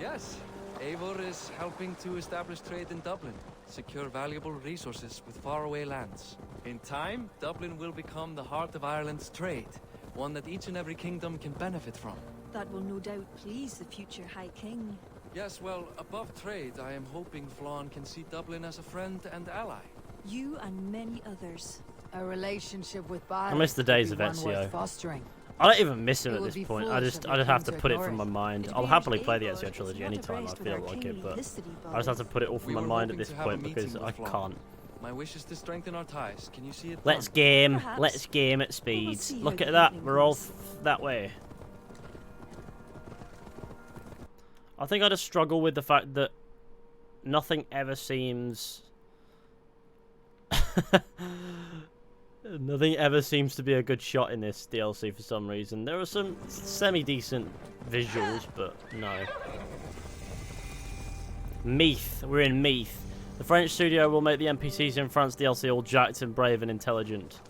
Yes, Eivor is helping to establish trade in Dublin, secure valuable resources with faraway lands. In time, Dublin will become the heart of Ireland's trade, one that each and every kingdom can benefit from. That will no doubt please the future High King. Yes, well, above trade, I am hoping Flann can see Dublin as a friend and ally. You and many others. A relationship with Barrett. I miss the days of Ezio. I don't even miss him at this point. I just have to put it from my mind. I'll happily play the Ezio trilogy anytime I feel like it, but I just have to put it all from my mind at this point because I can't. My wish is to strengthen our ties. Can you see it? Let's game. Let's game at speeds. Look at that. We're all that way. I think I just struggle with the fact that nothing ever seems... Nothing ever seems to be a good shot in this DLC for some reason. There are some semi-decent visuals, but no. Meath. We're in Meath. The French studio will make the NPCs in France DLC all jacked and brave and intelligent.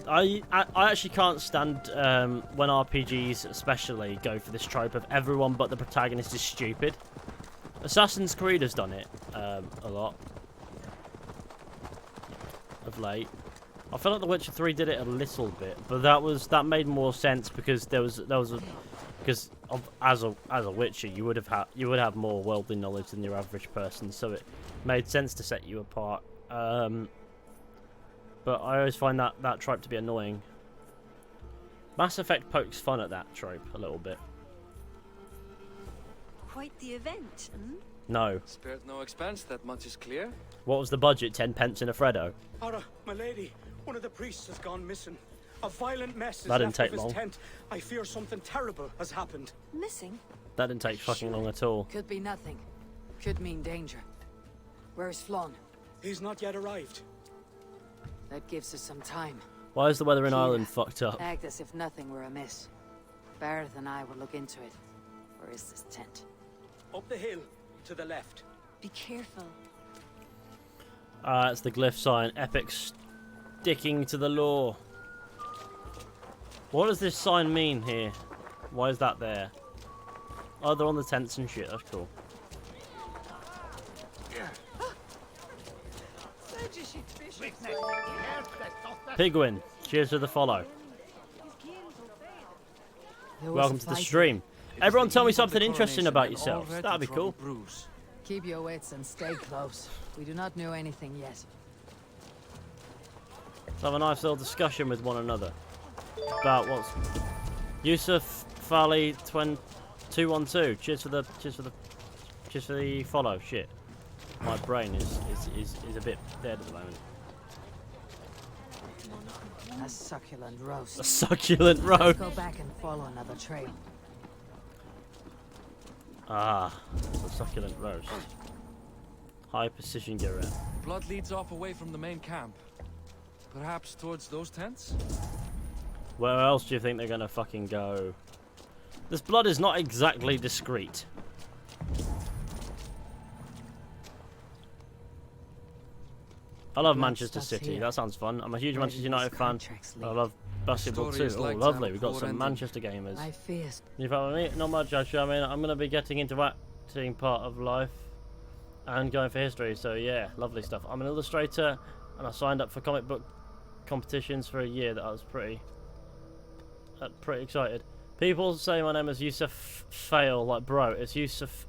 I actually can't stand when RPGs especially go for this trope of everyone but the protagonist is stupid. Assassin's Creed has done it a lot of late. I feel like The Witcher 3 did it a little bit, but that made more sense because as a Witcher you would have more worldly knowledge than your average person, so it made sense to set you apart. But I always find that trope to be annoying. Mass Effect pokes fun at that trope a little bit. Quite the event, hmm? No. Spared no expense, that much is clear. What was the budget? 10 pence in a Freddo? Ara, my lady, one of the priests has gone missing. A violent mess is That didn't left of take his long. tent. I fear something terrible has happened. Missing? That didn't take fucking long at all. Could be nothing. Could mean danger. Where's Flann? He's not yet arrived. That gives us some time. Why is the weather in Kira, Ireland fucked up? Act as if nothing were amiss. Barrett and I will look into it. Where is this tent? Up the hill, to the left. Be careful. It's the glyph sign. Epic sticking to the law. What does this sign mean here? Why is that there? Oh, they're on the tents and shit. That's cool. Pigwin, cheers to the follow. Welcome to the stream. Everyone tell me something interesting about yourselves. That'd be cool. Keep your wits and stay close. We do not know anything yet. Let's have a nice little discussion with one another about what's Yusuf Fali 212. Cheers for the follow. Shit, my brain is a bit dead at the moment. A succulent roast. A succulent roast. Let's go back and follow another trail. Ah, a succulent roast. High precision gear. Blood leads off away from the main camp. Perhaps towards those tents? Where else do you think they're gonna fucking go? This blood is not exactly discreet. I love Manchester City. That sounds fun. I'm a huge Manchester United fan. I love basketball too. Oh, lovely. We've got some Manchester gamers. You follow me? Not much, actually. I mean, I'm going to be getting into acting part of life and going for history. So, yeah, lovely stuff. I'm an illustrator, and I signed up for comic book competitions for a year. That I was pretty excited. People say my name is Yusuf Fail. Like, bro, it's Yusuf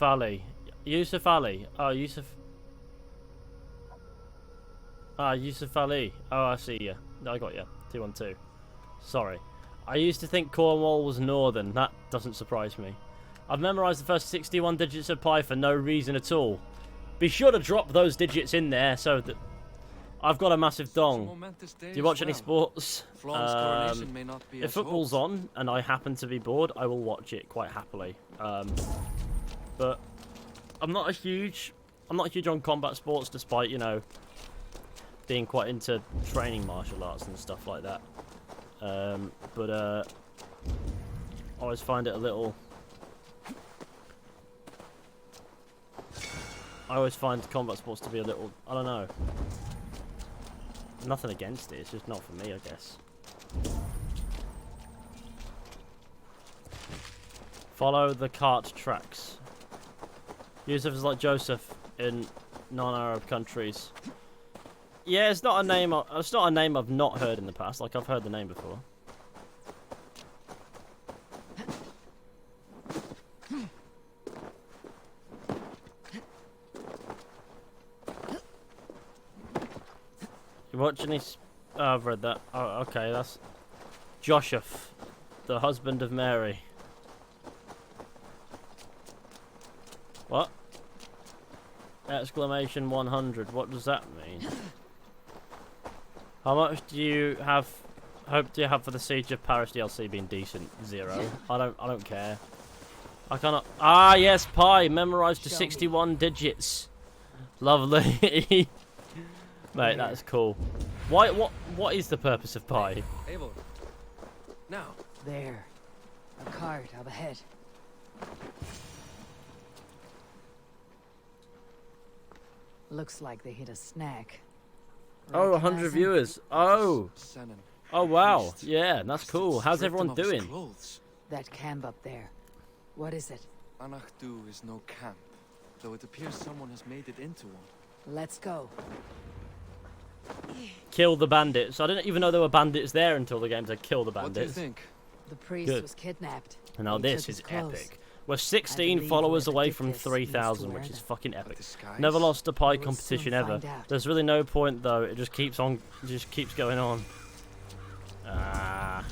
Ali. Yusuf Ali. Oh, Yusuf Ali. Oh, I see you. I got you. 212. Sorry. I used to think Cornwall was northern. That doesn't surprise me. I've memorised the first 61 digits of pi for no reason at all. Be sure to drop those digits in there so that... I've got a massive dong. Do you watch any sports? If football's on and I happen to be bored, I will watch it quite happily. But I'm not huge on combat sports, despite, you know, being quite into training martial arts and stuff like that. But I always find it a little... I always find combat sports to be a little... I don't know. Nothing against it, it's just not for me, I guess. Follow the cart tracks. Yusuf is like Joseph in non-Arab countries. Yeah, it's not a name. It's not a name I've not heard in the past. Like, I've heard the name before. You watch any? Oh, I've read that. Oh, okay, that's Joshua, the husband of Mary. What? Exclamation 100. What does that mean? How much do you have? Hope do you have for the Siege of Paris DLC being decent? 0. I don't care. I cannot. Ah, yes, pi memorized to 61 digits. Lovely. Mate, that's cool. Why? What is the purpose of pi? Eivor. Now. There. A cart up ahead. Looks like they hit a snack. Oh, 100 viewers. Oh. Oh, wow. Yeah, that's cool. How's everyone doing? That camp up there. What is it? Anachdu is no camp, though it appears someone has made it into one. Let's go. Kill the bandits. I didn't even know there were bandits there until the game said kill the bandits. What do you think? The priest was kidnapped. And now this is epic. We're 16 followers away from 3,000, which is fucking epic. Never lost a pie competition ever. There's really no point though. It just keeps on, just keeps going on. Ah.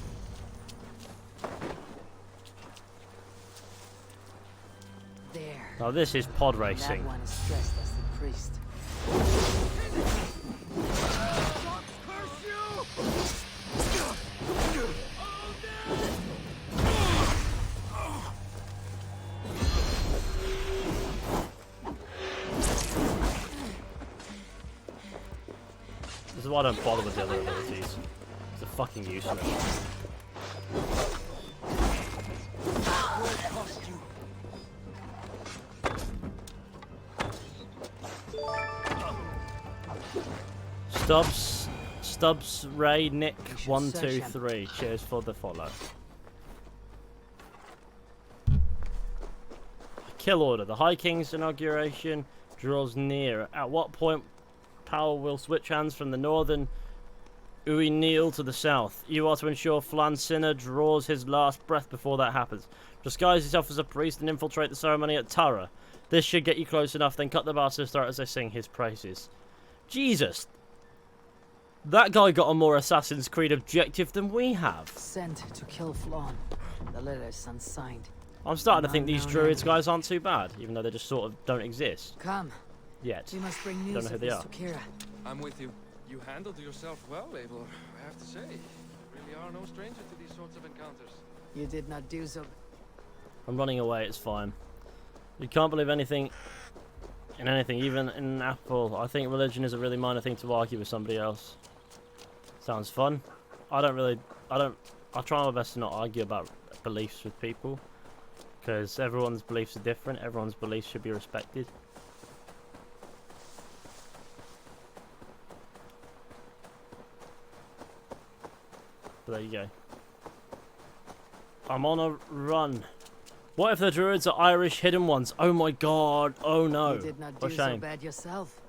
There. Now this is pod racing. That one is dressed as the priest. why I don't bother with the other abilities. They're fucking useless. Stubbs, Ray, Nick, 1, 2, 3. Cheers for the follow. Kill order. The High King's inauguration draws near. At what point power will switch hands from the northern Uy to the south? You are to ensure Flan Sinner draws his last breath before that happens. Disguise yourself as a priest and infiltrate the ceremony at Tara. This should get you close enough, then cut the bastard's throat as they sing his praises. Jesus! That guy got a more Assassin's Creed objective than we have. Sent to kill Flan. The letter's unsigned. I'm starting to think these Druids guys aren't too bad, even though they just sort of don't exist. Come. Yet. We must bring news Don't know who of they this are. to Kira. I'm with you. You handled yourself well, Eivor, I have to say. You really are no stranger to these sorts of encounters. You did not do so. I'm running away, it's fine. You can't believe anything in anything, even in Apple. I think religion is a really minor thing to argue with somebody else. Sounds fun. I try my best to not argue about beliefs with people. Because everyone's beliefs are different, everyone's beliefs should be respected. But there you go. I'm on a run. What if the Druids are Irish hidden ones? Oh my god, oh no. You did not What do a so shame. bad yourself.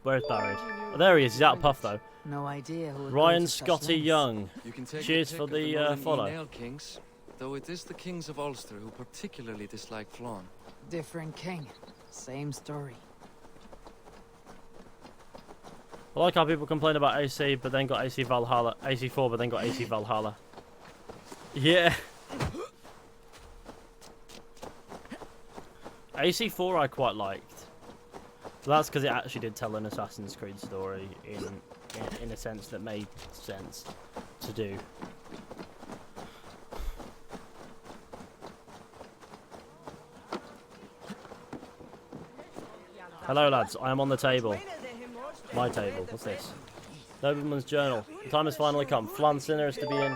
Where's Barrett? Oh, there he is, he's out of puff though. No idea who would go Ryan to such Scotty lengths. Young. You can take Cheers your for pick of the Northern follow. Nail Kings, though it is the kings of Ulster who particularly dislike Flan. Different king. Same story. I like how people complain about AC, but then got AC Valhalla. AC4, but then got AC Valhalla. Yeah. AC4 I quite liked. So that's because it actually did tell an Assassin's Creed story in a sense that made sense to do. Hello lads, I am on the table. My table, what's this? Nobleman's Journal. The time has finally come. Flan Sinner is to be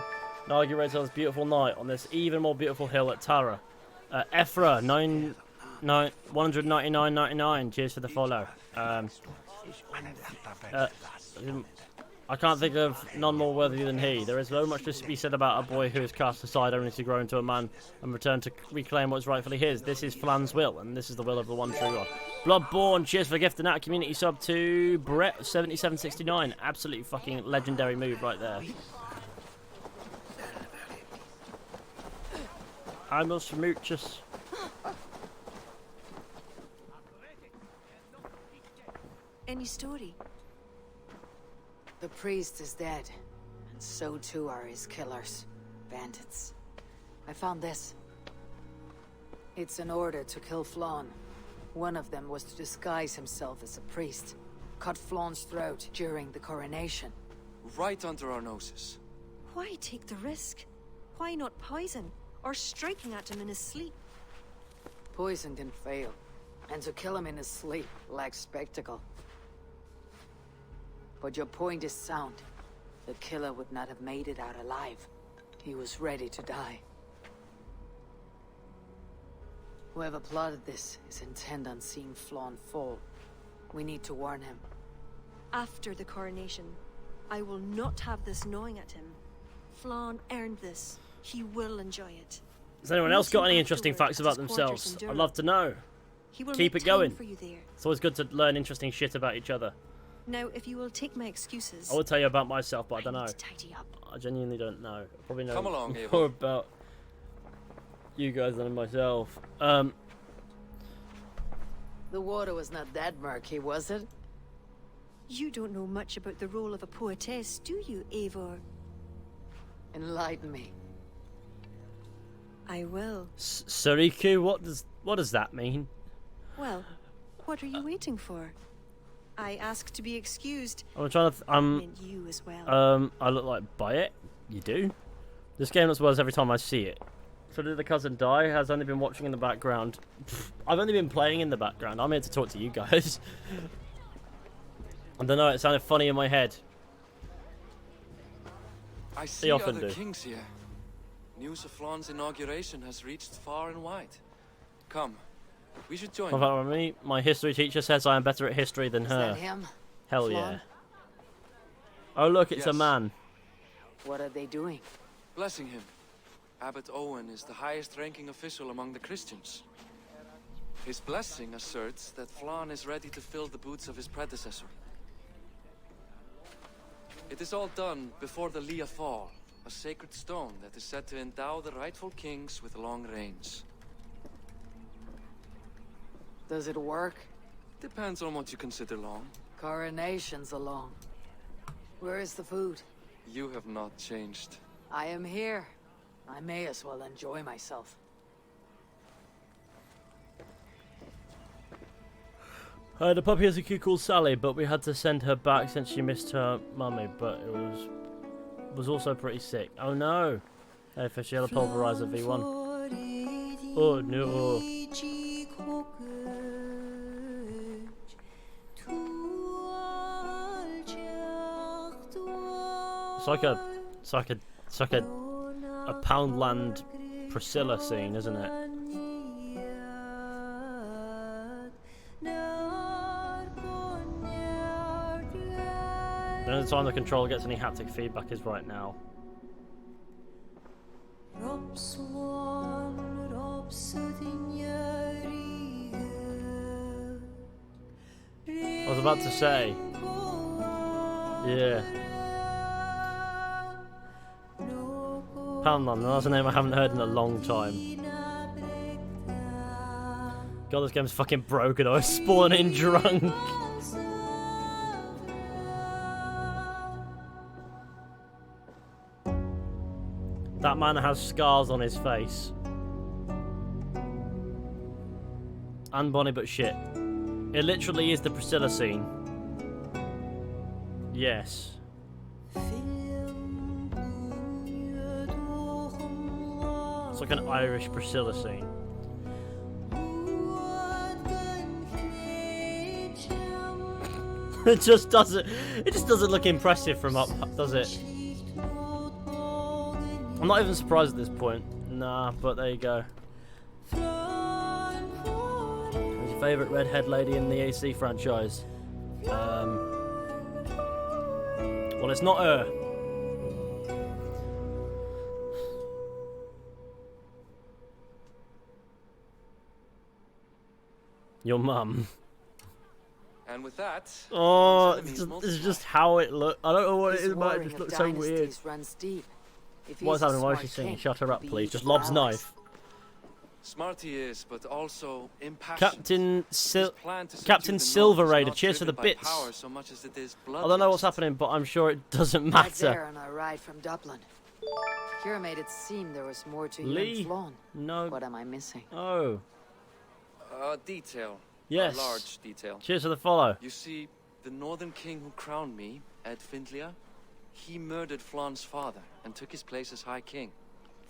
inaugurated on this beautiful night on this even more beautiful hill at Tara. Ephra, 199.99. Cheers for the follow. I can't think of none more worthy than he. There is so much to be said about a boy who is cast aside only to grow into a man and return to reclaim what's rightfully his. This is Flan's will, and this is the will of the one true God. Bloodborne, cheers for gifting that community sub to Brett 7769. Absolutely fucking legendary move right there. I must smooches. Any story? The priest is dead, and so too are his killers. Bandits. I found this. It's an order to kill Flan. One of them was to disguise himself as a priest. Cut Flan's throat during the coronation. Right under our noses. Why take the risk? Why not poison? Or striking at him in his sleep? Poison can fail, and to kill him in his sleep lacks spectacle. But your point is sound. The killer would not have made it out alive. He was ready to die. Whoever plotted this is intent on seeing Flan fall. We need to warn him. After the coronation, I will not have this gnawing at him. Flan earned this. He will enjoy it. Has anyone else got any interesting facts about themselves? I'd love to know. Keep it going. It's always good to learn interesting shit about each other. Now, if you will take my excuses... I will tell you about myself, but I don't know. Tidy up. I genuinely don't know. I probably know Come along, more about you guys than myself. The water was not that murky, was it? You don't know much about the role of a poetess, do you, Eivor? Enlighten me. I will. Sariku, what does that mean? Well, what are you waiting for? I ask to be excused. I'm trying to. And you as well. I look like buy it. You do. This game looks worse every time I see it. So did the cousin die? Has only been watching in the background. I've only been playing in the background. I'm here to talk to you guys. I don't know, it sounded funny in my head. I see often other do. kings here. News of Flawn's inauguration has reached far and wide. Come, we should join. What about me? My history teacher says I am better at history than Is her. that him? Hell Flawn? yeah. Oh look, it's a Yes. man. What are they doing? Blessing him. Abbot Owen is the highest ranking official among the Christians. His blessing asserts that Flawn is ready to fill the boots of his predecessor. It is all done before the Leah Fall, a sacred stone that is said to endow the rightful kings with long reigns. Does it work? Depends on what you consider long. Coronation's along. Where is the food? You have not changed. I am here. I may as well enjoy myself. The puppy has a kid called Sally, but we had to send her back since she missed her mummy, but it was also pretty sick. Oh no! Hey, fish, yellow pulverizer V1. Oh no! It's like a Poundland Priscilla scene, isn't it? The only time the controller gets any haptic feedback is right now. I was about to say, yeah. Poundland, that's a name I haven't heard in a long time. God, this game's fucking broken. I was spawning drunk. That man has scars on his face. And Bonnie but shit. It literally is the Priscilla scene. Yes. It's like an Irish Priscilla scene. It just doesn't look impressive from up, does it? I'm not even surprised at this point. Nah, but there you go. Who's your favourite redhead lady in the AC franchise? Well, it's not her. Your mum. And with that, Oh, it's just how it looks. I don't know what it is, but it just looks so weird. Runs deep. What's happening? Why is she singing? Shut her up, please. Just lobs knife. Smart he is, but also impassioned. Captain Silver Raider, cheers for the bits. So much as it is I don't know what's happening, but I'm sure it doesn't Back there matter. on our ride from Dublin. Kira made it seem there was more to Lee? you and Flawn. No. What am I missing? Oh. Detail. Yes. A large detail. Cheers for the follow. You see, the Northern King who crowned me, Ed Findlia, he murdered Flawn's father and took his place as High King.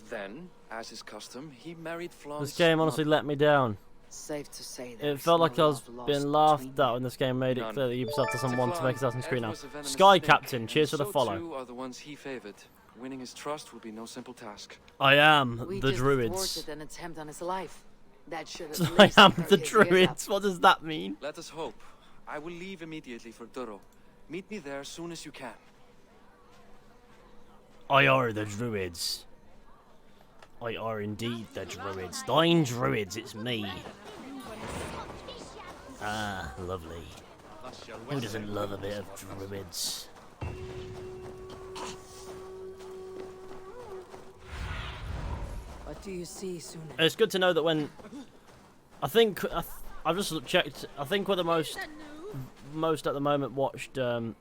Then, as is custom, he married Flawn's This game honestly let me down. Safe to say It felt like I was being laughed at when this game made it clear that Ubisoft doesn't want to make Assassin's Creed now. Sky Captain, cheers for the follow. Too are the ones he favored. Winning his trust will be no simple task. I am We the just Druids. thwarted an attempt on his life. That should at I least am perk the his ears up. Druids. What does that mean? Let us hope. I will leave immediately for Duro. Meet me there as soon as you can. I are the Druids. I are indeed the Druids. Thine Druids, it's me. Ah, lovely. Who doesn't love a bit of Druids? What do you see, Suna? It's good to know that when... I've just checked. I think we're the most at the moment watched... No,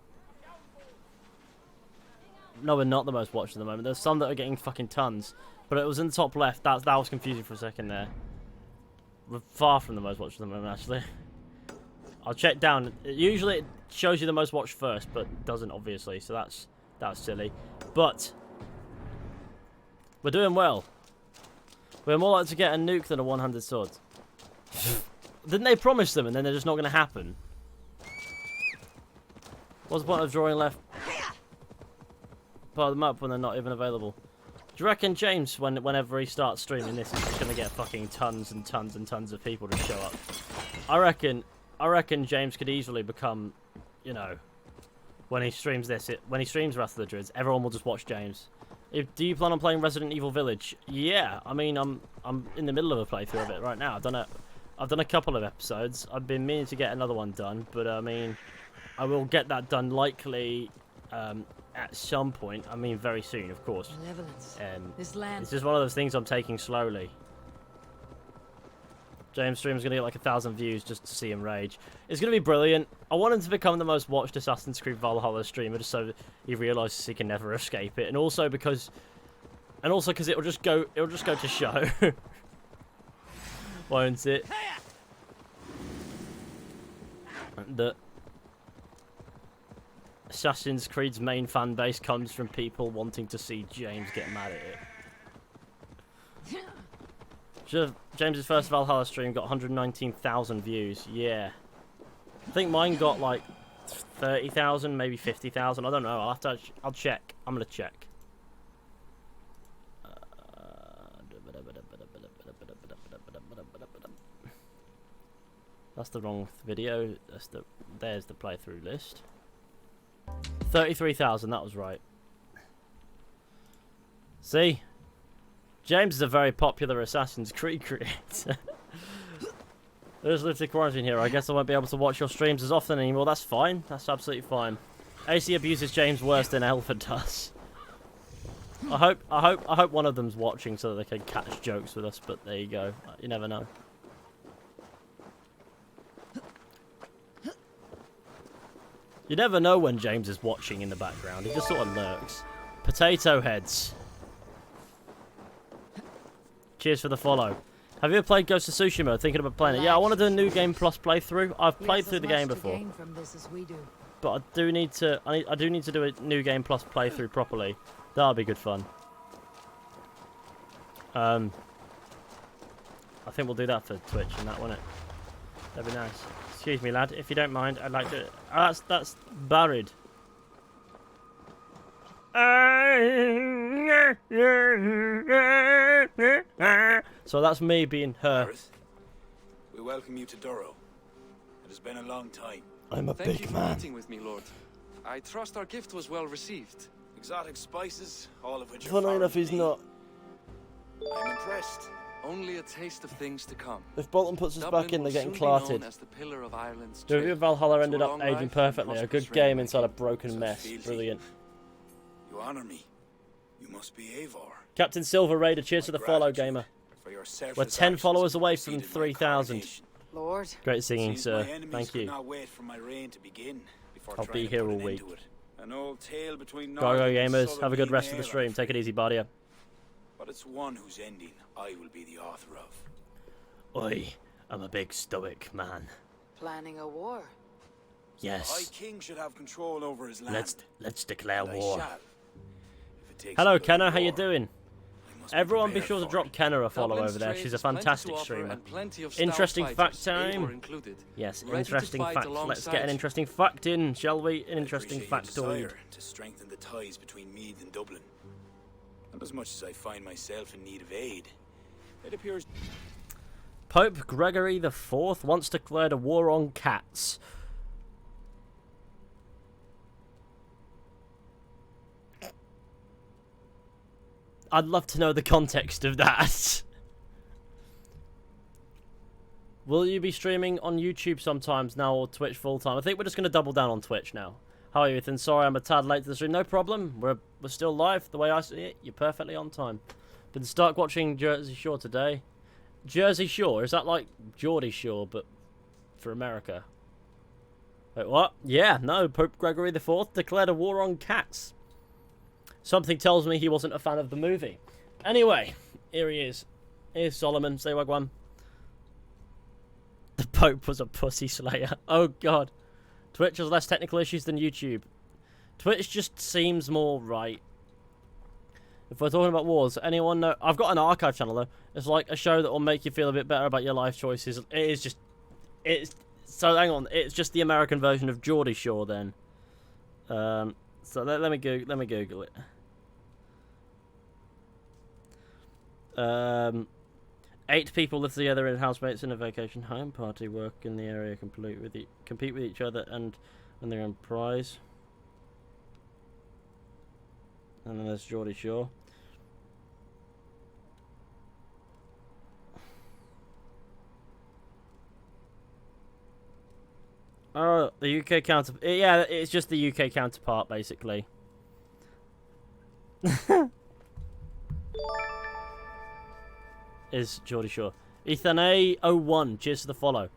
we're not the most watched at the moment. There's some that are getting fucking tons. But it was in the top left. That was confusing for a second there. We're far from the most watched at the moment, actually. I'll check down. Usually it shows you the most watched first, but it doesn't, obviously. So that's silly. But we're doing well. We're more likely to get a nuke than a one-handed sword. Didn't they promise them, and then they're just not going to happen? What's the point of drawing left part of the map when they're not even available? Do you reckon James, whenever he starts streaming this, is just gonna get fucking tons and tons and tons of people to show up? I reckon James could easily become, you know, when he streams this, when he streams Wrath of the Druids, everyone will just watch James. Do you plan on playing Resident Evil Village? Yeah, I mean, I'm in the middle of a playthrough of it right now. I've done a couple of episodes. I've been meaning to get another one done, but I mean, I will get that done likely at some point. I mean, very soon, of course. This land. It's just one of those things I'm taking slowly. James' stream's gonna get like 1,000 views just to see him rage. It's gonna be brilliant. I want him to become the most watched Assassin's Creed Valhalla streamer, just so that he realizes he can never escape it, and also because it'll just go to show, won't it? That Assassin's Creed's main fan base comes from people wanting to see James get mad at it. James's first Valhalla stream got 119,000 views. Yeah, I think mine got like 30,000, maybe 50,000. I don't know. I'll check. I'm gonna check. That's the wrong video. There's the playthrough list. 33,000. That was right. See. James is a very popular Assassin's Creed creator. There's lifted quarantine here. I guess I won't be able to watch your streams as often anymore. That's fine. That's absolutely fine. AC abuses James worse than Alpha does. I hope one of them's watching so that they can catch jokes with us. But there you go. You never know. You never know when James is watching in the background. He just sort of lurks. Potato heads. Cheers for the follow. Have you ever played Ghost of Tsushima? Thinking about playing it? Yeah, I want to do a New Game Plus playthrough. I've played through the game before, but I do need to. I do need to do a New Game Plus playthrough properly. That'll be good fun. I think we'll do that for Twitch and that, won't it? That'd be nice. Excuse me, lad, if you don't mind, I'd like to. Oh, that's buried. So that's me being her. Gareth, we welcome you to Duro. It has been a long time. I'm a Thank big you man. for meeting with me, Lord. I trust our gift was well received. Exotic spices, all of which are Funnily enough, foreign he's to me. not. I'm impressed. Only a taste of things to come. If Bolton puts us Dublin back in, will they're getting soon be known clarted. as the pillar of Ireland's The review of trade. Valhalla To ended a up long aging life and perfectly. A prosperous good game reign. inside a broken So mess. fealty. Brilliant. You honor me. You must be Eivor. Captain Silver Raider, cheers for the follow, gamer. For your selfless We're 10 actions followers that away from preceded my 3,000. coronation. Lord, Great singing, Seems sir. my enemies Thank could you. not wait for my reign to begin before I'll trying be to here put all an week. end to it. An old tale between Go Northern and gamers. Southern Have a good League rest of the ale, stream. I'm Take it afraid. easy, Badia. But it's one whose ending I will be the author of. Oi, I'm a big stoic man. planning a war. The High Yes. King should have control over his land. Let's declare and I war. shall, if it takes Hello, a bloody Kenna. How you war. doing? I must Everyone, be prepared sure to for drop it. Kenna a follow Dublin's over there. trade She's a has plenty to fantastic offer streamer. and plenty of stout Interesting fact fighters, time. Eivor included, Yes, ready to interesting fight fact. Let's alongside get an you. interesting fact in, shall we? An I interesting appreciate your factoid. desire to strengthen the ties between Meath and Dublin. And as much as I find myself in need of aid, it appears Pope Gregory IV once declared a war on cats. I'd love to know the context of that. Will you be streaming on YouTube sometimes now or Twitch full time? I think we're just going to double down on Twitch now. How are you, Ethan? Sorry, I'm a tad late to the stream. No problem. We're still live. The way I see it, you're perfectly on time. Been stuck watching Jersey Shore today. Jersey Shore? Is that like Geordie Shore, but for America? Wait, what? Yeah, no. Pope Gregory IV declared a war on cats. Something tells me he wasn't a fan of the movie. Anyway, here he is. Here's Solomon. Say wagwan. The Pope was a pussy slayer. Oh, God. Twitch has less technical issues than YouTube. Twitch just seems more right. If we're talking about wars, anyone know? I've got an archive channel, though. It's like a show that will make you feel a bit better about your life choices. It is just... So, hang on. It's just the American version of Geordie Shore, then. So let me Google it. 8 people live together in housemates in a vacation home. Party work in the area, compete with each other, and when they're on prize. And then there's Geordie Shore. Oh, the UK counterpart. Yeah, it's just the UK counterpart, basically. Is Geordie Shore. Ethan A01, cheers for the follow.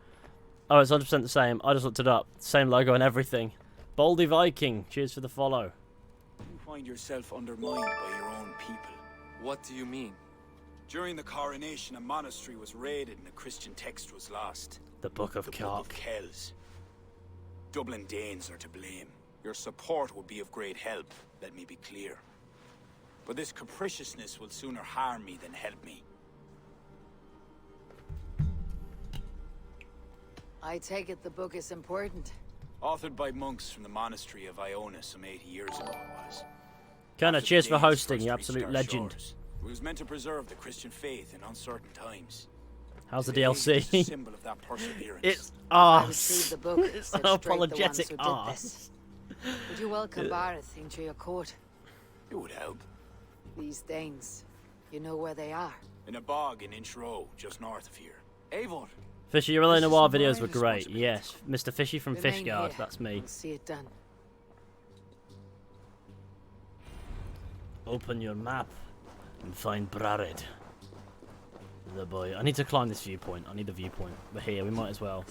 Oh, it's 100% the same. I just looked it up. Same logo and everything. Baldy Viking, cheers for the follow. You find yourself undermined by your own people. What do you mean? During the coronation, a monastery was raided and a Christian text was lost. The Book of Kells. Dublin Danes are to blame. Your support would be of great help, let me be clear. But this capriciousness will sooner harm me than help me. I take it the book is important. Authored by monks from the monastery of Iona some 80 years ago it was. Kinda, After cheers the for Danes hosting, first you absolute reached our legend. shores, it was meant to preserve the Christian faith in uncertain times. How's the Today, it's a DLC? symbol of that perseverance. It's I retrieved the book. It's set an straight the ones apologetic who did ass. this. Would you welcome Bareth into your court? It would help. These Danes, you know where they are? In a bog in Inch Row, just north of here. Eivor! Fishy, your early noir This is videos my were great. responsibility. Yes, Mr. Fishy from Remain Fishguard, here. that's me. We'll see it done. Open your map and find Brarid. The boy. I need to climb this viewpoint. I need the viewpoint. We're here, we might as well.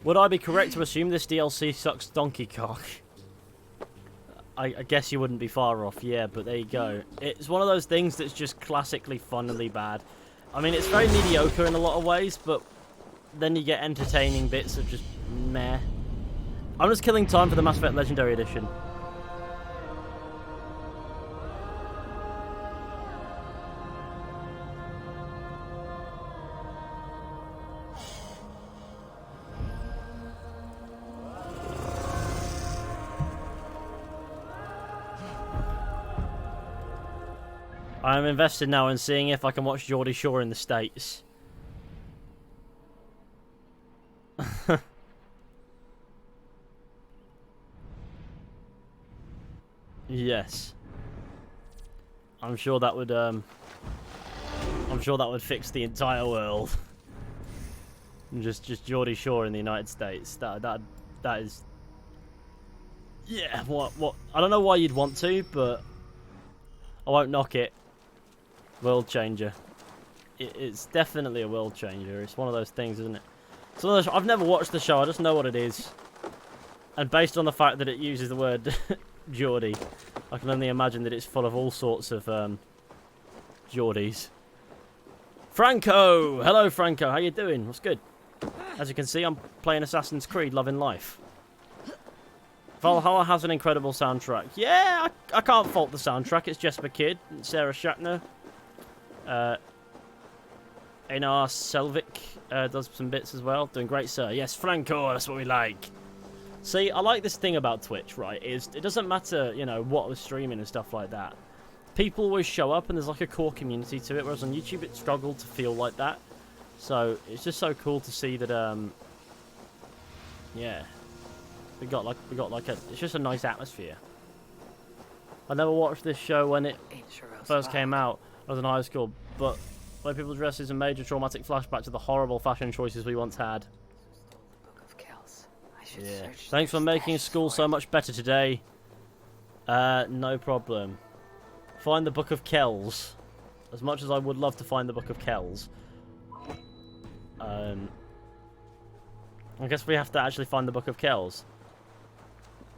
Would I be correct to assume this DLC sucks donkey cock? I guess you wouldn't be far off, yeah, but there you go. It's one of those things that's just classically funnily bad. I mean, it's very mediocre in a lot of ways, but then you get entertaining bits of just meh. I'm just killing time for the Mass Effect Legendary Edition. I'm invested now in seeing if I can watch Geordie Shore in the States. Yes. I'm sure that would fix the entire world. just Geordie Shore in the United States. That is, yeah, what I don't know why you'd want to, but I won't knock it. World changer. It's definitely a world changer. It's one of those things, isn't it? So I've never watched the show. I just know what it is. And based on the fact that it uses the word Geordie, I can only imagine that it's full of all sorts of Geordies. Franco! Hello, Franco. How you doing? What's good? As you can see, I'm playing Assassin's Creed, loving life. Valhalla has an incredible soundtrack. Yeah, I can't fault the soundtrack. It's Jesper Kidd, Sarah Shatner. Einar Selvik does some bits as well. Doing great, sir. Yes, Franco, that's what we like. See, I like this thing about Twitch, right? Is it doesn't matter, you know, what we're streaming and stuff like that. People always show up and there's like a core community to it, whereas on YouTube it struggled to feel like that. So it's just so cool to see that, yeah. We got like it's just a nice atmosphere. I never watched this show when it first came out. I was in high school, but when people dress is a major traumatic flashback to the horrible fashion choices we once had. Yeah. Thanks for making school so much better today. No problem. Find the Book of Kells. As much as I would love to find the Book of Kells. I guess we have to actually find the Book of Kells.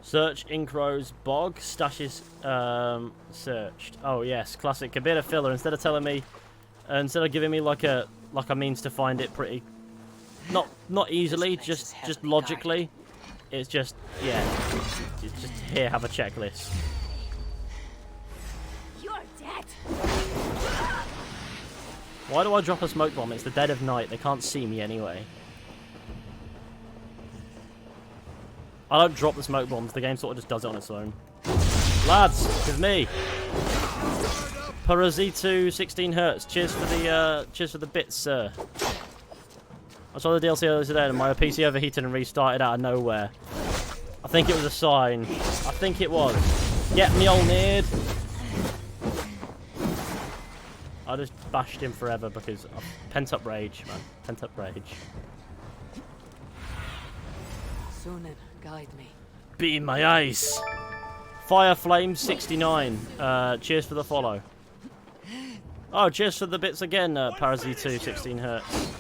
Search Incro's Bog. Stashes searched. Oh yes, classic. A bit of filler. Instead of telling me, instead of giving me like a means to find it pretty, not easily, just logically. It's just, yeah. It's just here, have a checklist. You're dead. Why do I drop a smoke bomb? It's the dead of night. They can't see me anyway. I don't drop the smoke bombs. The game sort of just does it on its own. Lads, it's me. Parazitu 16 hertz. Cheers for the bits, sir. I saw the DLC earlier today and my PC overheated and restarted out of nowhere. I think it was a sign. I think it was. Get me old nerd. I just bashed him forever because of pent up rage, man. Pent up rage. Sunan, guide me. Be my eyes. Fire Flame 69. Cheers for the follow. Oh, cheers for the bits again, Parazitu 16 hertz.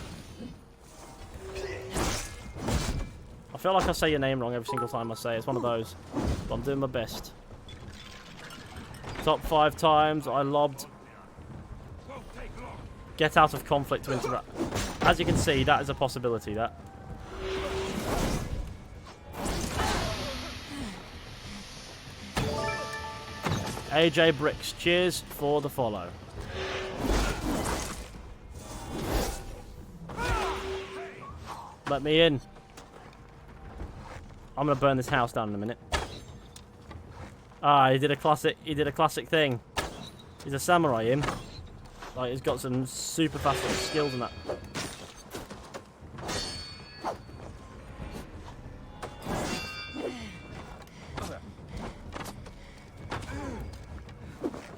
I feel like I say your name wrong every single time I say it. It's one of those. But I'm doing my best. Top 5 times I lobbed. Get out of conflict to interact. As you can see, that is a possibility, that. AJ Bricks, cheers for the follow. Let me in. I'm gonna burn this house down in a minute. Ah, he did a classic thing. He's a samurai, him. Like, he's got some super fast skills in that.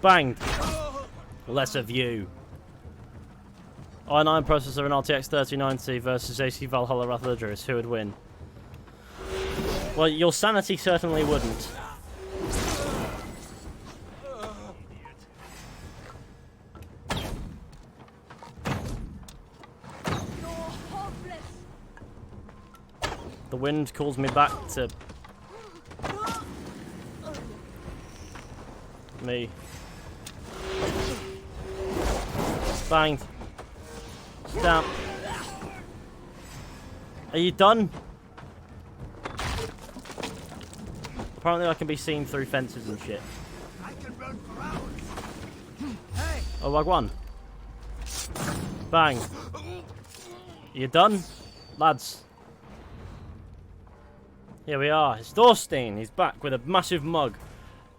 Banged. Less of you. i9 processor and RTX 3090 versus AC Valhalla Wrath of the Druids. Who would win? Well, your sanity certainly wouldn't. The wind calls me back to me. Banged. Stamp. Are you done? Apparently I can be seen through fences and shit. Oh, I won. Bang. Are you done? Lads. Here we are. It's Thorstein. He's back with a massive mug.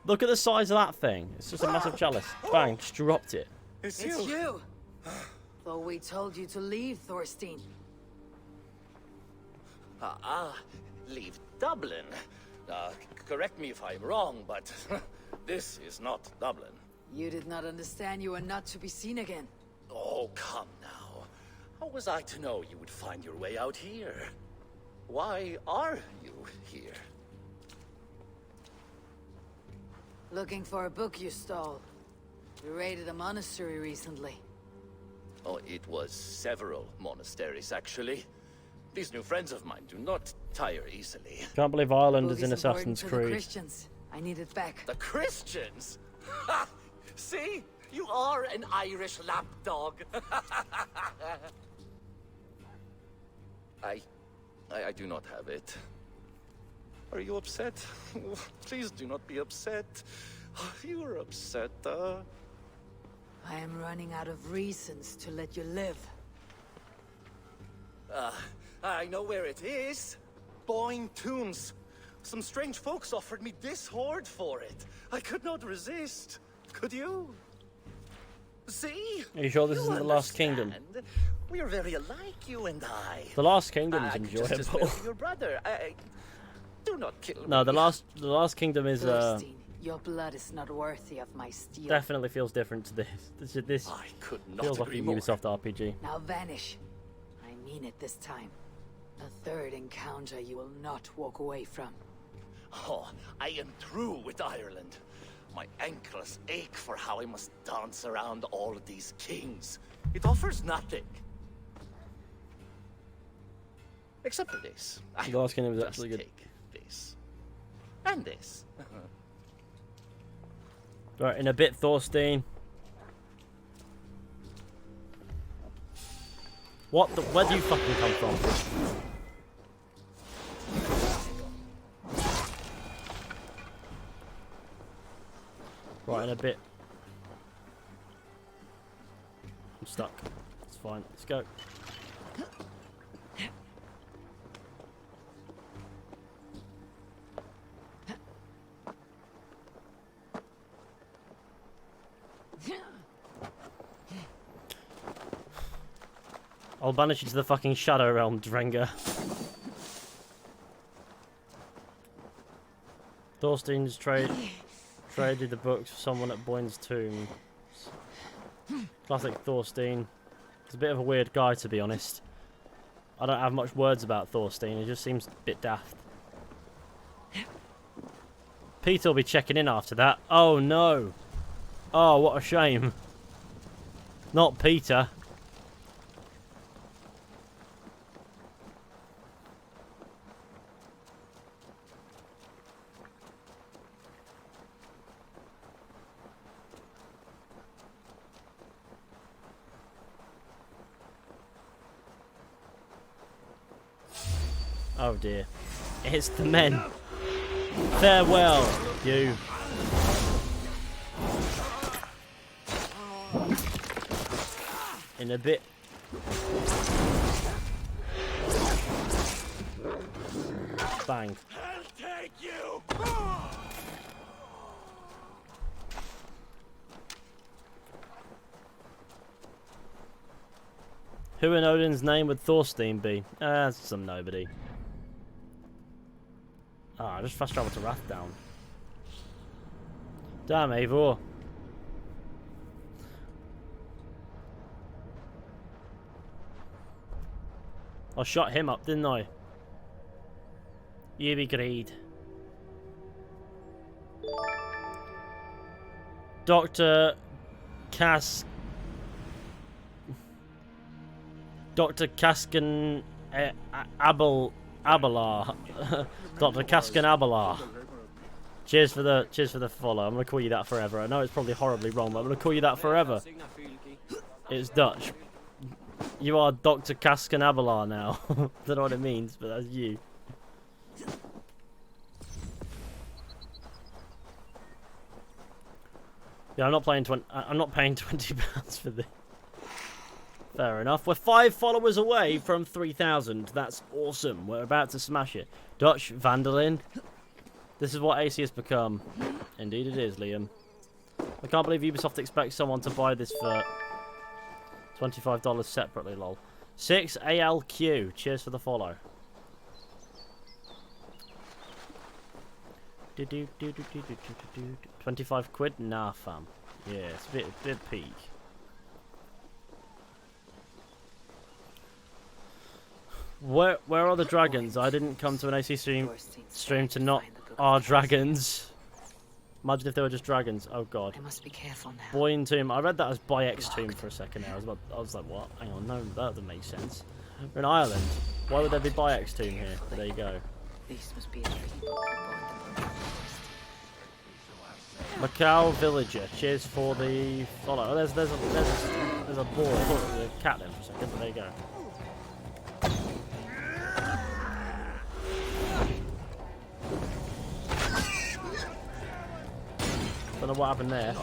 Look at the size of that thing. It's just a massive chalice. Bang. Just dropped it. It's you! Though we told you to leave, Thorstein. Leave Dublin. Correct me if I'm wrong, but this is not Dublin. You did not understand you were not to be seen again. Oh, come now. How was I to know you would find your way out here? Why are you here? Looking for a book you stole. You raided a monastery recently. Oh, it was several monasteries, actually. These new friends of mine do not tire easily. Can't believe Ireland is in Assassin's Creed. The Christians. I need it back. The Christians? Ha! See? You are an Irish lapdog. I do not have it. Are you upset? Please do not be upset. You are upset, I am running out of reasons to let you live. I know where it is. Boyne Tombs. Some strange folks offered me this hoard for it. I could not resist. Could you? See? Are you sure this isn't the Last Kingdom? We are very alike, you and I. The Last Kingdom's Just as enjoyable. well as your brother. Do not kill me. No, the last Kingdom is Thorstein, your blood is not worthy of my steel. definitely feels different to this. This I could not feels like a agree more. Ubisoft RPG. Now vanish. I mean it this time. A third encounter you will not walk away from. Oh, I am through with Ireland. My ankles ache for how I must dance around all of these kings. It offers nothing. Except for this. The Last Kingdom is Just actually good. take this. And this. Right, in a bit, Thorstein. What the? Where do you fucking come from? Right, in a bit. I'm stuck. It's fine. Let's go. I'll banish you to the fucking Shadow Realm, Drenga. Thorstein's traded the books for someone at Boyne's tomb. Classic Thorstein. He's a bit of a weird guy, to be honest. I don't have much words about Thorstein. He just seems a bit daft. Peter will be checking in after that. Oh no. Oh, what a shame. Not Peter. Oh dear. It's the men. Farewell, you. In a bit. Bang. I'll take you. Who in Odin's name would Thorstein be? Some nobody. Ah, I just fast travel to Rathdown. Damn, Eivor. I shot him up, didn't I? You be greed. Dr. Cascan Abelar. Dr. Cascan Abelar. Cheers for the follow. I'm gonna call you that forever. I know it's probably horribly wrong, but I'm gonna call you that forever. It's Dutch. You are Dr. Cascan Abelar now. Don't know what it means, but that's you. Yeah, I'm not paying £20 for this. Fair enough. We're 5 followers away from 3,000. That's awesome. We're about to smash it. Dutch Vandalin. This is what AC has become. Indeed it is, Liam. I can't believe Ubisoft expects someone to buy this for $25 separately, lol. 6 ALQ. Cheers for the follow. 25 quid? Nah, fam. Yeah, it's a bit peak. Where are the dragons? I didn't come to an AC stream to not are dragons. Imagine if they were just dragons. Oh god. I must be careful now. Boyne Tomb. I read that as Bayek's Tomb for a second there. I was like, what? Hang on, no, that doesn't make sense. We're in Ireland. Why would there be Bayek's Tomb here? But there you go. These must be a tricky book. Macau Villager. Cheers for the follow. Oh, there's a boar. I thought it was a cat then for a second, but there you go. Don't know what happened there.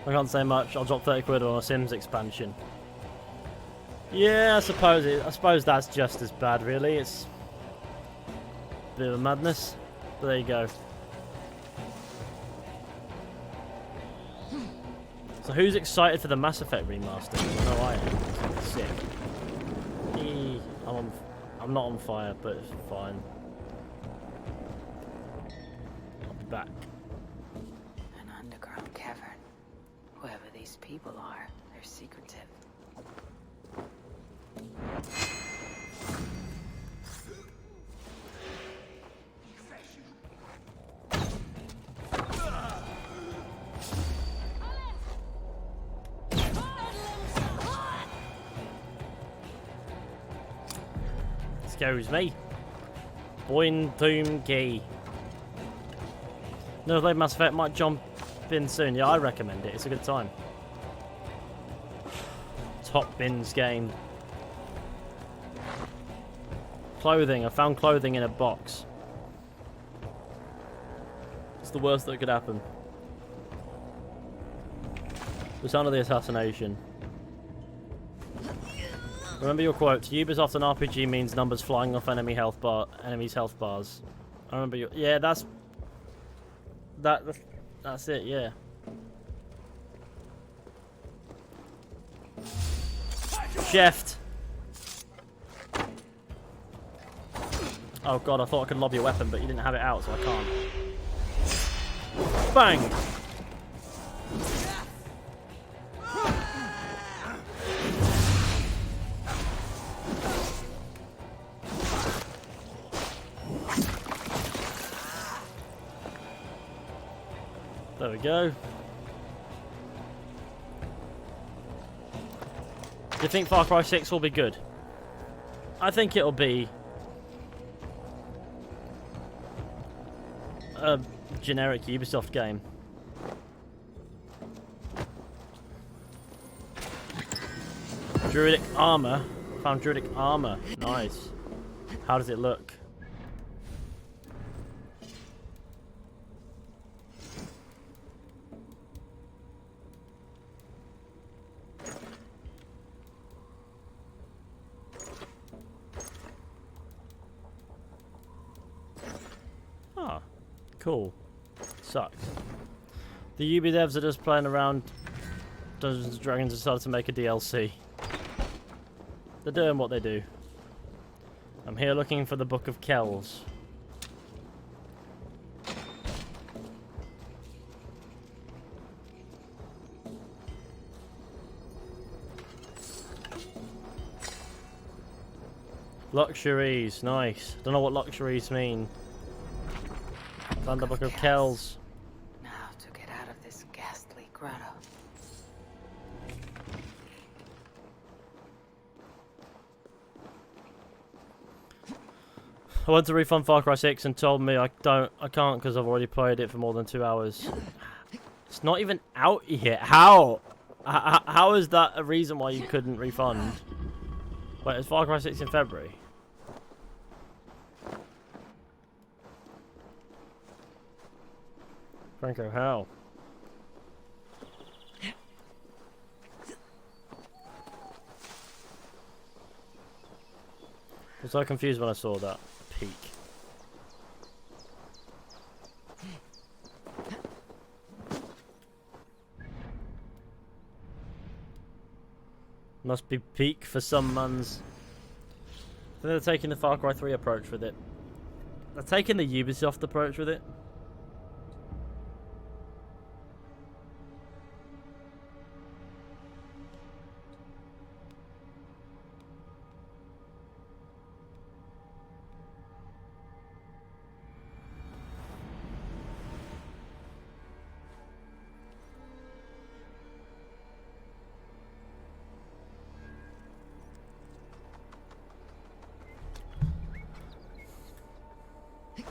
I can't say much. I'll drop 30 quid on a Sims expansion. Yeah, I suppose that's just as bad, really. It's a bit of a madness. But there you go. So who's excited for the Mass Effect remaster? I know I am. It's sick. I'm not on fire, but it's fine. I'll be back. An underground cavern. Whoever these people are, they're secretive. Excuse me. Boyne Tomb Key. Never played Mass Effect, might jump in soon. Yeah, I recommend it. It's a good time. Top bins game. Clothing. I found clothing in a box. What's the worst that could happen? The sound of the assassination. Remember your quote. Ubisoft an RPG means numbers flying off enemies' health bars. I remember your. Yeah, that's it. Yeah. Chef. Oh god, I thought I could lob your weapon, but you didn't have it out, so I can't. Bang! There we go. Do you think Far Cry 6 will be good? I think it'll be a generic Ubisoft game. Druidic armor. Found Druidic armor. Nice. How does it look? Cool. Sucks. The Ubi devs are just playing around. Dungeons & Dragons decided to make a DLC. They're doing what they do. I'm here looking for the Book of Kells. Luxuries, nice. Don't know what luxuries mean. Found the Book of Kells. Now to get out of this ghastly grotto. I went to refund Far Cry 6 and told me I can't because I've already played it for more than 2 hours. It's not even out yet. How? How is that a reason why you couldn't refund? Wait, is Far Cry 6 in February? Franco, how? I was so confused when I saw that peak. Must be peak for some mans. I think they're taking the Far Cry 3 approach with it. They're taking the Ubisoft approach with it.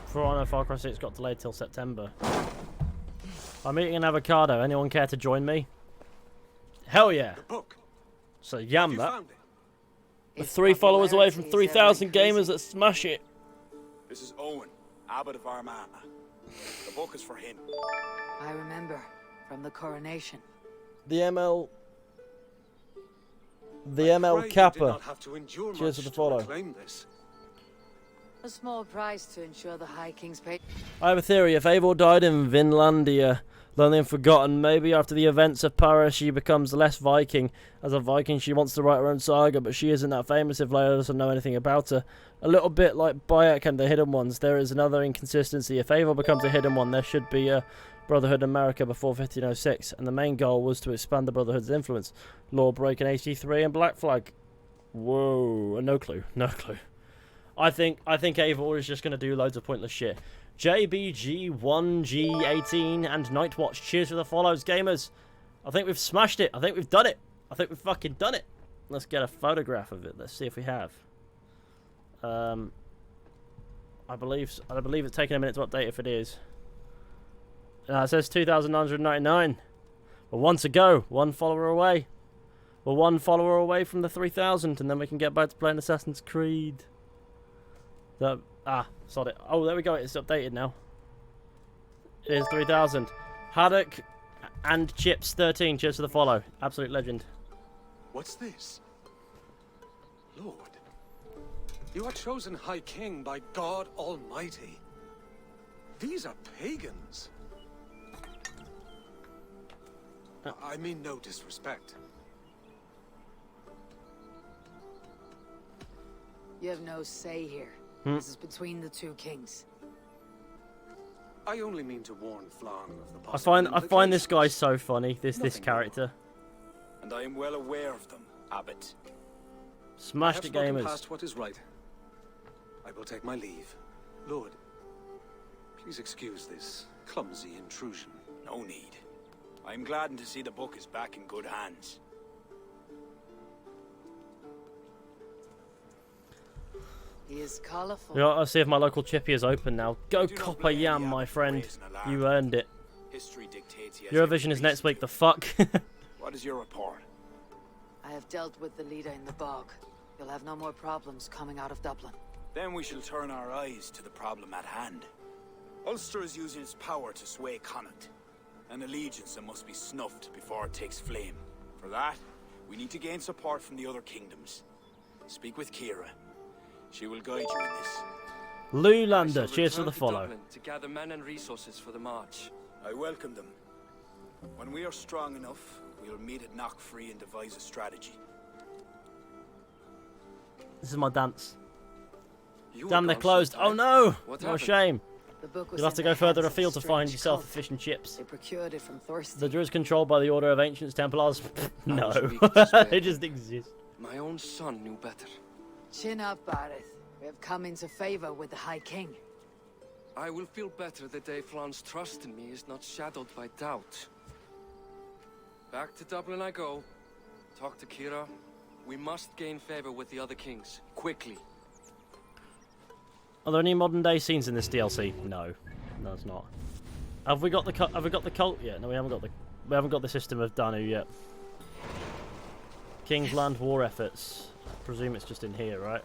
For all I know, Far Cry 6 got delayed till September. I'm eating an avocado. Anyone care to join me? Hell yeah! So yam that. We're 3 followers away from 3,000 gamers that smash it. This is Owen, Abbot of Armagh. The book is for him. I remember from the coronation. The ML Kappa. Cheers for the follow. A small price to ensure the High King's pay. I have a theory. If Eivor died in Vinlandia, lonely and forgotten, maybe after the events of Paris she becomes less Viking. As a Viking she wants to write her own saga, but she isn't that famous if Leia doesn't know anything about her. A little bit like Bayek and the Hidden Ones, there is another inconsistency. If Eivor becomes a Hidden One, there should be a Brotherhood in America before 1506, and the main goal was to expand the Brotherhood's influence. Lawbreak and AC3 and Black Flag. Whoa, no clue, no clue. I think Eivor is just going to do loads of pointless shit. JBG1G18 and Nightwatch, cheers for the follows, gamers. I think we've smashed it. I think we've done it. I think we've fucking done it. Let's get a photograph of it. Let's see if we have. I believe it's taking a minute to update if it is. It says 2,999. Well, one to go. 1 follower away. We're 1 follower away from the 3,000, and then we can get back to playing Assassin's Creed. Sod it. Oh, there we go. It's updated now. It is 3,000. Haddock and Chips 13. Cheers for the follow. Absolute legend. What's this? Lord, you are chosen High King by God Almighty. These are pagans. I mean no disrespect. You have no say here. This is between the two kings. I only mean to warn Flan of the possible I find this guy so funny. This character. And I am well aware of them, Abbot. Smashed it, I have spoken gamers. past what is right. I will take my leave. Lord, please excuse this clumsy intrusion. No need. I am gladdened to see the book is back in good hands. He is colorful. Yeah, I'll see if my local chippy is open now. Go copper yam, my friend. You earned it. History dictates he has Eurovision is next week. The fuck? What is your report? I have dealt with the leader in the bog. You'll have no more problems coming out of Dublin. Then we shall turn our eyes to the problem at hand. Ulster is using its power to sway Connacht, an allegiance that must be snuffed before it takes flame. For that, we need to gain support from the other kingdoms. Speak with Kira. She will guide you in this. Lulander, cheers for the follow. To gather men and resources for the march. I welcome them. When we are strong enough, we'll meet at Knockfree and devise a strategy. This is my dance. Damn, they're closed. Oh no! What a shame. The book was You'll have to in go the further hands of afield a to find strange yourself cult. fish and chips. They procured it from Thorstein. The Druids controlled by the Order of Ancients Templars? No. They just exist. My own son knew better. Chin up, Barith. We have come into favor with the High King. I will feel better the day Flan's trust in me is not shadowed by doubt. Back to Dublin I go. Talk to Kira. We must gain favor with the other kings. Quickly. Are there any modern day scenes in this DLC? No. No, it's not. Have we got the cult yet? No, we haven't got the system of Danu yet. King's Land war efforts. I presume it's just in here, right?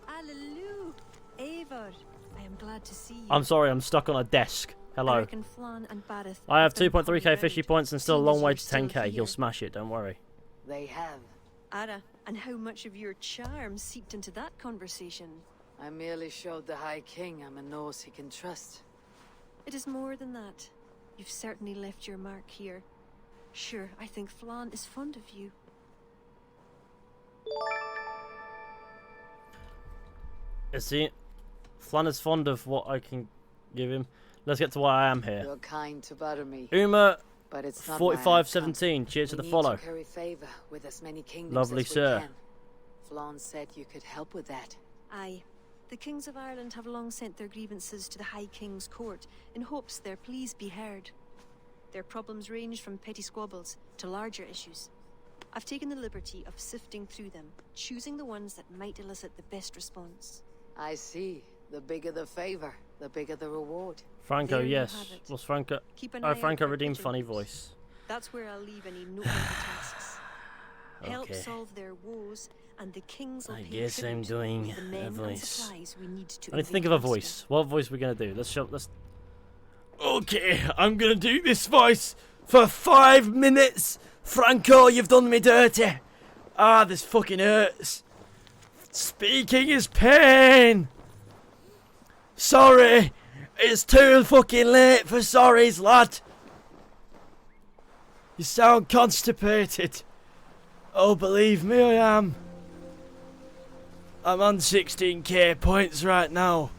Hallelujah, Eivor. I am glad to see you. I'm sorry, I'm stuck on a desk. Hello. I reckon Flan and Barith I have been 2.3k coming fishy round. points and still a Seems long way you're to still 10k. here. You'll smash it, don't worry. They have. Ara, and how much of your charm seeped into that conversation? I merely showed the High King I'm a nose he can trust. It is more than that. You've certainly left your mark here. Sure, I think Flan is fond of you. Is he? Flan is fond of what I can give him. Let's get to why I am here. You're kind to bother me. Uma, but it's not 4517. Cheers we to the need follow. To curry favor with as many kingdoms Lovely, as we sir. can. Flan said you could help with that. Aye. The kings of Ireland have long sent their grievances to the High King's court in hopes their pleas be heard. Their problems range from petty squabbles to larger issues. I've taken the liberty of sifting through them, choosing the ones that might elicit the best response. I see. The bigger the favor, the bigger the reward. Franco, There you yes. have it. Was Franco? Keep an Oh, eye out Franco for redeemed pigeon funny holes. voice. That's where I'll leave any noteworthy tasks. Help Okay. solve their woes, and the kings will I pay guess I'm tribute doing with the a men and voice. supplies we need to I need to think of a invade Ulster. voice. What voice are we gonna do? Let's. Okay, I'm gonna do this voice for 5 minutes. Franco, you've done me dirty. Ah, this fucking hurts. Speaking is pain. Sorry, it's too fucking late for sorries, lad. You sound constipated. Oh, believe me, I am. I'm on 16k points right now.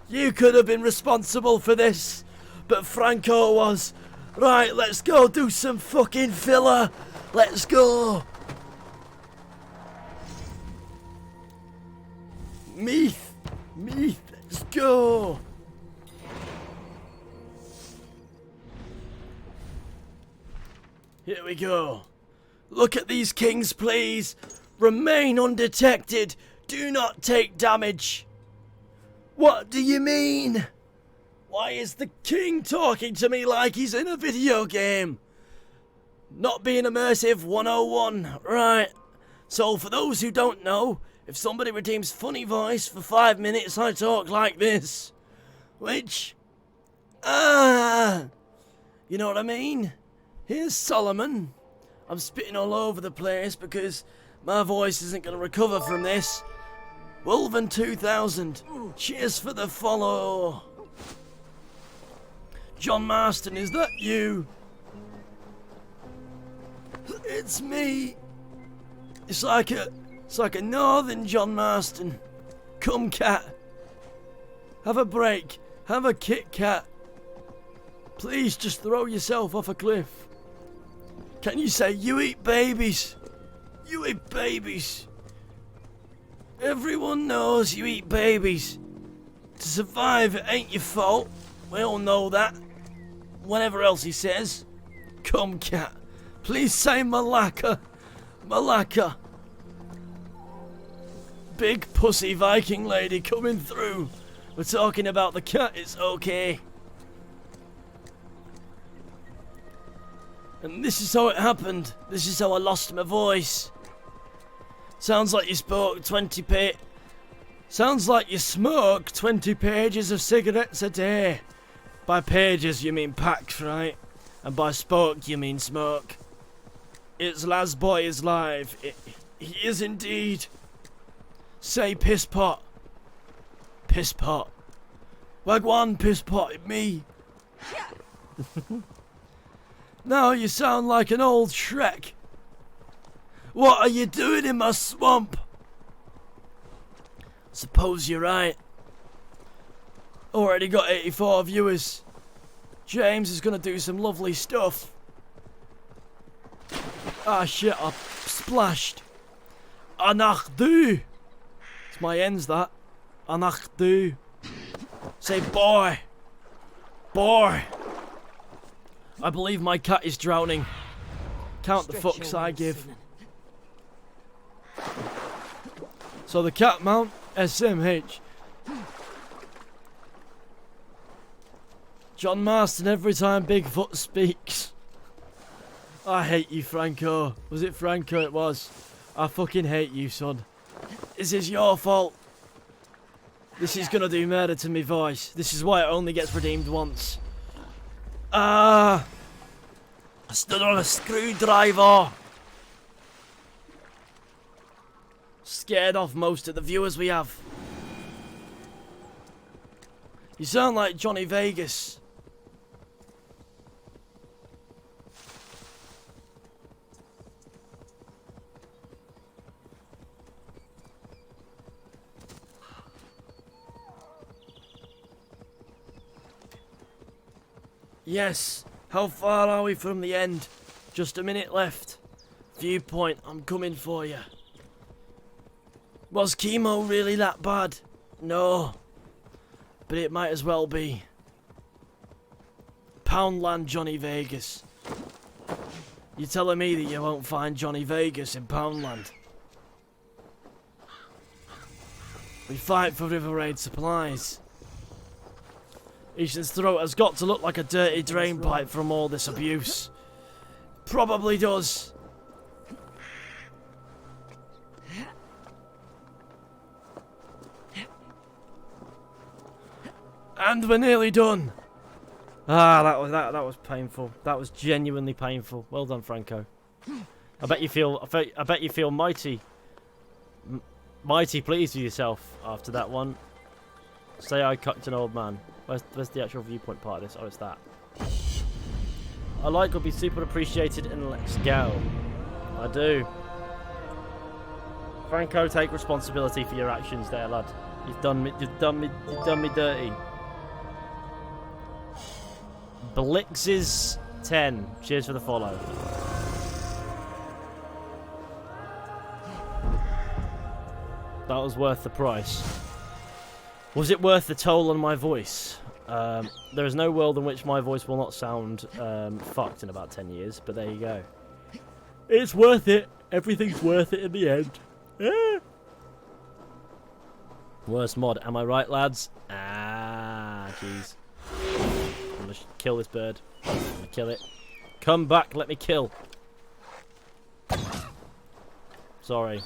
You could have been responsible for this, but Franco was. Right, let's go do some fucking filler. Let's go. Meath, let's go. Here we go. Look at these kings, please. Remain undetected. Do not take damage. What do you mean? Why is the king talking to me like he's in a video game? Not being immersive 101. Right. So for those who don't know, if somebody redeems funny voice for 5 minutes, I talk like this. Which, you know what I mean? Here's Solomon. I'm spitting all over the place because my voice isn't going to recover from this. Wolven 2000, cheers for the follow. John Marston, is that you? It's me. It's like a northern John Marston. Come, cat. Have a break. Have a Kit Kat. Please just throw yourself off a cliff. Can you say you eat babies? You eat babies. Everyone knows you eat babies. To survive, it ain't your fault. We all know that. Whatever else he says. Come, cat. Please say Malacca. Malacca. Big pussy Viking lady coming through. We're talking about the cat, it's okay. And this is how it happened. This is how I lost my voice. Sounds like you spoke 20 Sounds like you smoke 20 pages of cigarettes a day. By pages you mean packs, right? And by spoke you mean smoke. It's Lasboy is live. He is indeed. Say piss pot. Piss pot. Wagwan piss pot at me. Now you sound like an old Shrek. What are you doing in my swamp? Suppose you're right. Already got 84 viewers. James is gonna do some lovely stuff. Ah shit, I splashed. Anachdu. It's my ends that. Anachdu. Say boy. Boy. I believe my cat is drowning. Count the fucks I give. So the cat mount, SMH. John Marston every time Bigfoot speaks. I hate you, Franco. Was it Franco? It was. I fucking hate you, son. This is your fault. This is gonna do murder to me voice. This is why it only gets redeemed once. I stood on a screwdriver. Scared off most of the viewers we have. You sound like Johnny Vegas. Yes. How far are we from the end? Just a minute left. Viewpoint, I'm coming for you. Was chemo really that bad? No. But it might as well be. Poundland Johnny Vegas. You're telling me that you won't find Johnny Vegas in Poundland? We fight for River Raid supplies. Ethan's throat has got to look like a dirty drain pipe from all this abuse. Probably does. And we're nearly done. Ah, that was painful. That was genuinely painful. Well done, Franco. I bet you feel mighty pleased with yourself after that one. Say I cucked an old man. Where's the actual viewpoint part of this? Oh, it's that. A like would be super appreciated, and let's go. I do. Franco, take responsibility for your actions there, lad. You've done me dirty. Blix's 10. Cheers for the follow. That was worth the price. Was it worth the toll on my voice? There is no world in which my voice will not sound fucked in about 10 years, but there you go. It's worth it. Everything's worth it in the end. Worst mod, am I right, lads? Ah, jeez. I'm gonna kill this bird. I'm gonna kill it. Come back, let me kill. Sorry.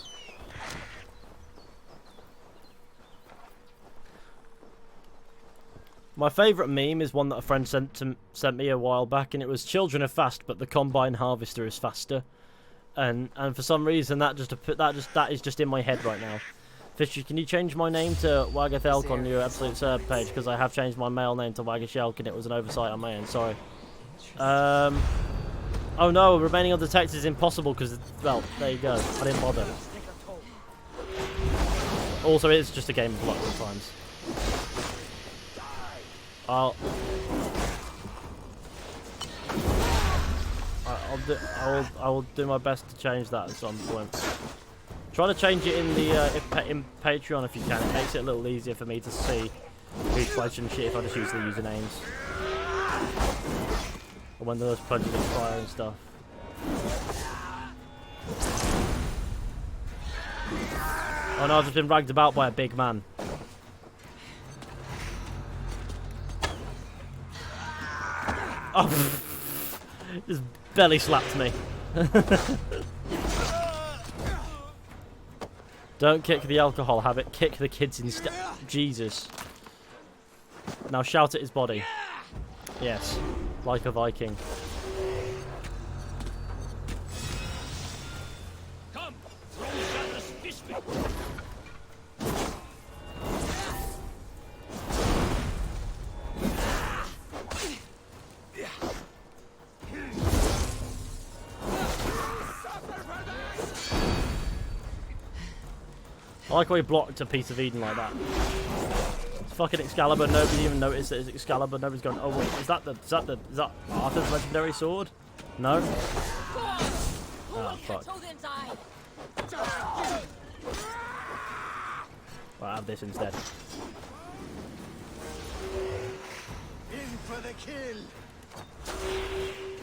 My favourite meme is one that a friend sent me a while back, and it was "Children are fast, but the combine harvester is faster." And for some reason that is just in my head right now. Fisher, can you change my name to Wagath Elk on your Absolute Serb page? Because I have changed my male name to Wagash Elk, and it was an oversight on my end. Sorry. Oh no, remaining on the text is impossible because, well, there you go. I didn't bother. Also, it's just a game of luck at times. I will do my best to change that at some point. Try to change it in the in Patreon if you can. It makes it a little easier for me to see who's pledged and shit if I just use the usernames. Or when those pledges expire and stuff. Oh no, I've just been ragged about by a big man. Oh, just belly slapped me. Don't kick the alcohol habit, kick the kids instead. Jesus. Now shout at his body. Yes, like a Viking. Come, throw Shatter's fist me. I like how he blocked a piece of Eden like that. It's fucking Excalibur. Nobody even noticed that it's Excalibur. Nobody's going, oh wait, is that Arthur's legendary sword? No. Oh fuck. Well, I have this instead. In for the kill.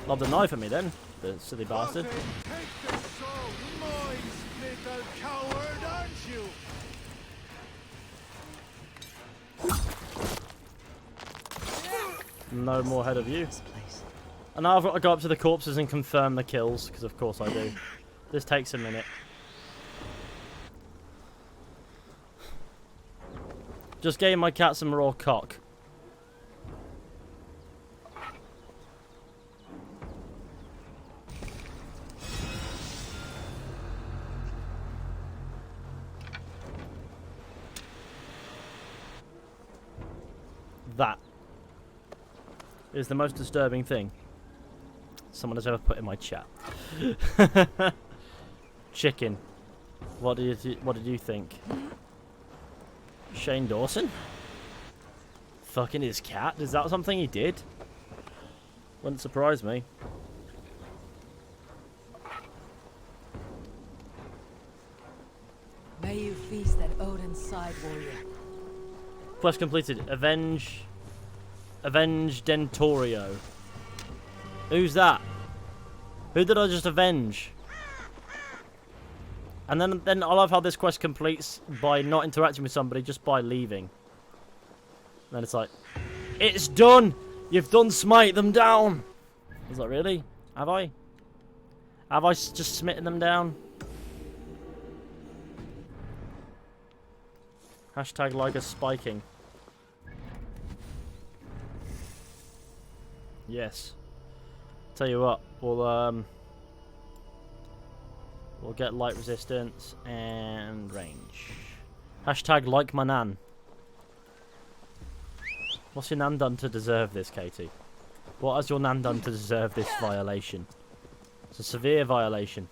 Lobbed a knife at me then, the silly bastard. Little coward, aren't you? No more ahead of you. And now I've got to go up to the corpses and confirm the kills, because of course I do. This takes a minute. Just gave my cat some raw cock. That is the most disturbing thing someone has ever put in my chat. Chicken. What did you think? Shane Dawson? Fucking his cat? Is that something he did? Wouldn't surprise me. May you feast at Odin's side, warrior. Quest completed. Avenge Dentorio. Who's that? Who did I just avenge? And then I love how this quest completes by not interacting with somebody, just by leaving. And then it's like, it's done! You've done smite them down! I was like, really? Have I? Have I just smitten them down? Hashtag Liger spiking. Yes. Tell you what, we'll get light resistance and range. Hashtag like my nan. What's your nan done to deserve this, Katie? What has your nan done to deserve this violation? It's a severe violation.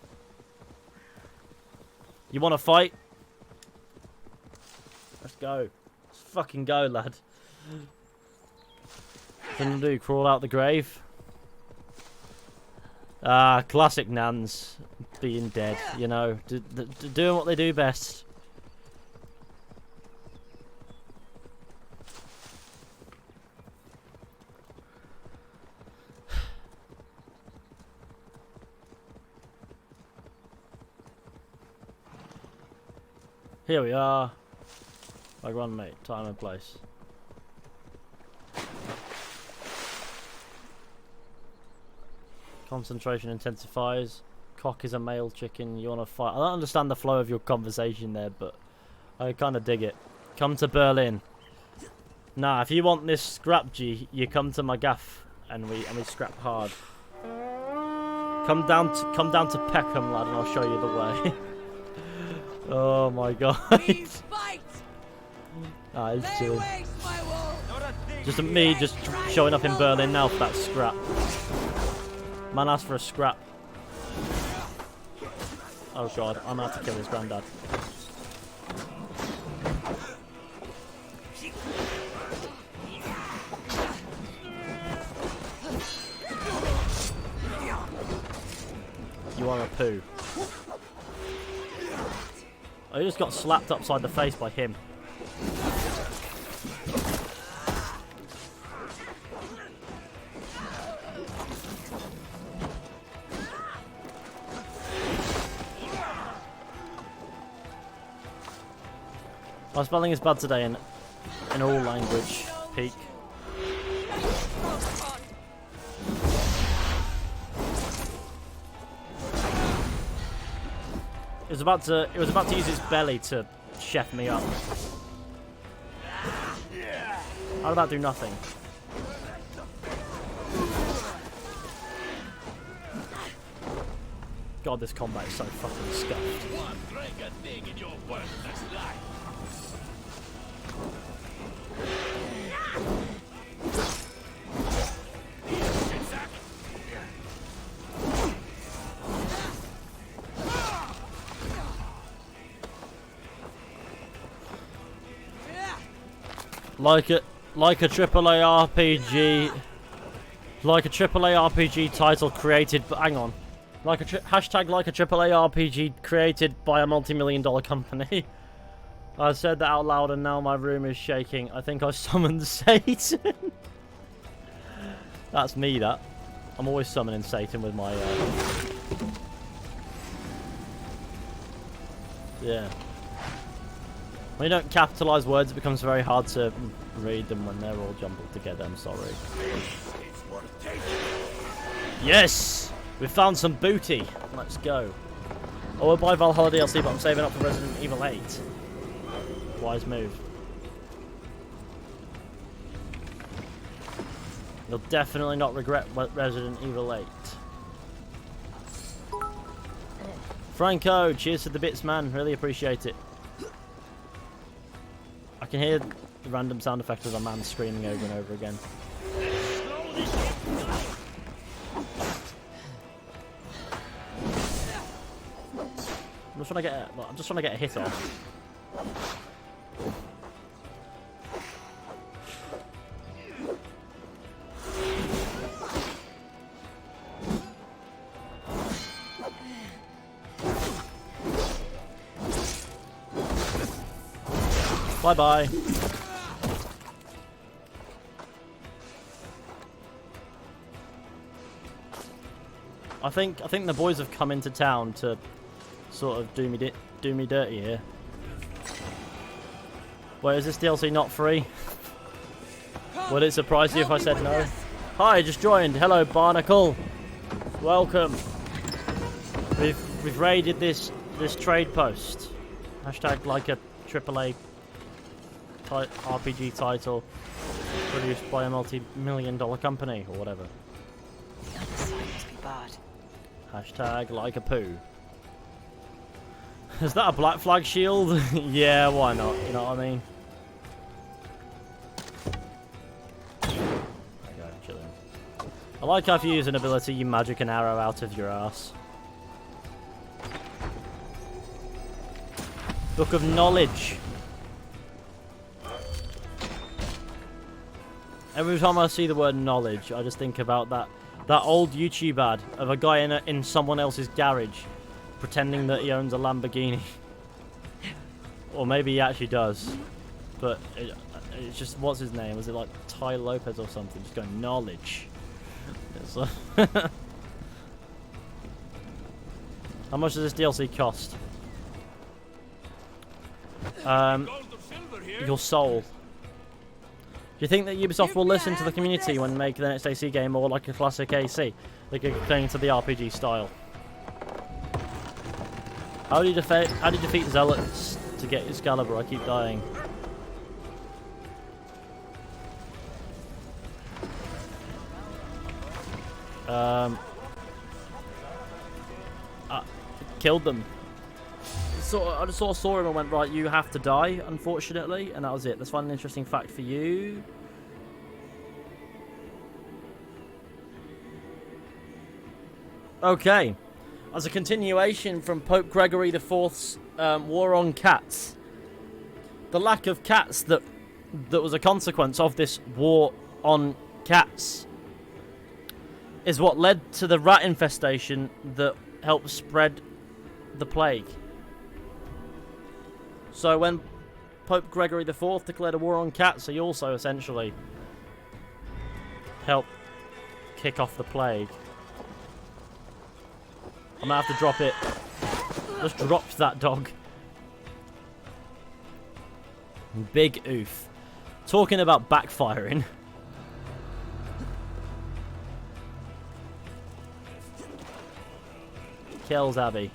You want to fight? Let's go. Let's fucking go, lad. What can you do? Crawl out the grave? Ah, classic nans being dead, you know, doing what they do best. Here we are. Like run, mate. Time and place. Concentration intensifies. Cock is a male chicken. You want to fight? I don't understand the flow of your conversation there, but I kind of dig it. Come to Berlin. Nah, if you want this scrap, G, you come to my gaff and we scrap hard. Come down to Peckham, lad, and I'll show you the way. Oh my god. Ah, it's chill. Just me just showing up in Berlin now for that scrap. Man asked for a scrap. Oh god, I'm gonna have to kill his granddad. You are a poo. I just got slapped upside the face by him. My spelling is bad today in all language. Peak. It was about to use its belly to chef me up. How did that do nothing? God, this combat is so fucking scuffed. Like a AAA RPG, like a AAA RPG title created. But hang on, hashtag like a AAA RPG created by a multi-million-dollar company. I said that out loud, and now my room is shaking. I think I summoned Satan. That's me. That I'm always summoning Satan with my. Yeah. When you don't capitalize words, it becomes very hard to read them when they're all jumbled together. I'm sorry. Yes! We found some booty. Let's go. Oh, we'll buy Valhalla DLC, but I'm saving up for Resident Evil 8. Wise move. You'll definitely not regret Resident Evil 8. Franco, cheers to the bits, man. Really appreciate it. I can hear the random sound effect of a man screaming over and over again. I'm just trying to get a hit off. Bye-bye. I think the boys have come into town to sort of do me dirty here. Wait, is this DLC not free? Would it surprise you if I said no? Hi, just joined. Hello, Barnacle. Welcome. We've raided this trade post. Hashtag like a AAA RPG title produced by a multi-million-dollar company or whatever. The other side must be bad. Hashtag like a poo. Is that a black flag shield? Yeah, why not? You know what I mean? Okay, chilling. I like how if you use an ability, you magic an arrow out of your ass. Book of Knowledge. Every time I see the word knowledge, I just think about that old YouTube ad of a guy in someone else's garage pretending that he owns a Lamborghini. Or maybe he actually does. But it's just, what's his name? Was it like Ty Lopez or something? Just going, knowledge. How much does this DLC cost? Your soul. Do you think that Ubisoft will listen to the community when making the next AC game more like a classic AC? They could cling to the RPG style. How do you defeat Zealots to get Excalibur? I keep dying. Killed them. So I just sort of saw him and went, right, you have to die, unfortunately, and that was it. Let's find an interesting fact for you. Okay. As a continuation from Pope Gregory IV's war on cats, the lack of cats that was a consequence of this war on cats is what led to the rat infestation that helped spread the plague. So when Pope Gregory IV declared a war on cats, he also essentially helped kick off the plague. I'm gonna have to drop it. Just dropped that dog. Big oof. Talking about backfiring. Kills Abby.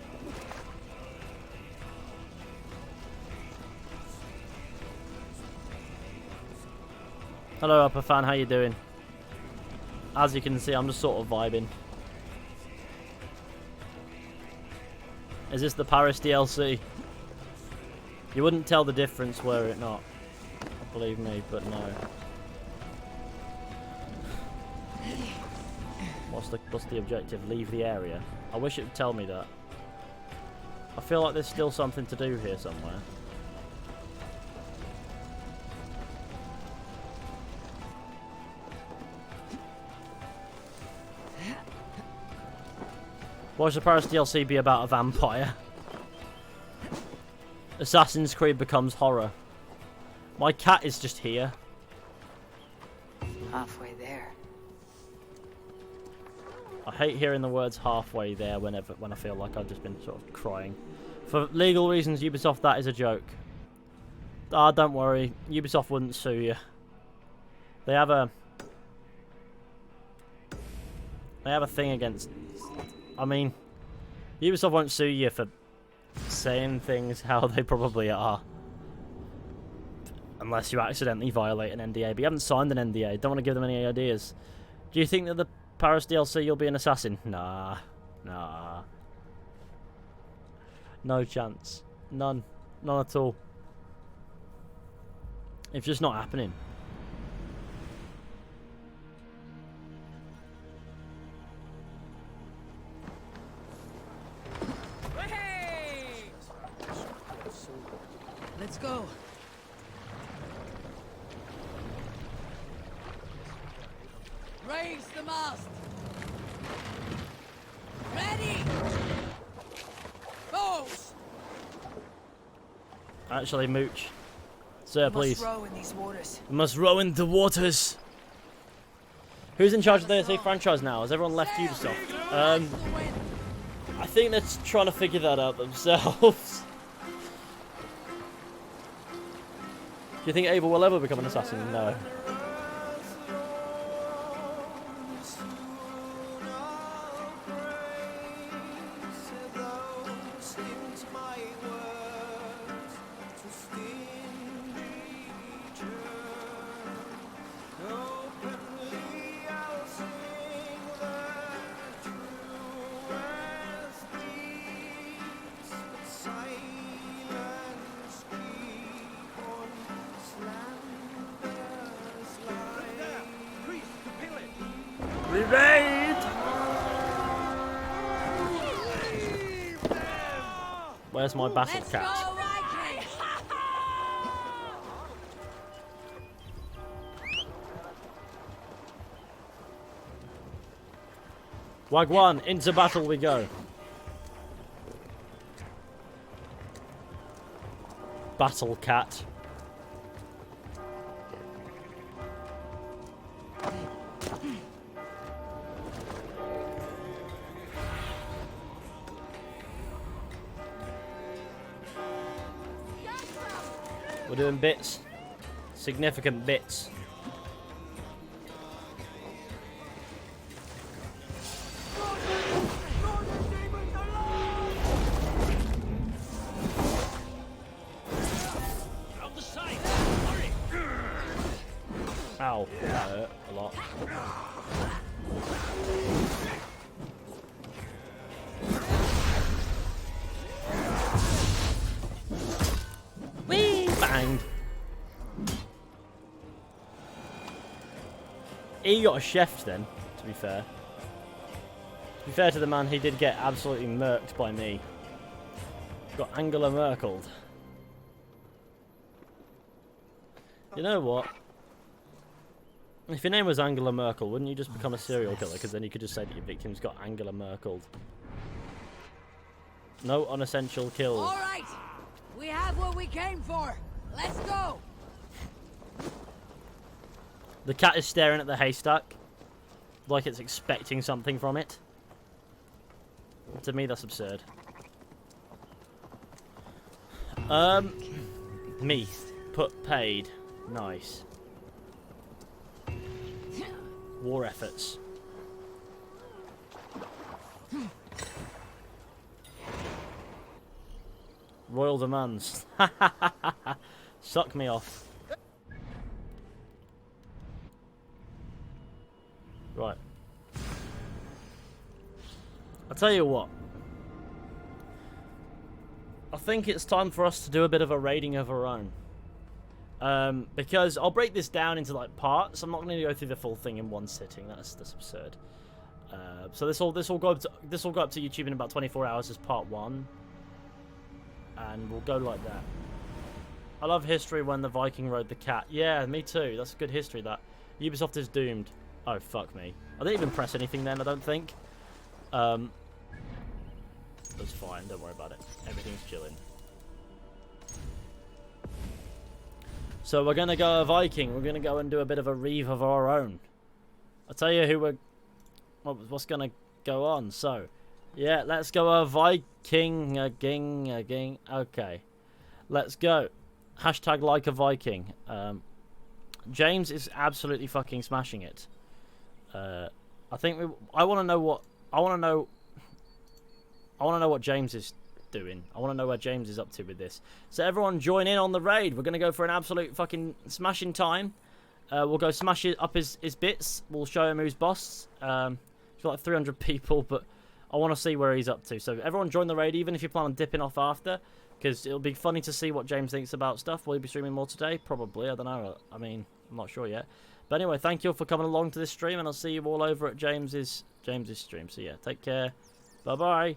Hello, Upper Fan. How you doing? As you can see, I'm just sort of vibing. Is this the Paris DLC? You wouldn't tell the difference were it not. Believe me, but no. What's the objective? Leave the area. I wish it would tell me that. I feel like there's still something to do here somewhere. Why should the Paris DLC be about a vampire? Assassin's Creed becomes horror. My cat is just here. Halfway there. I hate hearing the words halfway there when I feel like I've just been sort of crying. For legal reasons, Ubisoft, that is a joke. Ah, don't worry. Ubisoft wouldn't sue you. They have a thing against... I mean, Ubisoft won't sue you for saying things how they probably are. Unless you accidentally violate an NDA. But you haven't signed an NDA. Don't want to give them any ideas. Do you think that the Paris DLC you'll be an assassin? Nah. Nah. No chance. None. None at all. It's just not happening. Let's go. Raise the mast. Ready. Bows. Actually, Mooch. Sir, please. We must row in these waters. We must row in the waters. Who's in charge of the DLC franchise now? Has everyone left Ubisoft? I think they're trying to figure that out themselves. Do you think Ava will ever become an assassin? No. Where's my battle cat? Wagwan, into battle we go. Battle cat. We're doing bits. Significant bits. Ow. That hurt a lot. He got a chef then, to be fair. To be fair to the man, he did get absolutely murked by me. Got Angela Merkeled. You know what? If your name was Angela Merkel, wouldn't you just become a serial killer? Because then you could just say that your victim's got Angela Merkeled. No unessential kills. All right, we have what we came for. Let's go. The cat is staring at the haystack, like it's expecting something from it. To me, that's absurd. Me. Put paid. Nice. War efforts. Royal demands. Suck me off. Right. I'll tell you what. I think it's time for us to do a bit of a rating of our own. Because I'll break this down into like parts. I'm not going to go through the full thing in one sitting. That's absurd. So this will go up to YouTube in about 24 hours as part 1, and we'll go like that. I love history when the Viking rode the cat. Yeah, me too. That's good history. That Ubisoft is doomed. Oh fuck me! I didn't even press anything then. I don't think. That's fine. Don't worry about it. Everything's chilling. So we're going to go a Viking. We're going to go and do a bit of a reeve of our own. I'll tell you what's going to go on. So, yeah, let's go a Viking. Okay. Let's go. Hashtag like a Viking. James is absolutely fucking smashing it. I want to know what James is doing. I want to know where James is up to with this. So everyone join in on the raid. We're going to go for an absolute fucking smashing time. We'll go smash it up his bits. We'll show him who's boss. He's got like 300 people, but I want to see where he's up to. So everyone join the raid, even if you plan on dipping off after, because it'll be funny to see what James thinks about stuff. Will he be streaming more today? Probably. I don't know. I mean, I'm not sure yet. But anyway, thank you all for coming along to this stream, and I'll see you all over at James's stream. So yeah, take care. Bye-bye.